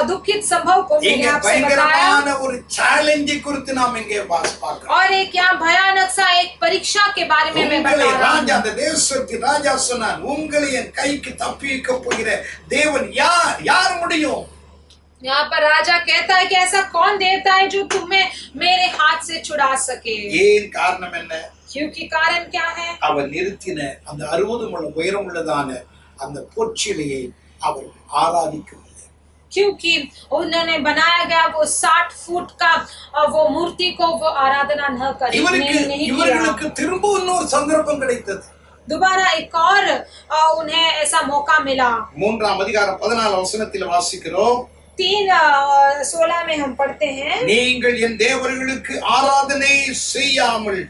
S2: दुखित संभव को मैंने
S1: இங்க
S2: आपसे बताया,
S1: பயங்கரமான ஒரு சேலஞ்ச் குறித்து நாம் இங்கே பார்க்கிறோம்.
S2: और एक यहाँ भयानक सा एक परीक्षा के बारे में मैं
S1: உங்களை
S2: बता रहा
S1: ராஜா,
S2: हूँ।
S1: அந்த தேசத்தின் ராஜா சொன்னான், உங்களை என் கைக்கு தப்புவிக்க போகிற தேவன் யார் முடியும்?
S2: यहाँ पर राजा कहता है कि ऐसा कौन देवता है जो तुम्हें मेरे हाथ से छुड़ा सके?
S1: ஏன் காரணம் என்ன?
S2: क्योंकि कारण क्या है?
S1: அவர் நிறுத்தின அந்த 60 முழ உயரம் உள்ளதான அந்த பொற்சிலையை அவர் ஆராதிக்கவில்லை.
S2: क्योंकि उन्होंने बनाया गया वो 60 फुट का वो मूर्ति को वो आराधना न करे, नहीं किया।
S1: இவர்களுக்கு திரும்ப இன்னொரு சந்தர்ப்பம் கிடைத்தது.
S2: दोबारा एक और उन्हें ऐसा मौका मिला।
S1: 3ஆம் அதிகாரம் 14ஆம் வசனத்தில் வாசிக்கிறோம்.
S2: 3:16 में हम पढ़ते हैं,
S1: நீங்கள் என் தேவர்களுக்கு ஆராதனை செய்யாமல்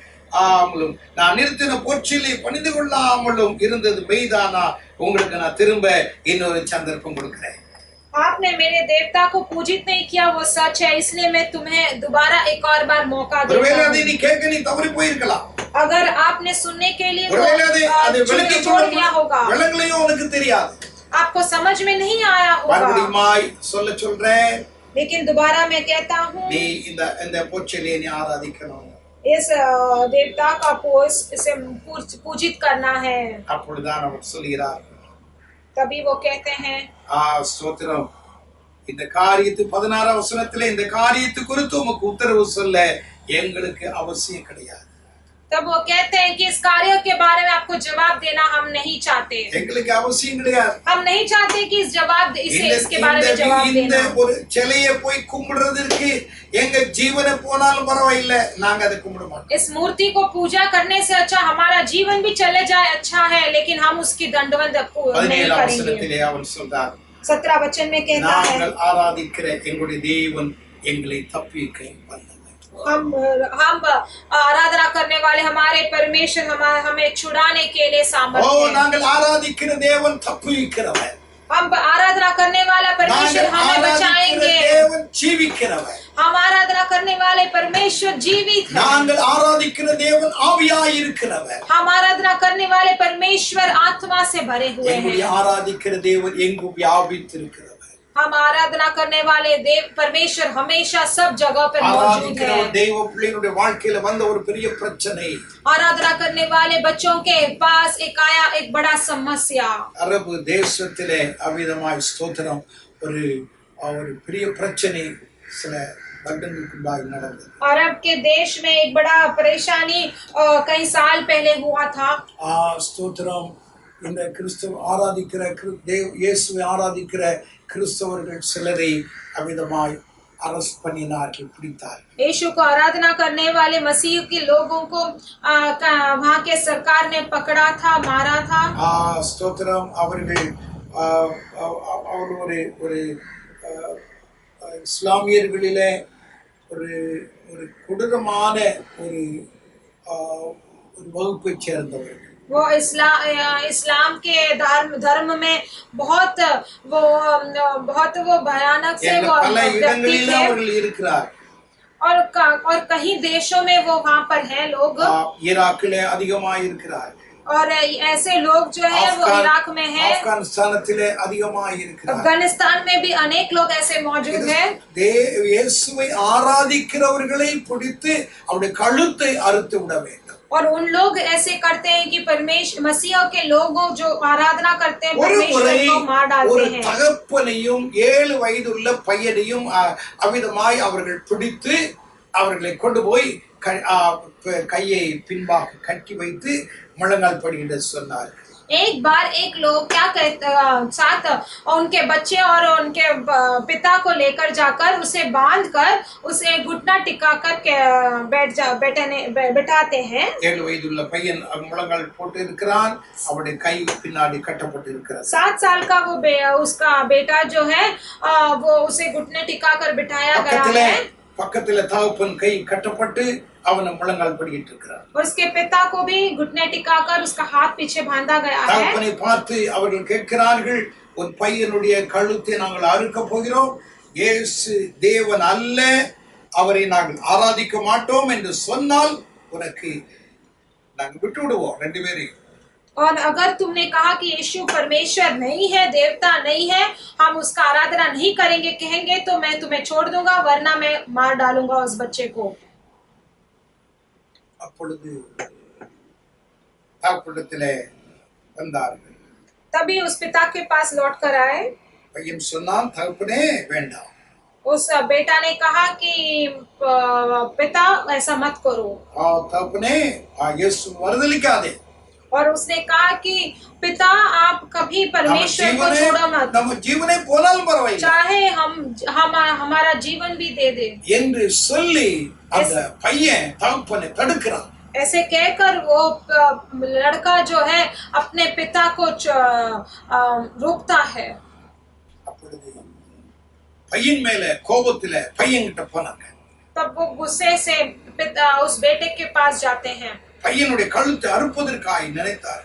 S1: நான் நிறுத்தின பொற்சிலை பணிந்து கொள்ளாமலும் இருந்தது மெய்தானா? உங்களுக்கு நான் திரும்ப இன்னொரு சந்தர்ப்பம் கொடுக்கிறேன்.
S2: आपने मेरे देवता को पूजित नहीं किया, वो सच है, इसलिए मैं तुम्हें दोबारा एक और बार मौका देता
S1: ஒருவேளை
S2: हूं।
S1: அதை நீ கேட்க நீ தவறி போயிருக்கலாம்.
S2: अगर आपने सुनने के लिए
S1: ஒருவேளை அதை விளக்கி
S2: छोड़ दिया होगा,
S1: விளங்கலையும் உனக்கு தெரியாது.
S2: आपको समझ में नहीं आया होगा,
S1: மறுபடியுமாய் சொல்றேன்,
S2: लेकिन दोबारा मैं कहता हूँ,
S1: நீ இந்த பொற்சிலையை நீ ஆராதிக்கணும்.
S2: इस देवता का इसे पूजित करना है।
S1: அப்பொழுதுதான் அவர் சொல்கிறார்,
S2: तभी वो कहते हैं,
S1: ஸ்தோத்திரம், இந்த காரியத்து 16ஆம் வசனத்திலே இந்த காரியத்து குறித்து உமக்கு உத்தரவு சொல்ல எங்களுக்கு அவசியம் கிடையாது.
S2: तब वो कहते हैं कि इस कार्य के बारे में आपको जवाब देना हम नहीं चाहते,
S1: எங்களுக்கு அவசியம் கிடையாது.
S2: हम नहीं चाहते कि इसके बारे में जवाब
S1: இந்த
S2: देना।
S1: ஒரு சிலையை போய் கும்பிடுறதுக்கு எங்க ஜீவனை போனாலும் பரவாயில்லை, நாங்க அதை கும்பிட மாட்டோம்.
S2: इस मूर्ति को पूजा करने से अच्छा हमारा जीवन भी चले जाए अच्छा है, लेकिन हम उसकी दंडवत नहीं
S1: 17ஆம்
S2: करेंगे।
S1: வசனத்திலே அவன் சொல்றார்,
S2: 17 वचन में कहता है,
S1: நாங்கள் ஆராதிக்கிற எங்களுடைய தேவன் எங்களை தப்பிக்க வல்லவர்.
S2: हम आराधना करने वाले हमारे परमेश्वर हमें छुड़ाने के लिए सामर्थ्य है।
S1: நாங்கள் ஆராதிக்கிற தேவன் தப்பிக்கிறவர்.
S2: हम आराधना करने वाला परमेश्वर
S1: நாங்கள்
S2: हमें
S1: ஆராதிக்கிற
S2: बचाएंगे।
S1: தேவன் ஜீவிக்கிறவர்.
S2: हम आराधना करने वाले परमेश्वर जीवित है।
S1: நாங்கள் ஆராதிக்கிற தேவன் ஆவியாய் இருக்கிறவர்.
S2: हम आराधना करने वाले परमेश्वर आत्मा से भरे हुए
S1: எங்களுடைய
S2: हैं।
S1: ஆராதிக்கிற தேவன் எங்கும் வியாபித்திருக்கிறவர்.
S2: हम आराधना करने वाले देव परमेश्वर हमेशा सब जगह पर मौजूद
S1: ஆராதிக்கிற
S2: है।
S1: ஒரு தெய்வ பிள்ளைகளுடைய வாழ்க்கையில வந்த ஒரு பெரிய பிரச்சனை,
S2: आराधना करने वाले बच्चों के पास एक बड़ा समस्या,
S1: அரபு தேசத்திலே அவ்விதமாய் ஸ்தோத்திரம் ஒரு பெரிய பிரச்சனை சில வருடங்களுக்கு முன்பாக நடந்தது.
S2: अरब के देश में एक बड़ा परेशानी कई साल पहले हुआ था।
S1: ஸ்தோத்திரம், இந்த கிறிஸ்துவ ஆராதிக்கிற இயேசுவை ஆராதிக்கிற கிறிஸ்தவர்கள் சிலரை அவ்விதமாய் அரெஸ்ட் பண்ணினார்கள், பிடித்தார்.
S2: यीशु को आराधना करने वाले मसीह के लोगों को वहाँ के सरकार ने पकड़ा था, मारा था।
S1: ஸ்தோத்திரம், அவர்கள் ஒரு இஸ்லாமியர்களிலே ஒரு கொடூரமான ஒரு வகுப்பை சேர்ந்தவர்கள்.
S2: वो इस्लाम के धर्म में बहुत वो भयानक से
S1: என்ற
S2: वो
S1: பல
S2: व्यक्ति
S1: இடங்களில்
S2: थे।
S1: அவர்கள் இருக்கிறார்.
S2: और कई देशों में वो वहां पर हैं लोग,
S1: ஈராக்கிலே அதிகமாக இருக்கிறார்.
S2: और ऐसे लोग जो है वो इराक में हैं,
S1: ஆப்கானிஸ்தானத்திலே அதிகமாக இருக்கிறார்.
S2: अफगानिस्तान में भी अनेक लोग ऐसे मौजूद हैं।
S1: இயேசுவை ஆராதிக்கிறவர்களை பிடித்து அவருடைய கழுத்தை அறுத்து விட வேண்டும்.
S2: और उन लोग ऐसे करते हैं कि परमेश्वर मसीह के लोगों जो आराधना करते हैं
S1: ஒரு
S2: परमेश्वर
S1: முறை
S2: को मार
S1: ஒரு
S2: डालते हैं।
S1: தகப்பனையும் 7 வயதுள்ள பையனையும் அவிதமாய் அவர்கள் பிடித்து அவர்களை கொண்டு போய் கையை பின்பாக கட்டி வைத்து முழங்கால் படியிட சொன்னார்.
S2: एक बार एक लोग क्या कहते साथ उनके बच्चे और उनके पिता को लेकर जाकर उसे बांध कर उसे घुटना टिका कर बैठाते हैं।
S1: 7 வயதுள்ள பையன் முழங்கால் போட்டு இருக்கிறான், அவருடைய கை பின்னாடி கட்டப்பட்டு இருக்கிறது.
S2: 7 साल का वो उसका बेटा जो है वो उसे घुटने टिका कर बिठाया गया है।
S1: பக்கத்துல தகப்பன் கை கட்டப்பட்டு அவனை முழங்கால் படிக்கிட்டு இருக்கிறார்.
S2: और उसके पिता को भी घुटने टिकाकर उसका हाथ पीछे बांधा गया है।
S1: தகப்பனை பார்த்து அவர்கள் கேட்கிறார்கள், உன் பையனுடைய கழுத்தை நாங்கள் அறுக்க போகிறோம், இயேசு தேவன் அல்ல, அவரை நாங்கள் ஆராதிக்க மாட்டோம் என்று சொன்னால் உனக்கு நாங்கள் விட்டு விடுவோம் 2 பேரையும்.
S2: और अगर तुमने कहा कि यीशु परमेश्वर नहीं है, देवता नहीं है, हम उसका आराधना नहीं करेंगे कहेंगे तो मैं तुम्हें छोड़ दूंगा, वरना मैं मार डालूंगा उस बच्चे को।
S1: அப்பொழுது தகப்பனிடத்திலே வந்தார்கள்.
S2: तभी उस पिता के पास लौट कर आए।
S1: பையன் சொன்னான், தகப்பனே வேண்டாம்.
S2: उस बेटा ने कहा कि पिता ऐसा मत करो।
S1: தகப்பனே இயேசு மறுதலிக்காதே.
S2: और उसने कहा कि पिता आप कभी परमेश्वर को छोड़ो मत,
S1: நம்ம ஜீவனை போனாலும் பரவாயில்லை,
S2: चाहे हमारा जीवन भी दे दे
S1: என்று சொல்லி அந்த பையன் தகப்பனை தடுக்கிறான்.
S2: ऐसे कहकर वो लड़का जो है अपने पिता को रोकता है।
S1: அப்பொழுது பையன் மேல கோபத்துல பையன் கிட்ட போனாங்க.
S2: तब वो गुस्से से पिता उस बेटे के पास जाते हैं।
S1: பையனுடைய கழுத்தை அறுப்பதற்காக நினைத்தார்.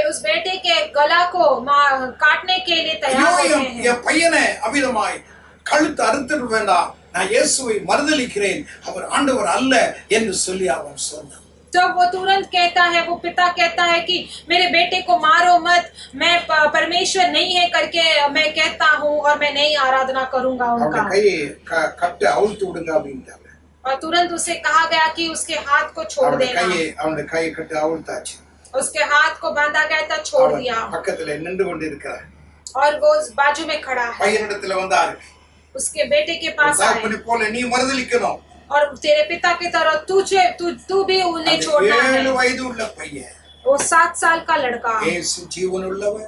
S2: उस बेटे के गला को काटने के लिए तैयार होते हैं।
S1: என் பையனை அவிதமாய் கழுத்தை அறுத்துட வேண்டாம், நான் இயேசுவை மறுதலிக்கிறேன், அவர் ஆண்டவர் அல்ல என்று சொல்லி அவன் சொன்னான்.
S2: तो वो तुरंत कहता है, वो पिता कहता है कि मेरे बेटे को मारो मत, मैं परमेश्वर नहीं है करके मैं कहता हूँ और मैं नहीं आराधना करूंगा उनका।
S1: கையை கட்டை அவுழ்த்து விடுங்க அப்படின்ட்டாங்க.
S2: और तुरंत उसे कहा गया कि उसके हाथ को छोड़ देना।
S1: அவனுடைய கையை கட்டை அவுழ்த்தாச்சு.
S2: उसके हाथ को बांधा गया था, छोड़ दिया।
S1: பக்கத்துல நின்று கொண்டிருக்கிறார்.
S2: और वो बाजू में खड़ा है।
S1: பையனிடத்துல வந்தார்.
S2: उसके बेटे के पास आए।
S1: தகப்பனை போல நீ மறுதலிக்கணும்.
S2: और तेरे पिता की तरह तू भी उन्हें छोड़ना है।
S1: 7 வயது உள்ள பையன்,
S2: वो 7 साल का लड़का,
S1: இயேசு ஜீவன் உள்ளவர்,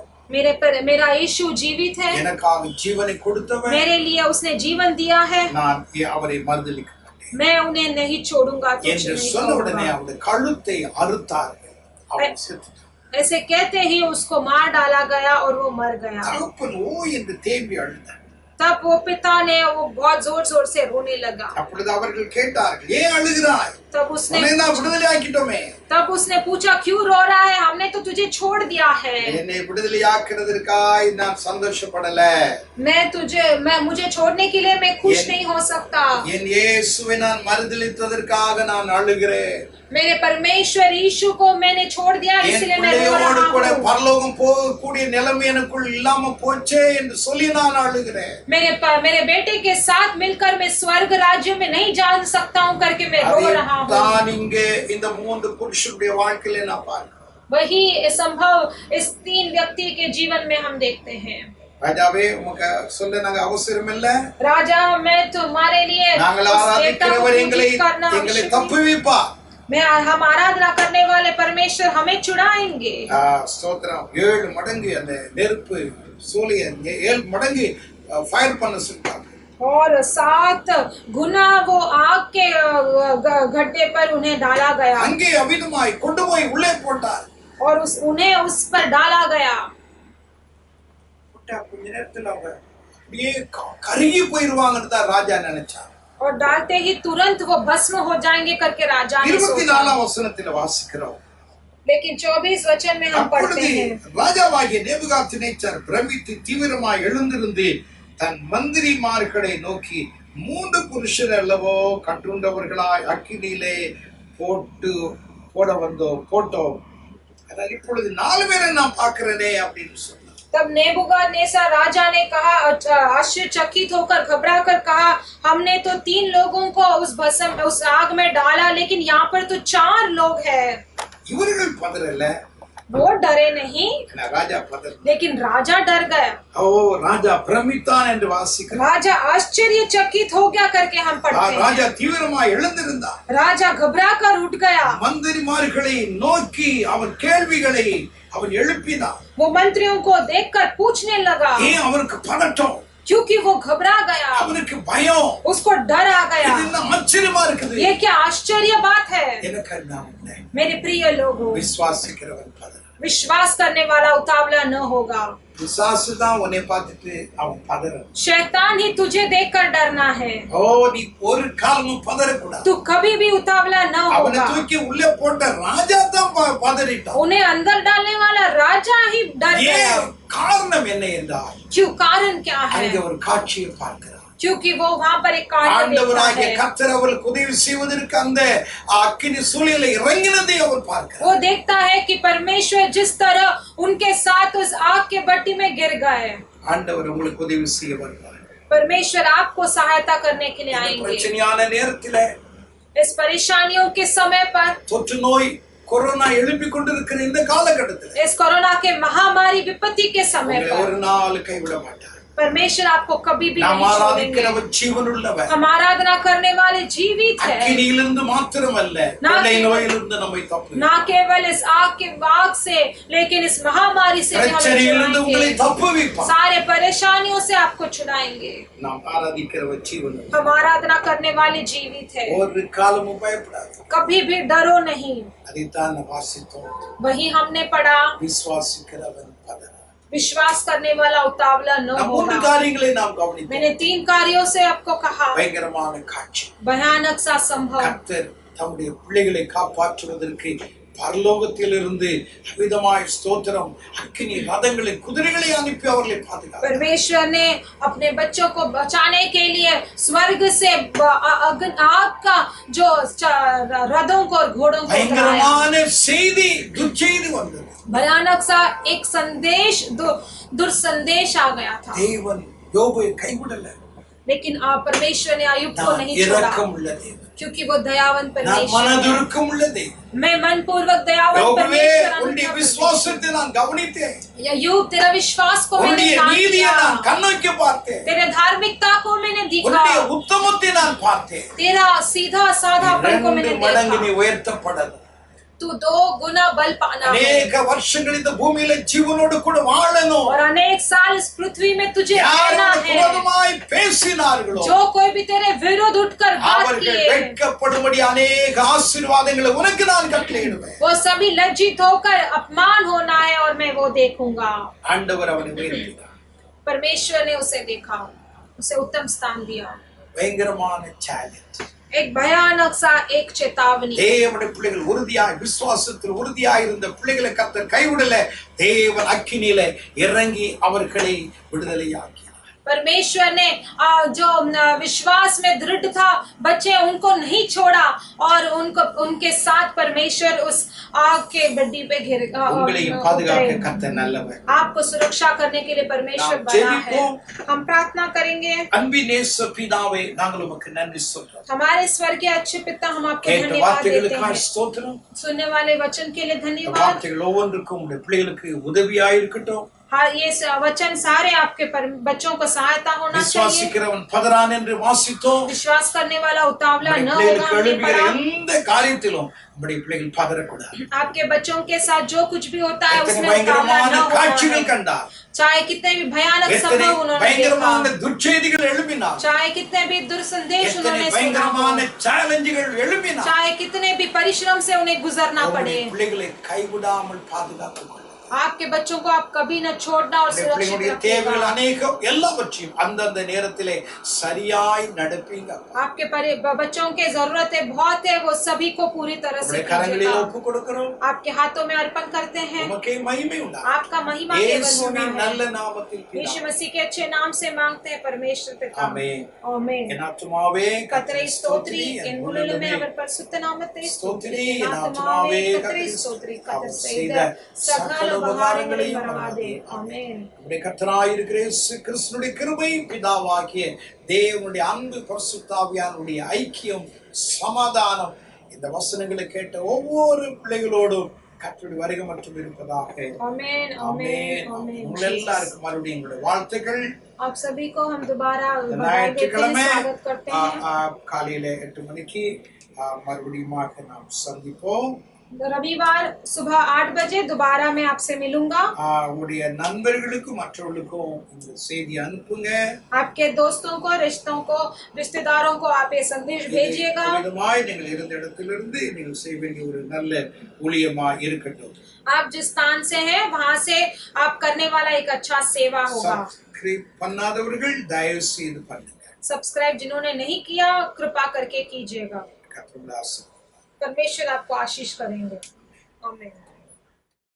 S2: मेरा यीशु जीवित है,
S1: எனக்காக ஜீவனை கொடுத்தவர்,
S2: मेरे लिए उसने जीवन दिया है,
S1: நான் அவரை மறுதலிக்க மாட்டேன்
S2: मैं उन्हें नहीं छोड़ूंगा,
S1: என்று சொன்ன உடனே அவருடைய கழுத்தை அறுத்தார்கள். அவன் செத்துட்டான்.
S2: ऐसे कहते ही उसको मार डाला गया और वो मर गया।
S1: தகப்பன் ஓ என்று தேம்பி அழுதார்.
S2: तब वो पिता ने वो बहुत जोर जोर से रोने लगा।
S1: அப்பொழுது அவர்கள் கேட்டார்கள், ஏன் அழுகிறாய்?
S2: तब उसने
S1: விடுதலை ஆக்கிட்டோமே.
S2: पूछा क्यों रो रहा है, हमने तो तुझे छोड़ दिया है।
S1: என்னை விடுதலை ஆக்குறதற்காய் நான் சந்தோஷப்படல.
S2: मुझे छोड़ने के लिए मैं खुश नहीं हो सकता।
S1: என் இயேசுவை நான் மறுதலித்ததற்காக நான் அழுகிறேன்.
S2: मेरे परमेश्वर यीशु को मैंने छोड़ दिया, इसलिए मैं रो रहा हूँ।
S1: பரலோகம் போகக்கூடிய நிலைமை எனக்குள் இல்லாம போச்சே என்று சொல்லி நான் அழுகிறேன்.
S2: मेरे बेटे के साथ मिलकर मैं स्वर्ग राज्य में नहीं जा सकता हूँ करके मैं रो रहा हूँ।
S1: தான் இங்கே இந்த 3 புருஷருடைய வாழ்க்கையில நான் பார்க்கிறேன்.
S2: वही संभव इस 3 व्यक्ति के जीवन में हम देखते हैं।
S1: ராஜாவே உமக்கு சொல்ல நாங்க அவசரம் இல்ல.
S2: राजा मैं तुम्हारे लिए
S1: நாங்கள் ஆராதிக்கிறவர் எங்களை தப்புவிப்பா.
S2: हम आराधना करने वाले परमेश्वर हमें छुड़ाएंगे।
S1: ஸ்தோத்திரம். 7 மடங்கு அந்த நெருப்பு சூளையை 7 மடங்கு ஃபயர் பண்ண சொல்றாங்க.
S2: और 7 गुना वो आग के गड्ढे पर उन्हें डाला गया।
S1: அங்கே அவிதமாய் கொண்டு போய் உள்ளே போட்டார்.
S2: और उन्हें उस पर डाला गया।
S1: கொஞ்ச நேரத்துல அவங்க அப்படியே கருகி போயிருவாங்கன்னு தான் ராஜா நினைச்சார்.
S2: और डालते ही तुरंत वो भस्म हो जाएंगे करके राजा ने सोचा।
S1: 24 வசனத்துல வாசிக்கிறோம்.
S2: लेकिन 24 वचन में हम पढ़ते
S1: அப்பொழுது
S2: हैं,
S1: ராஜாவாகிய நேபுகாத்நேச்சார் பிரமித்து தீவிரமாய் எழுந்திருந்து தன் மந்திரிமார்களை நோக்கி, 3 புருஷர் அல்லவோ கட்டுண்டவர்களாய் அக்கினியிலே போட்டோம், ஆனால் இப்பொழுது 4 பேரை நான் பார்க்கிறேனே அப்படின்னு சொன்னார்.
S2: तब नेबूकदनेस्सर राजा ने कहा, आश्चर्यचकित होकर घबरा कर कहा, हमने तो 3 लोगों को उस आग में डाला, लेकिन यहाँ पर तो 4 लोग हैं।
S1: இவர்கள் பதறல,
S2: वो डरे नहीं,
S1: ராஜா பதற.
S2: लेकिन राजा डर गया।
S1: ராஜா பிரமித்தான் என்று வாசிக்கிறோம்.
S2: राजा आश्चर्यचकित हो गया करके हम पढ़ते हैं।
S1: ராஜா தீவிரமாய் எழுந்திருந்தார்.
S2: राजा घबरा कर उठ गया।
S1: மந்திரிமார்களை நோக்கி அவர் கேள்விகளை அவன் எழுப்பினார்.
S2: वो मंत्रियों को देखकर पूछने लगा,
S1: ஏன் அவருக்கு பதட்டம்?
S2: क्योंकि वो घबरा गया,
S1: அவனுக்கு பயம்,
S2: उसको डर आ गया।
S1: இது என்ன ஆச்சரியமா இருக்குது.
S2: ये क्या आश्चर्य बात है।
S1: எனக்கு नाम है,
S2: मेरे प्रिय लोगों,
S1: விசுவாசிக்கிறவன் பதற.
S2: विश्वास करने वाला उतावला न होगा।
S1: பிசாசு தான் உன்னை பார்த்துட்டு அவன் பதற.
S2: शैतान ही तुझे देखकर डरना है।
S1: நீ ஒரு காலமும் பதறக்கூடாது.
S2: तू कभी भी उतावला न
S1: அவனை
S2: होगा।
S1: தூக்கி உள்ளே போட்ட ராஜா தான் பதறிட்டான்.
S2: उन्हें अंदर डालने वाला राजा ही डर गया।
S1: ஏன்? காரணம் என்ன என்றால்,
S2: क्यों? कारण क्या है?
S1: அங்கே ஒரு காட்சியை பார்க்கிறார்.
S2: क्योंकि वो वहाँ पर एक कार्य देखता
S1: ஆண்டவராகிய
S2: है।
S1: கர்த்தர் அவருக்கு உதவி செய்வதற்கு அந்த அக்கினி சூளையில இறங்கினதை அவர் பார்க்கிறார்.
S2: वो देखता है कि परमेश्वर जिस तरह उनके साथ उस आग के भट्टी में गिर गए।
S1: ஆண்டவர் உங்களுக்கு உதவி செய்ய வருவார்.
S2: परमेश्वर आपको सहायता करने के लिए आएंगे।
S1: பிரச்சனையான நேரத்துல,
S2: इस परेशानियों के समय पर,
S1: தொற்று நோய் கொரோனா எழுப்பி கொண்டிருக்கிற இந்த காலகட்டத்தில்,
S2: इस कोरोना के महामारी विपत्ति के समय
S1: உங்களை
S2: पर
S1: ஒரு நாள் கைவிட மாட்டார்.
S2: परमेश्वर आपको कभी भी
S1: நாம்
S2: नहीं छोड़ेंगे।
S1: ஆராதிக்கிறவர் ஜீவனுள்ளவர்.
S2: हम आराधना करने वाले जीवित है।
S1: அக்கினியிலிருந்து மாத்திரமல்ல, கொள்ளை நோயிலிருந்து நம்மை தப்புவிப்பார்.
S2: ना केवल इस आग से, लेकिन इस महामारी से भी हमें
S1: பிரச்சனையிலிருந்து உங்களை
S2: छुड़ाएंगे।
S1: தப்புவிப்பார்.
S2: सारे परेशानियों से आपको छुड़ाएंगे।
S1: நாம் ஆராதிக்கிறவர் ஜீவனுள்ளவர்.
S2: हम आराधना करने वाले जीवित है।
S1: ஒரு காலமும் பயப்படாது.
S2: कभी भी डरो नहीं।
S1: அதைத்தான் வாசித்தோம்.
S2: वही हमने पढ़ा,
S1: விசுவாசிக்கிறவன் பதற.
S2: विश्वास करने वाला उतावला न
S1: நாம் 3
S2: होगा।
S1: காரியங்களை நாம் கவனித்தோம்.
S2: मैंने 3 कार्यों से आपको कहा।
S1: பயங்கரமான காட்சி.
S2: भयानक सा संभव।
S1: கர்த்தர் தம்முடைய பிள்ளைகளை காப்பாற்றுவதற்கு பரலோகத்திலிருந்து அவிதமாய் ஸ்தோத்திரம், அக்கினி ரதங்களை, குதிரைகளை அனுப்பி அவர்களை பாதுகாத்தார்.
S2: परमेश्वर ने अपने बच्चों को बचाने के लिए स्वर्ग से आग का जो रथों को और घोड़ों को उतराया।
S1: பயங்கரமான செய்தி, துர்ச்செய்தி வந்தது.
S2: भयानक सा एक संदेश, दुर्संदेश आ गया था।
S1: தேவன் யோபை கைவிடல.
S2: लेकिन परमेश्वर ने अय्यूब को नहीं छोड़ा,
S1: இரக்கம் உள்ள தேவன்.
S2: क्योंकि वो दयावान
S1: நான்
S2: परमेश्वर है।
S1: மனதுருக்கம் உள்ள தேவன்.
S2: मैं मनपूर्वक दयावान
S1: யோபே,
S2: परमेश्वर
S1: உன்னுடைய
S2: अनुभव
S1: விசுவாசத்தை நான் கவனித்தேன்.
S2: करती हूँ। अय्यूब, तेरा विश्वास को मैंने
S1: உன்னுடைய
S2: जान
S1: நீதியை
S2: लिया,
S1: நான் கண்ணோக்கி பார்த்தேன்.
S2: तेरे धार्मिकता को मैंने देखा,
S1: உன்னுடைய உத்தமத்தை நான் பார்த்தேன்.
S2: तेरा सीधा साधापन को मैंने
S1: 2 மடங்கு நீ
S2: देखा।
S1: உயர்த்தப்படணும்.
S2: तू 2 गुना बल पाना है
S1: அநேக வருஷங்கள் இந்த பூமியில ஜீவனோடு கூட வாழணும்.
S2: और अनेक साल इस पृथ्वी में तुझे
S1: யார்
S2: रहना
S1: உனக்கு
S2: है।
S1: விரோதமாய் பேசினார்களோ
S2: जो कोई भी तेरे विरुद्ध उठकर बात
S1: அவர்கள்
S2: किए,
S1: வெட்கப்படும்படி அநேக ஆசீர்வாதங்களை உனக்கு நான் கட்டளையிடுவேன்.
S2: वो सभी लज्जित होकर अपमान होना है और मैं वो देखूंगा।
S1: ஆண்டவர் அவனை உயர்த்தினார்.
S2: परमेश्वर ने उसे देखा, उसे उत्तम स्थान दिया।
S1: பயங்கரமான சேலஞ்ச்.
S2: एक भयानक सा एक चेतावनी।
S1: தேவனுடைய பிள்ளைகள் உறுதியாய், விசுவாசத்தில் உறுதியாய் இருந்த பிள்ளைகளை கர்த்தர் கைவிடல. தேவன் அக்கினியில இறங்கி அவர்களை விடுதலையாக்கினார்.
S2: परमेश्वर ने जो विश्वास में दृढ़ था बच्चे, उनको नहीं छोड़ा और उनके साथ परमेश्वर उस आग के बड्डी पे
S1: உங்களையும் பாதுகாக்க கர்த்தர் நல்லவர்.
S2: आपको सुरक्षा करने के लिए परमेश्वर
S1: நாம்
S2: बना है।
S1: ஜெபிப்போம்.
S2: हम प्रार्थना करेंगे।
S1: அன்பின் நேச பிதாவே, நாங்கள் உமக்கு நன்றி சொல்றோம்.
S2: हमारे स्वर्गीय अच्छे पिता, हम आपको
S1: கேட்ட
S2: धन्यवाद देते
S1: வார்த்தைகளுக்காக
S2: हैं।
S1: ஸ்தோத்திரம்.
S2: सुनने वाले वचन के लिए
S1: இந்த
S2: धन्यवाद।
S1: வார்த்தைகள் ஒவ்வொன்றுக்கும் உங்களுடைய பிள்ளைகளுக்கு உதவியாய் இருக்கட்டும்.
S2: हाँ, ये वचन सारे आपके बच्चों को सहायता होना चाहिए।
S1: விசுவாசிக்கிறவன் பதறான் என்று வாசித்தோம்.
S2: विश्वास करने वाला उतावला न होगा,
S1: பிள்ளைகளுக்கு
S2: हमने
S1: எழுப்புகிற
S2: पढ़ा।
S1: எந்த காரியத்திலும் நம்முடைய பிள்ளைகள் பதறக்கூடாது.
S2: आपके बच्चों के साथ जो कुछ भी होता है
S1: எத்தனை
S2: उसमें उतावला
S1: பயங்கரமான
S2: न होना
S1: காட்சிகள்
S2: है।
S1: கண்டார்.
S2: चाहे कितने भी भयानक
S1: எத்தனை
S2: संभव उन्होंने
S1: பயங்கரமான
S2: देखा,
S1: துர்ச்செய்திகள் எழுப்பினார்.
S2: चाहे कितने भी दुर्संदेश
S1: எத்தனை
S2: उन्होंने सुना
S1: பயங்கரமான
S2: हो,
S1: சேலஞ்சுகள் எழுப்பினார்.
S2: चाहे कितने भी परिश्रम से उन्हें गुजरना पड़े,
S1: உம்முடைய பிள்ளைகளை கைவிடாமல் பாதுகாத்துக் கொள்ளுங்கள்.
S2: आपके बच्चों को आप कभी न छोड़ना और
S1: உடைய
S2: सुरक्षित
S1: பிள்ளைகளுடைய தேவைகள்
S2: रखिएगा।
S1: அநேகம் எல்லாவற்றையும் அந்தந்த நேரத்திலே சரியாய் நடப்பீங்க.
S2: आपके बच्चों के जरूरतें बहुत है, वो सभी को पूरी तरह से
S1: உடைய கரங்களில்
S2: कीजिएगा।
S1: ஒப்பு கொடுக்கிறோம்.
S2: आपके हाथों में अर्पण करते हैं।
S1: உமக்கே மகிமை உண்டாகட்டும்.
S2: आपका महिमा केवल होना
S1: இயேசுவின்
S2: है।
S1: நல்ல நாமத்தில்
S2: यीशु
S1: பிதாவே.
S2: मसीह के अच्छे नाम से मांगते हैं परमेश्वर पिता।
S1: ஆமென்.
S2: आमीन।
S1: என் ஆத்துமாவே
S2: கர்த்தரை ஸ்தோத்திரி, என்
S1: என்
S2: உள்ளுமே
S1: உள்ளமே
S2: அவர் பரிசுத்த நாமத்தை ஸ்தோத்திரி.
S1: ஸ்தோத்திரி.
S2: என்
S1: என்
S2: ஆத்துமாவே
S1: ஆத்துமாவே
S2: கர்த்தரை
S1: கர்த்தரை
S2: ஸ்தோத்திரி.
S1: அவர்
S2: கர்த்தர்
S1: செய்த
S2: செய்த
S1: சகல
S2: சகல உபகாரங்களையும்
S1: உபகாரங்களையும்
S2: மறவாதே.
S1: மறவாதே.
S2: ஆமென்।
S1: நம்முடைய கர்த்தராயிருக்கிற இயேசு கிறிஸ்துவினுடைய கிருபை, பிதாவாகிய தேவனுடைய அன்பு, பரிசுத்தாவியானுடைய ஐக்கியம், சமாதானம் இந்த வசனங்களை கேட்ட ஒவ்வொரு பிள்ளைகளோடும் கர்த்தருடைய வருகை மற்றும் இருப்பதாக.
S2: आमीन आमीन आमीन।
S1: உங்கள் எல்லாருக்கும் மறுபடியும் எங்களுடைய வாழ்த்துக்கள்.
S2: आप सभी को हम दोबारा
S1: இந்த
S2: बधाई देते हैं,
S1: ஞாயிற்றுக்கிழமை
S2: स्वागत करते हैं।
S1: காலையில 8 மணிக்கு மறுபடியும் நாம் சந்திப்போம்.
S2: रविवार सुबह 8 बजे दोबारा मैं आपसे मिलूंगा।
S1: உங்களுடைய நண்பர்களுக்கும் மற்றவர்களுக்கும் இந்த செய்தி அனுப்புங்க.
S2: आपके दोस्तों को, रिश्तेदारों को आप ये संदेश भेजिएगा।
S1: விதமாய் நீங்கள் இருந்த இடத்திலிருந்து நீங்கள் செய்ய வேண்டிய ஒரு நல்ல ஊழியமா இருக்கட்டும்.
S2: आप जिस स्थान से हैं वहां से आप करने वाला एक अच्छा सेवा होगा।
S1: சப்ஸ்கிரைப் பண்ணாதவர்கள் தயவு செய்து பண்ணுங்க.
S2: सब्सक्राइब जिन्होंने नहीं किया कृपा करके कीजिएगा।
S1: கர்த்தருடைய ஆசீர்வாதம்.
S2: परमेश्वर आपको आशीष करेंगे। आमीन।